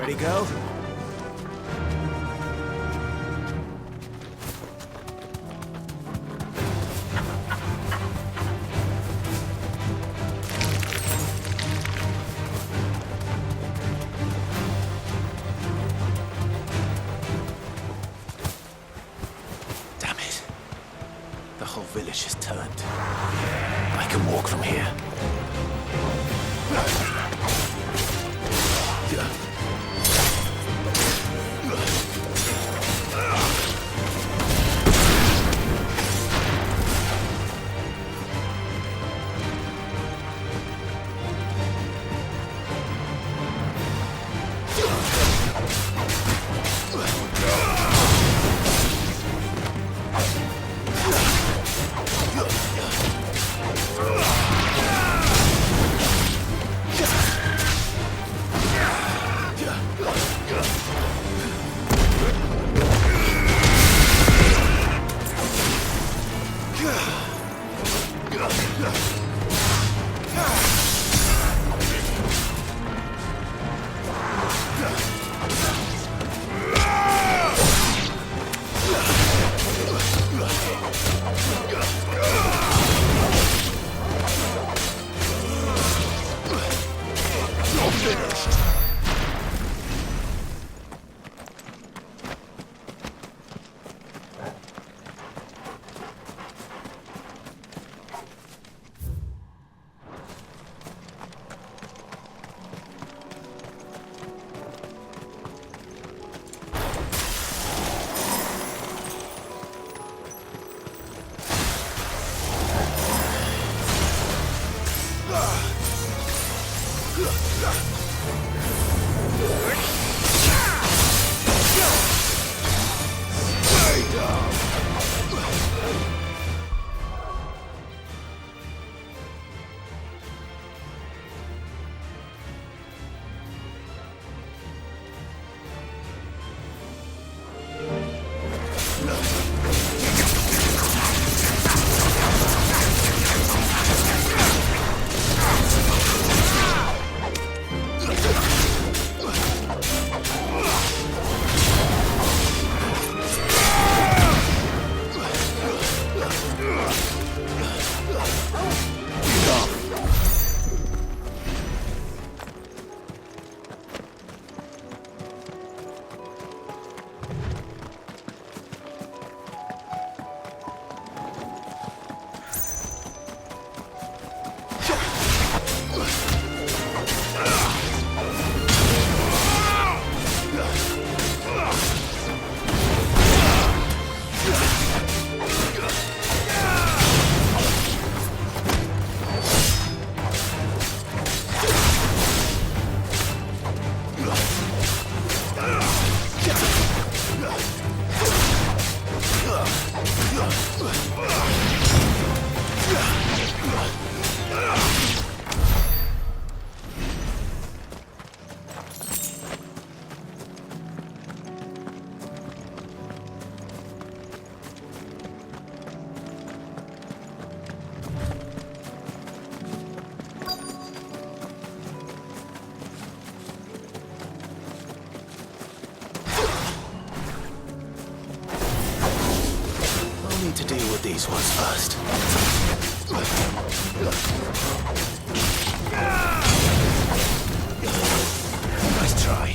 [SPEAKER 4] pretty girl.
[SPEAKER 3] Damn it. The whole village has turned. I can walk from here. To deal with these ones first. Nice try.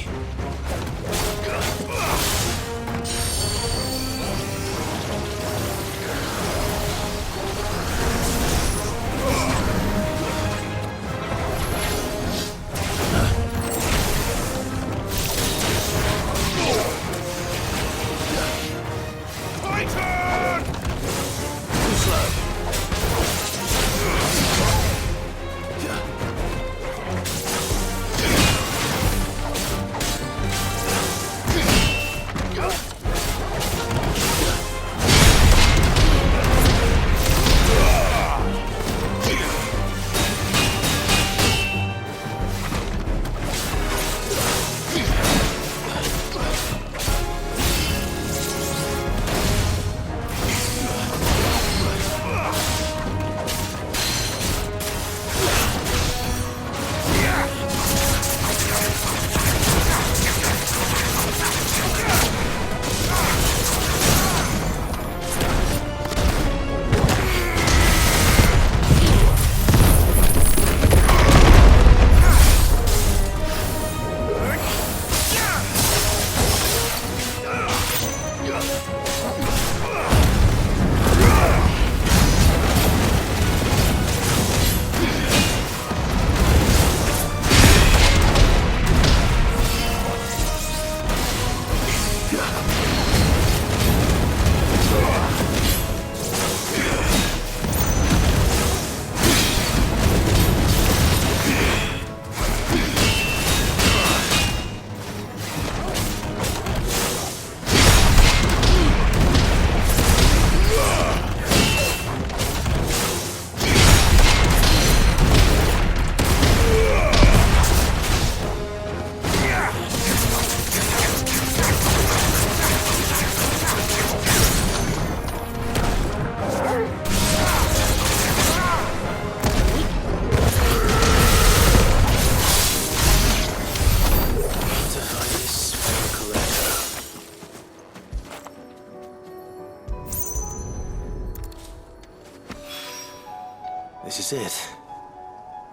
[SPEAKER 3] This is it.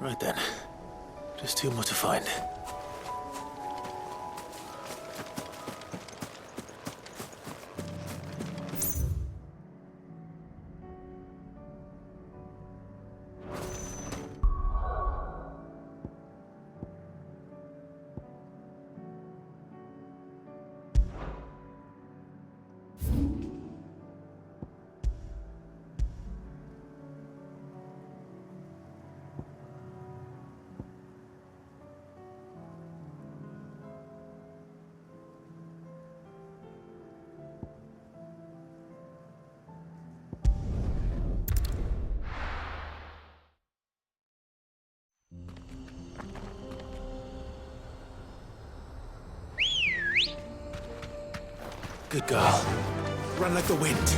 [SPEAKER 3] Right then. Just two more to find. Good girl. Run like the wind.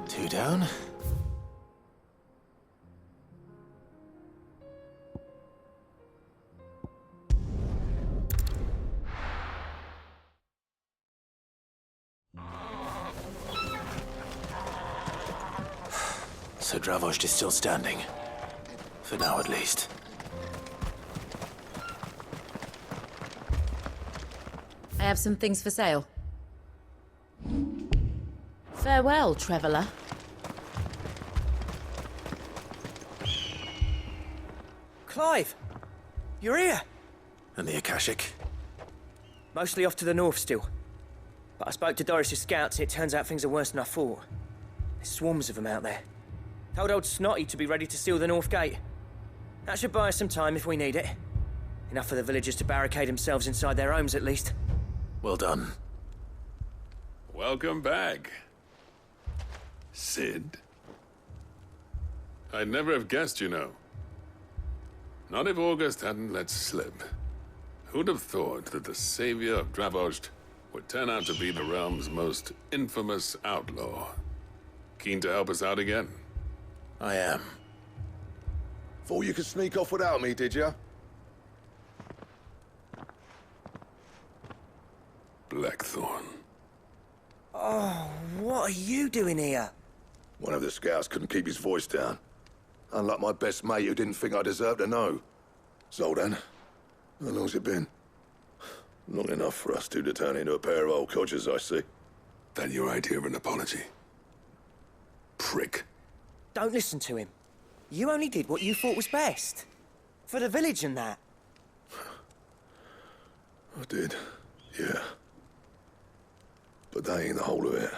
[SPEAKER 3] Two down. So Dravost is still standing. For now, at least.
[SPEAKER 21] I have some things for sale. Farewell, traveler.
[SPEAKER 4] Clive! You're here!
[SPEAKER 3] And the Akashic?
[SPEAKER 4] Mostly off to the north still. But I spoke to Doris's scouts and it turns out things are worse than I thought. There's swarms of them out there. Told old Snotty to be ready to seal the north gate. That should buy us some time if we need it. Enough for the villagers to barricade themselves inside their homes at least.
[SPEAKER 3] Well done.
[SPEAKER 1] Welcome back, Sid. I'd never have guessed, you know. Not if August hadn't let slip. Who'd have thought that the savior of Dravost would turn out to be the realm's most infamous outlaw? Keen to help us out again?
[SPEAKER 3] I am.
[SPEAKER 7] Thought you could sneak off without me, did you?
[SPEAKER 1] Blackthorn.
[SPEAKER 4] Oh, what are you doing here?
[SPEAKER 7] One of the scouts couldn't keep his voice down. Unlike my best mate who didn't think I deserved to know. Zoltan, how long's it been? Not enough for us two to turn into a pair of old codgers, I see.
[SPEAKER 1] That your idea of an apology? Prick.
[SPEAKER 4] Don't listen to him. You only did what you thought was best. For the village and that.
[SPEAKER 7] I did, yeah. But that ain't the whole of it.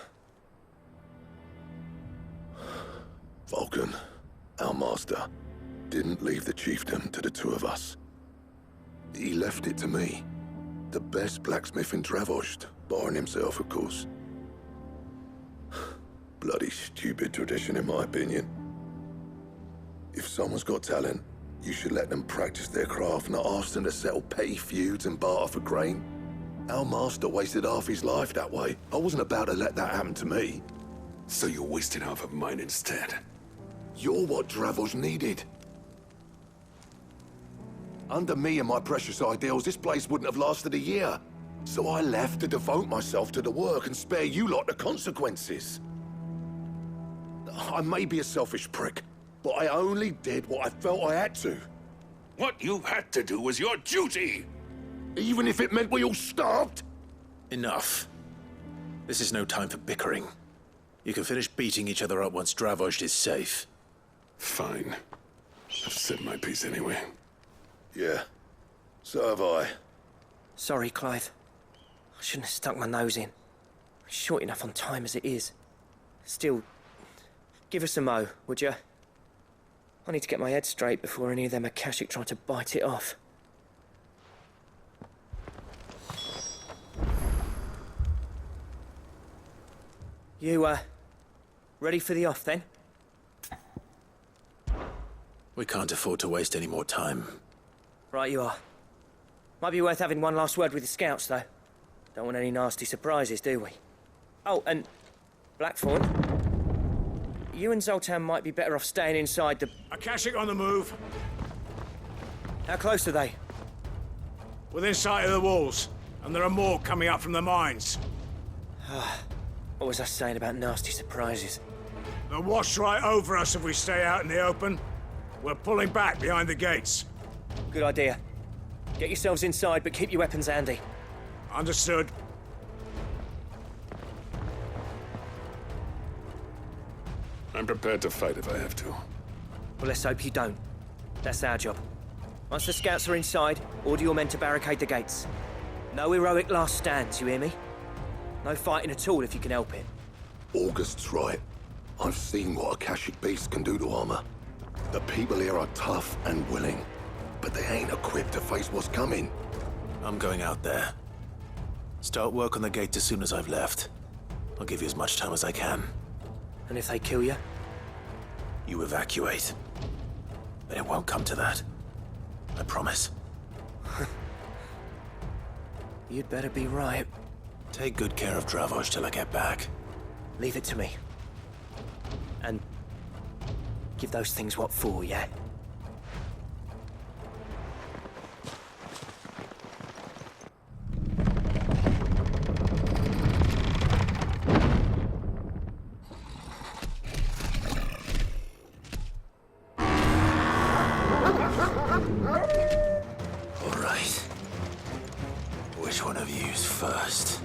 [SPEAKER 7] Vulcan, our master, didn't leave the chiefdom to the two of us. He left it to me. The best blacksmith in Dravost, barring himself, of course. Bloody stupid tradition, in my opinion. If someone's got talent, you should let them practice their craft, not ask them to settle petty feuds and barter for grain. Our master wasted half his life that way. I wasn't about to let that happen to me.
[SPEAKER 1] So you wasted half of mine instead.
[SPEAKER 7] You're what Dravost needed. Under me and my precious ideals, this place wouldn't have lasted a year. So I left to devote myself to the work and spare you lot the consequences. I may be a selfish prick, but I only did what I felt I had to.
[SPEAKER 1] What you had to do was your duty!
[SPEAKER 7] Even if it meant we all starved?
[SPEAKER 3] Enough. This is no time for bickering. You can finish beating each other up once Dravost is safe.
[SPEAKER 1] Fine. I've said my piece anyway.
[SPEAKER 7] Yeah, so have I.
[SPEAKER 4] Sorry, Clive. I shouldn't have stuck my nose in. We're short enough on time as it is. Still, give us a mo, would you? I need to get my head straight before any of them Akashic try to bite it off. You, ready for the off, then?
[SPEAKER 3] We can't afford to waste any more time.
[SPEAKER 4] Right you are. Might be worth having one last word with the scouts, though. Don't want any nasty surprises, do we? Oh, and Blackthorn, you and Zoltan might be better off staying inside the...
[SPEAKER 9] Akashic on the move.
[SPEAKER 4] How close are they?
[SPEAKER 9] Within sight of the walls, and there are more coming up from the mines.
[SPEAKER 4] What was I saying about nasty surprises?
[SPEAKER 9] They'll wash right over us if we stay out in the open. We're pulling back behind the gates.
[SPEAKER 4] Good idea. Get yourselves inside, but keep your weapons handy.
[SPEAKER 9] Understood.
[SPEAKER 1] I'm prepared to fight if I have to.
[SPEAKER 4] Well, let's hope you don't. That's our job. Once the scouts are inside, order your men to barricade the gates. No heroic last stands, you hear me? No fighting at all if you can help it.
[SPEAKER 7] August's right. I've seen what Akashic beasts can do to armor. The people here are tough and willing, but they ain't equipped to face what's coming.
[SPEAKER 3] I'm going out there. Start work on the gate as soon as I've left. I'll give you as much time as I can.
[SPEAKER 4] And if they kill you?
[SPEAKER 3] You evacuate. But it won't come to that. I promise.
[SPEAKER 4] You'd better be right.
[SPEAKER 3] Take good care of Dravost till I get back.
[SPEAKER 4] Leave it to me. And give those things what for, yeah?
[SPEAKER 3] All right. Which one of you's first?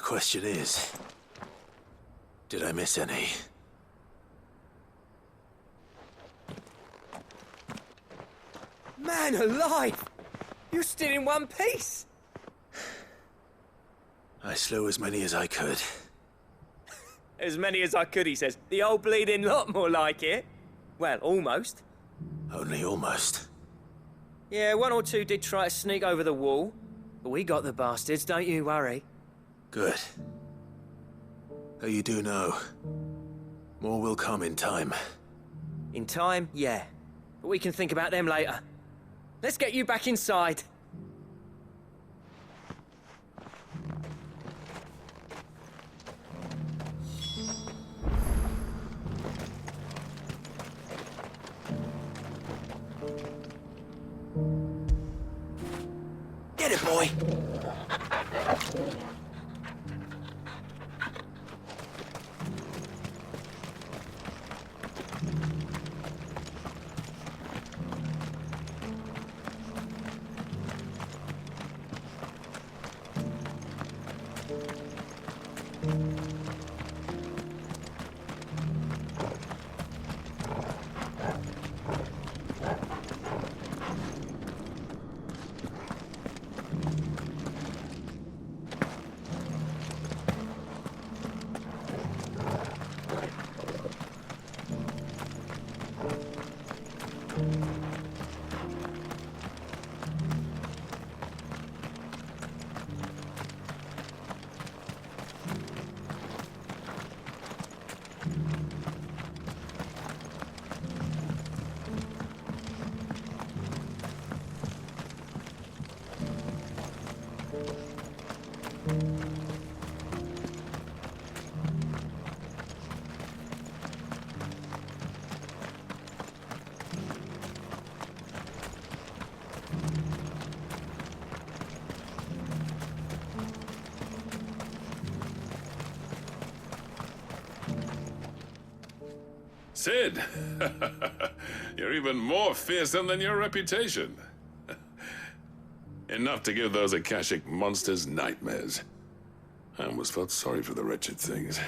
[SPEAKER 3] The question is, did I miss any?
[SPEAKER 4] Man alive! You're still in one piece!
[SPEAKER 3] I slew as many as I could.
[SPEAKER 4] As many as I could, he says. The old bleeding lot, more like it. Well, almost.
[SPEAKER 3] Only almost.
[SPEAKER 4] Yeah, one or two did try to sneak over the wall. But we got the bastards, don't you worry.
[SPEAKER 3] Good. Though you do know, more will come in time.
[SPEAKER 4] In time, yeah. But we can think about them later. Let's get you back inside.
[SPEAKER 3] Get it, boy!
[SPEAKER 1] Sid, you're even more fearsome than your reputation. Enough to give those Akashic monsters nightmares. I almost felt sorry for the wretched things.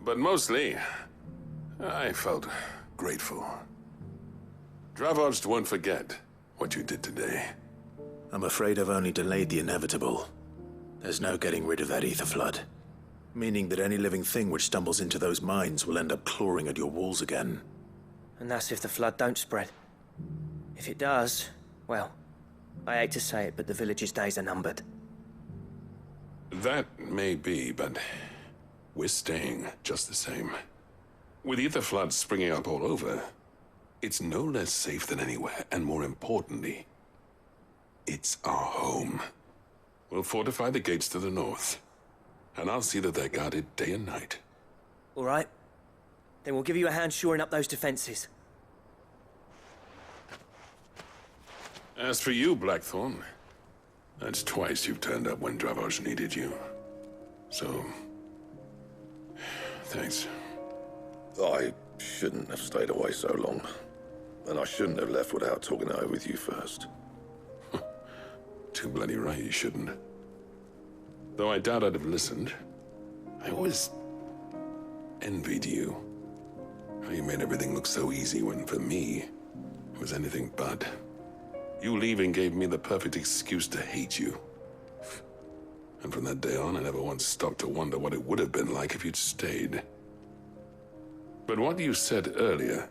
[SPEAKER 1] But mostly, I felt grateful. Dravoged won't forget what you did today.
[SPEAKER 3] I'm afraid I've only delayed the inevitable. There's no getting rid of that ether flood. Meaning that any living thing which stumbles into those mines will end up clawing at your walls again.
[SPEAKER 4] And that's if the flood don't spread. If it does, well, I hate to say it, but the village's days are numbered.
[SPEAKER 1] That may be, but we're staying just the same. With ether floods springing up all over, it's no less safe than anywhere, and more importantly, it's our home. We'll fortify the gates to the north, and I'll see that they're guarded day and night.
[SPEAKER 4] All right. Then we'll give you a hand shoring up those defenses.
[SPEAKER 1] As for you, Blackthorn, that's twice you've turned up when Dravos needed you. So, thanks.
[SPEAKER 7] I shouldn't have stayed away so long. And I shouldn't have left without talking it over with you first.
[SPEAKER 1] Too bloody right you shouldn't. Though I doubt I'd have listened. I always envied you. How you made everything look so easy when, for me, it was anything but. You leaving gave me the perfect excuse to hate you. And from that day on, I never once stopped to wonder what it would have been like if you'd stayed. But what you said earlier,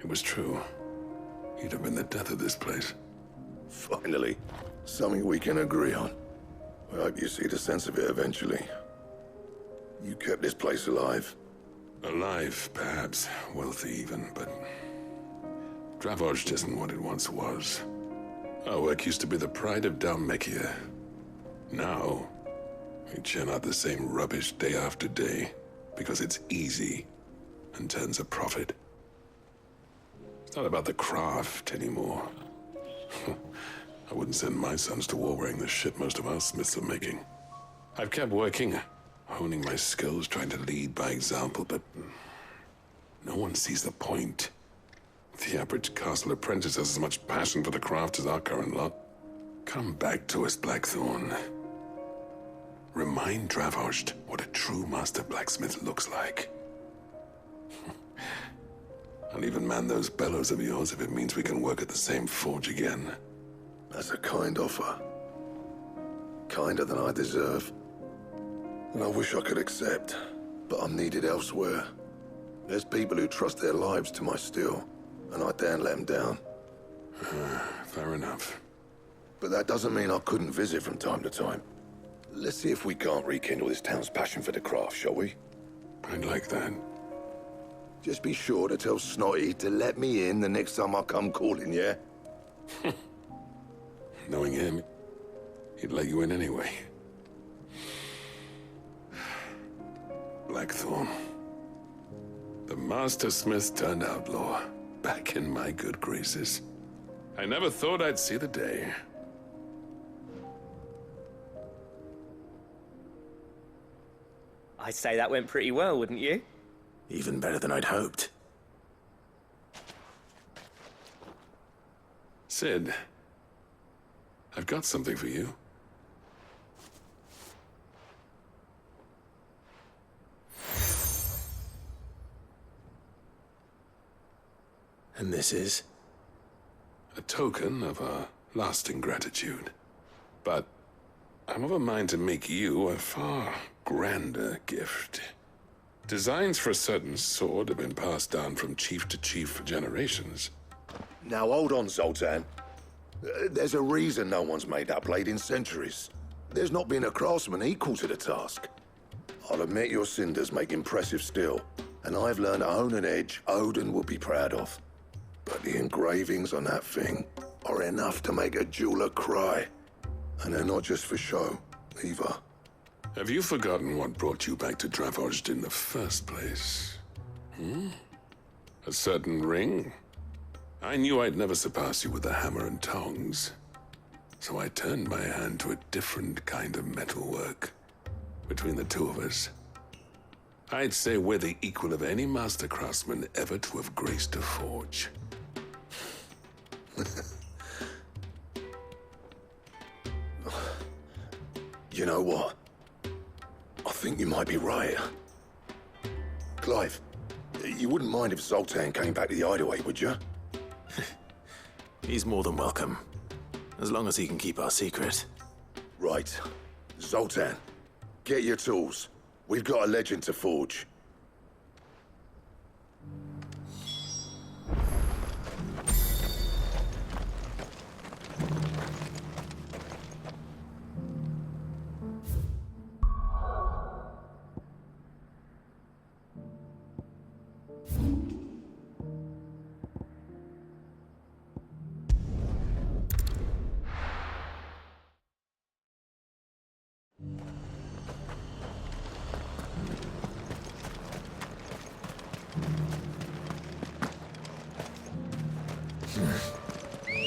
[SPEAKER 1] it was true. You'd have been the death of this place.
[SPEAKER 7] Finally, something we can agree on. I hope you see the sense of it eventually. You kept this place alive.
[SPEAKER 1] Alive, perhaps. Wealthy even, but Dravos isn't what it once was. Our work used to be the pride of Dalmekia. Now, we churn out the same rubbish day after day because it's easy and turns a profit. It's not about the craft anymore. I wouldn't send my sons to war wearing the shit most of our smiths are making. I've kept working, honing my skills, trying to lead by example, but no one sees the point. The average castle apprentice has as much passion for the craft as our current lot. Come back to us, Blackthorn. Remind Dravost what a true master blacksmith looks like. I'll even man those bellows of yours if it means we can work at the same forge again.
[SPEAKER 7] That's a kind offer. Kinder than I deserve. And I wish I could accept, but I'm needed elsewhere. There's people who trust their lives to my steel, and I daren't let them down.
[SPEAKER 1] Fair enough.
[SPEAKER 7] But that doesn't mean I couldn't visit from time to time. Let's see if we can't rekindle this town's passion for the craft, shall we?
[SPEAKER 1] I'd like that.
[SPEAKER 7] Just be sure to tell Snotty to let me in the next time I come calling, yeah?
[SPEAKER 1] Knowing him, he'd let you in anyway. Blackthorn. The Master Smith turned outlaw, back in my good graces. I never thought I'd see the day.
[SPEAKER 4] I'd say that went pretty well, wouldn't you?
[SPEAKER 3] Even better than I'd hoped.
[SPEAKER 1] Sid, I've got something for you.
[SPEAKER 3] And this is?
[SPEAKER 1] A token of our lasting gratitude. But I'm of a mind to make you a far grander gift. Designs for a certain sword have been passed down from chief to chief for generations.
[SPEAKER 7] Now hold on, Zoltan. There's a reason no one's made that blade in centuries. There's not been a craftsman equal to the task. I'll admit your cinders make impressive steel, and I've learned to own an edge Odin would be proud of. But the engravings on that thing are enough to make a jeweler cry. And they're not just for show, either.
[SPEAKER 1] Have you forgotten what brought you back to Dravost in the first place? A certain ring? I knew I'd never surpass you with the hammer and tongs. So I turned my hand to a different kind of metalwork. Between the two of us, I'd say we're the equal of any master craftsman ever to have graced a forge.
[SPEAKER 7] You know what? I think you might be right. Clive, you wouldn't mind if Zoltan came back to the hideaway, would you?
[SPEAKER 3] He's more than welcome. As long as he can keep our secret.
[SPEAKER 7] Right. Zoltan, get your tools. We've got a legend to forge.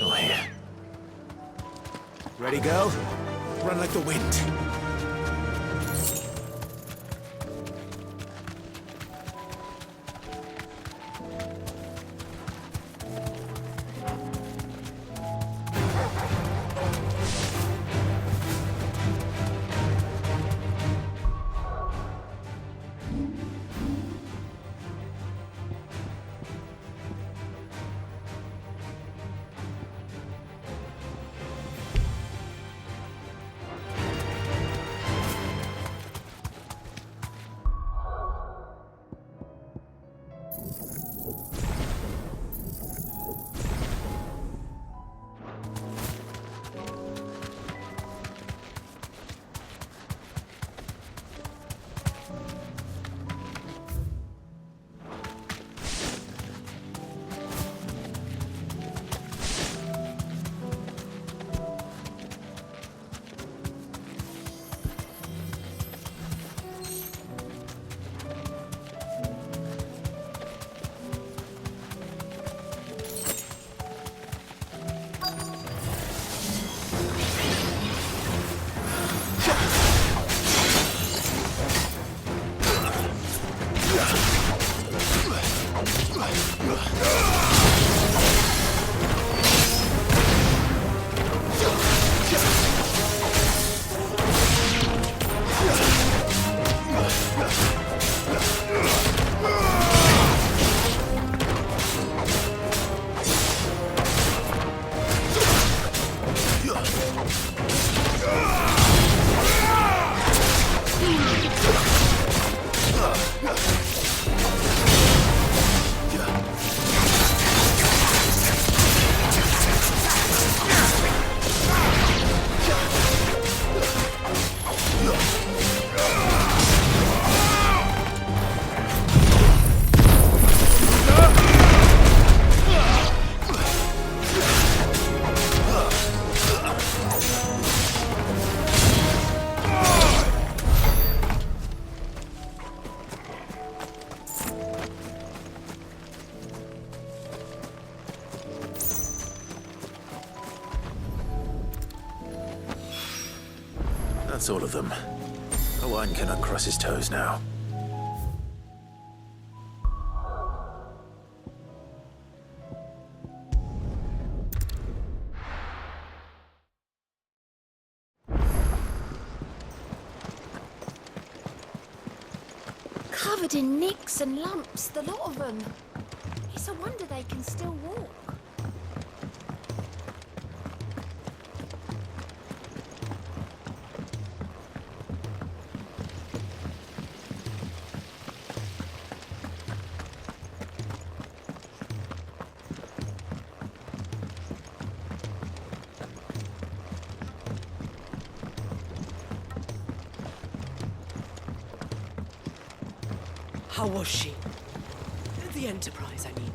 [SPEAKER 3] Oh, here. Ready, go? Run like the wind. That's all of them. Owen can uncross his toes now.
[SPEAKER 2] Covered in nicks and lumps, the lot of them. It's a wonder they can still walk.
[SPEAKER 5] How was she? The Enterprise, I mean.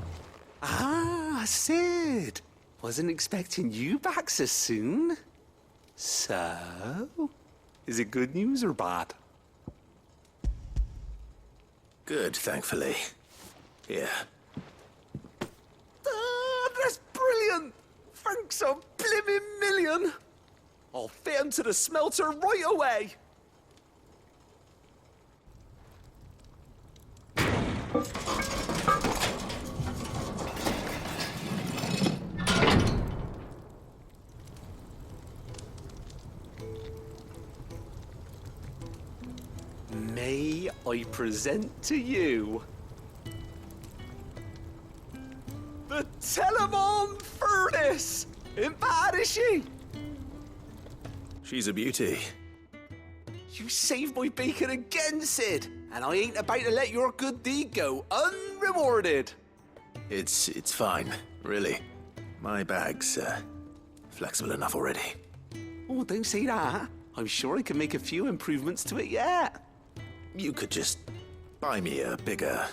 [SPEAKER 5] Ah, Sid. Wasn't expecting you back so soon. So, is it good news or bad?
[SPEAKER 3] Good, thankfully. Here.
[SPEAKER 5] Ah, that's brilliant! Thanks a blimmin' million! I'll fit him to the smelter right away! May I present to you the Telemon Furnace? Ain't bad, is she?
[SPEAKER 3] She's a beauty.
[SPEAKER 5] You saved my bacon again, Sid, and I ain't about to let your good deed go unrewarded.
[SPEAKER 3] It's fine, really. My bag's flexible enough already.
[SPEAKER 5] Oh, don't say that. I'm sure I can make a few improvements to it yet.
[SPEAKER 3] You could just buy me a bigger...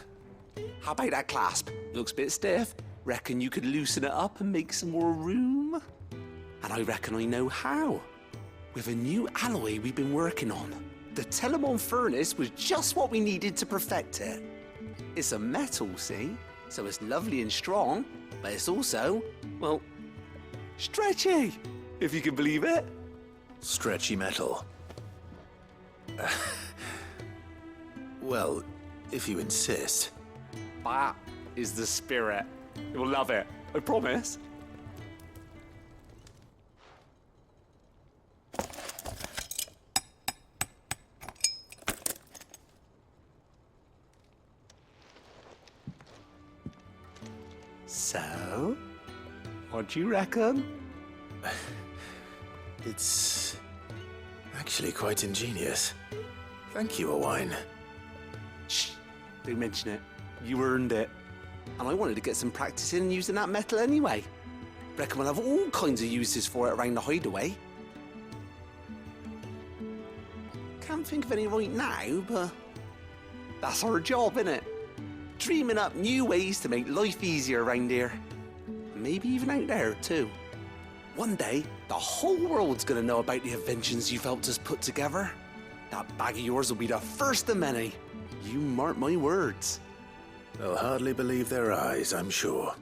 [SPEAKER 5] How about that clasp? Looks a bit stiff. Reckon you could loosen it up and make some more room? And I reckon I know how. With a new alloy we've been working on. The Telemon Furnace was just what we needed to perfect it. It's a metal, see? So it's lovely and strong, but it's also, well, stretchy, if you can believe it.
[SPEAKER 3] Stretchy metal. Well, if you insist.
[SPEAKER 5] That is the spirit. You'll love it, I promise. So, what do you reckon?
[SPEAKER 3] It's actually quite ingenious. Thank you, Owen.
[SPEAKER 5] Shh, don't mention it. You earned it. And I wanted to get some practice in using that metal anyway. Reckon we'll have all kinds of uses for it around the hideaway. Can't think of any right now, but that's our job, innit? Dreaming up new ways to make life easier around here. Maybe even out there, too. One day, the whole world's gonna know about the inventions you've helped us put together. That bag of yours will be the first of many. You mark my words.
[SPEAKER 3] They'll hardly believe their eyes, I'm sure.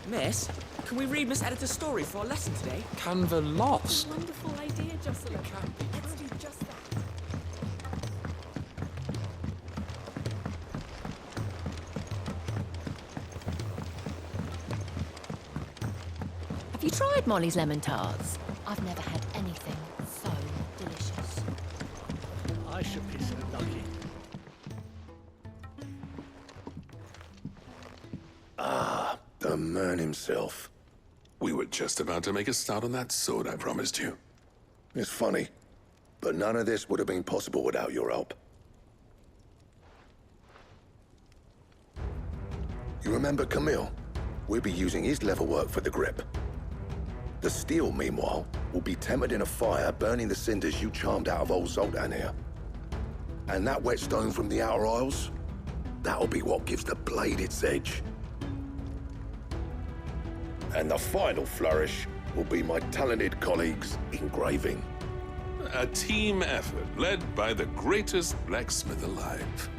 [SPEAKER 10] Miss, can we read Miss Editor's story for our lesson today?
[SPEAKER 16] Canva lost.
[SPEAKER 15] Wonderful idea, Jocelyn. Let's do just that.
[SPEAKER 21] Have you tried Molly's lemon tarts? I've never had anything so delicious.
[SPEAKER 17] I should be so lucky.
[SPEAKER 7] Ah, the man himself.
[SPEAKER 1] We were just about to make a start on that sword I promised you.
[SPEAKER 7] It's funny, but none of this would have been possible without your help. You remember Camille? We'll be using his leather work for the grip. The steel, meanwhile, will be tempered in a fire, burning the cinders you charmed out of old Zoltan here. And that whetstone from the Outer Isles, that'll be what gives the blade its edge. And the final flourish will be my talented colleagues' engraving.
[SPEAKER 1] A team effort led by the greatest blacksmith alive.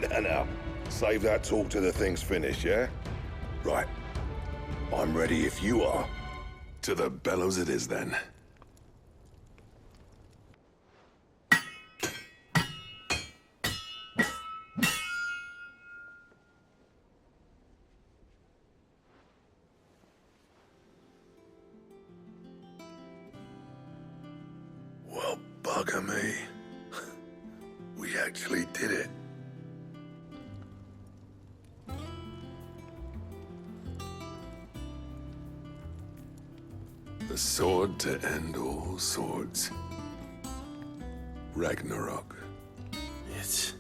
[SPEAKER 7] Now, save that talk till the thing's finished, yeah? Right. I'm ready if you are.
[SPEAKER 1] To the bellows it is, then.
[SPEAKER 7] Well, bugger me. We actually did it.
[SPEAKER 1] The sword to end all swords. Ragnarok.
[SPEAKER 3] It's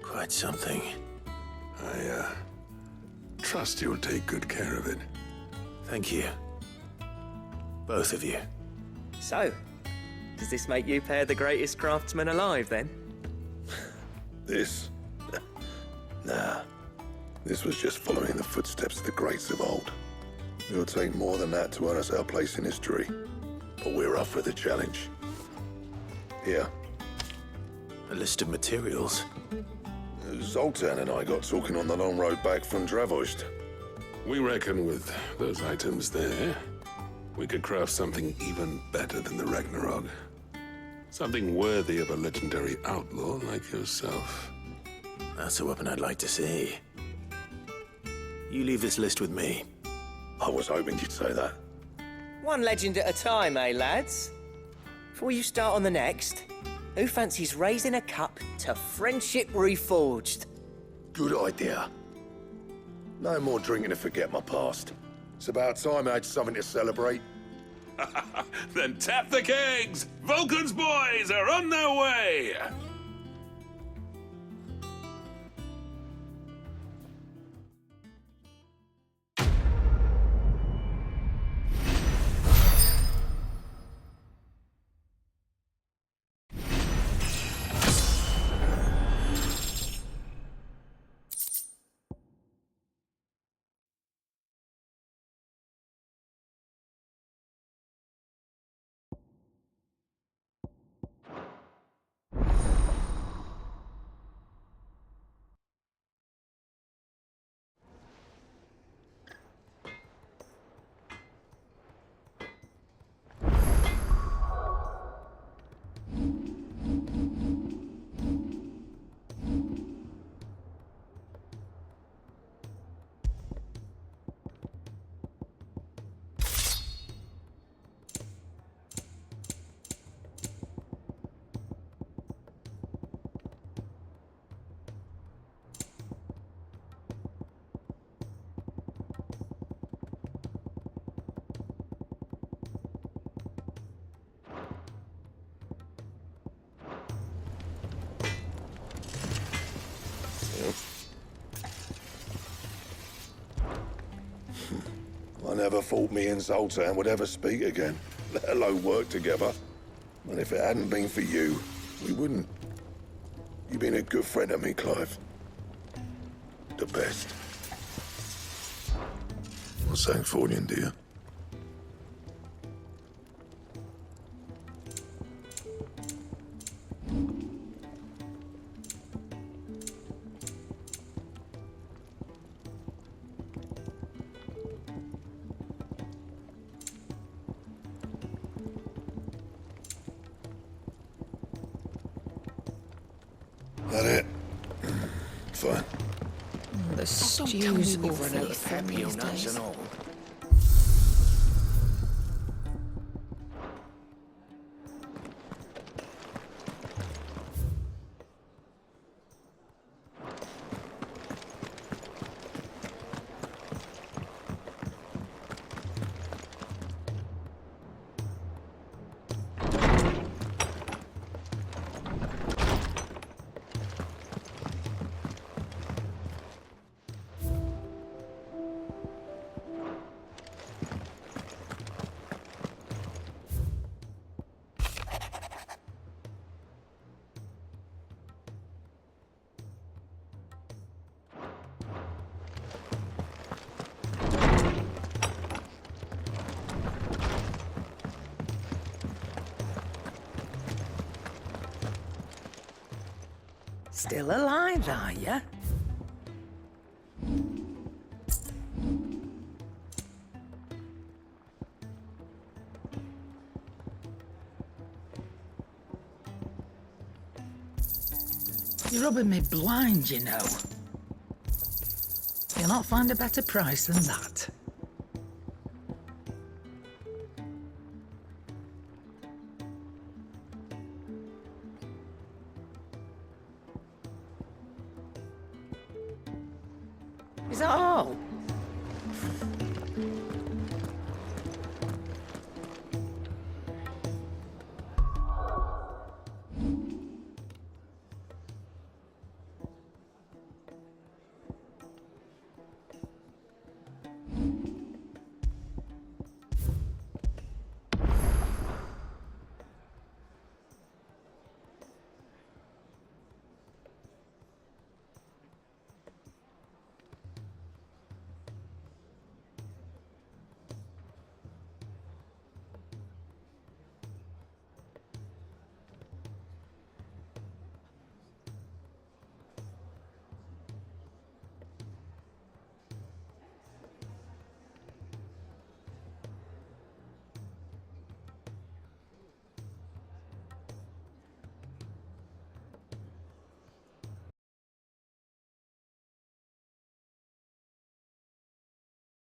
[SPEAKER 3] quite something.
[SPEAKER 1] I trust you'll take good care of it.
[SPEAKER 3] Thank you. Both of you.
[SPEAKER 4] So, does this make you pair the greatest craftsman alive, then?
[SPEAKER 7] This? Nah. This was just following the footsteps of the greats of old. It'll take more than that to earn us our place in history. But we're up for the challenge. Here.
[SPEAKER 3] A list of materials.
[SPEAKER 7] Zoltan and I got talking on the long road back from Dravost.
[SPEAKER 1] We reckon with those items there, we could craft something even better than the Ragnarok. Something worthy of a legendary outlaw like yourself.
[SPEAKER 3] That's a weapon I'd like to see. You leave this list with me.
[SPEAKER 7] I was hoping you'd say that.
[SPEAKER 4] One legend at a time, eh, lads? Before you start on the next, who fancies raising a cup to friendship reforged?
[SPEAKER 7] Good idea. No more drinking to forget my past. It's about time I had something to celebrate.
[SPEAKER 1] Then tap the kegs! Vulcan's boys are on their way!
[SPEAKER 7] I never thought me and Zoltan would ever speak again, let alone work together. And if it hadn't been for you, we wouldn't. You've been a good friend to me, Clive. The best. What's that for you, dear? That it? Fine.
[SPEAKER 23] The stew's awfully thin these days.
[SPEAKER 8] Still alive, are you? You're rubbing me blind, you know. You'll not find a better price than that. Is that all?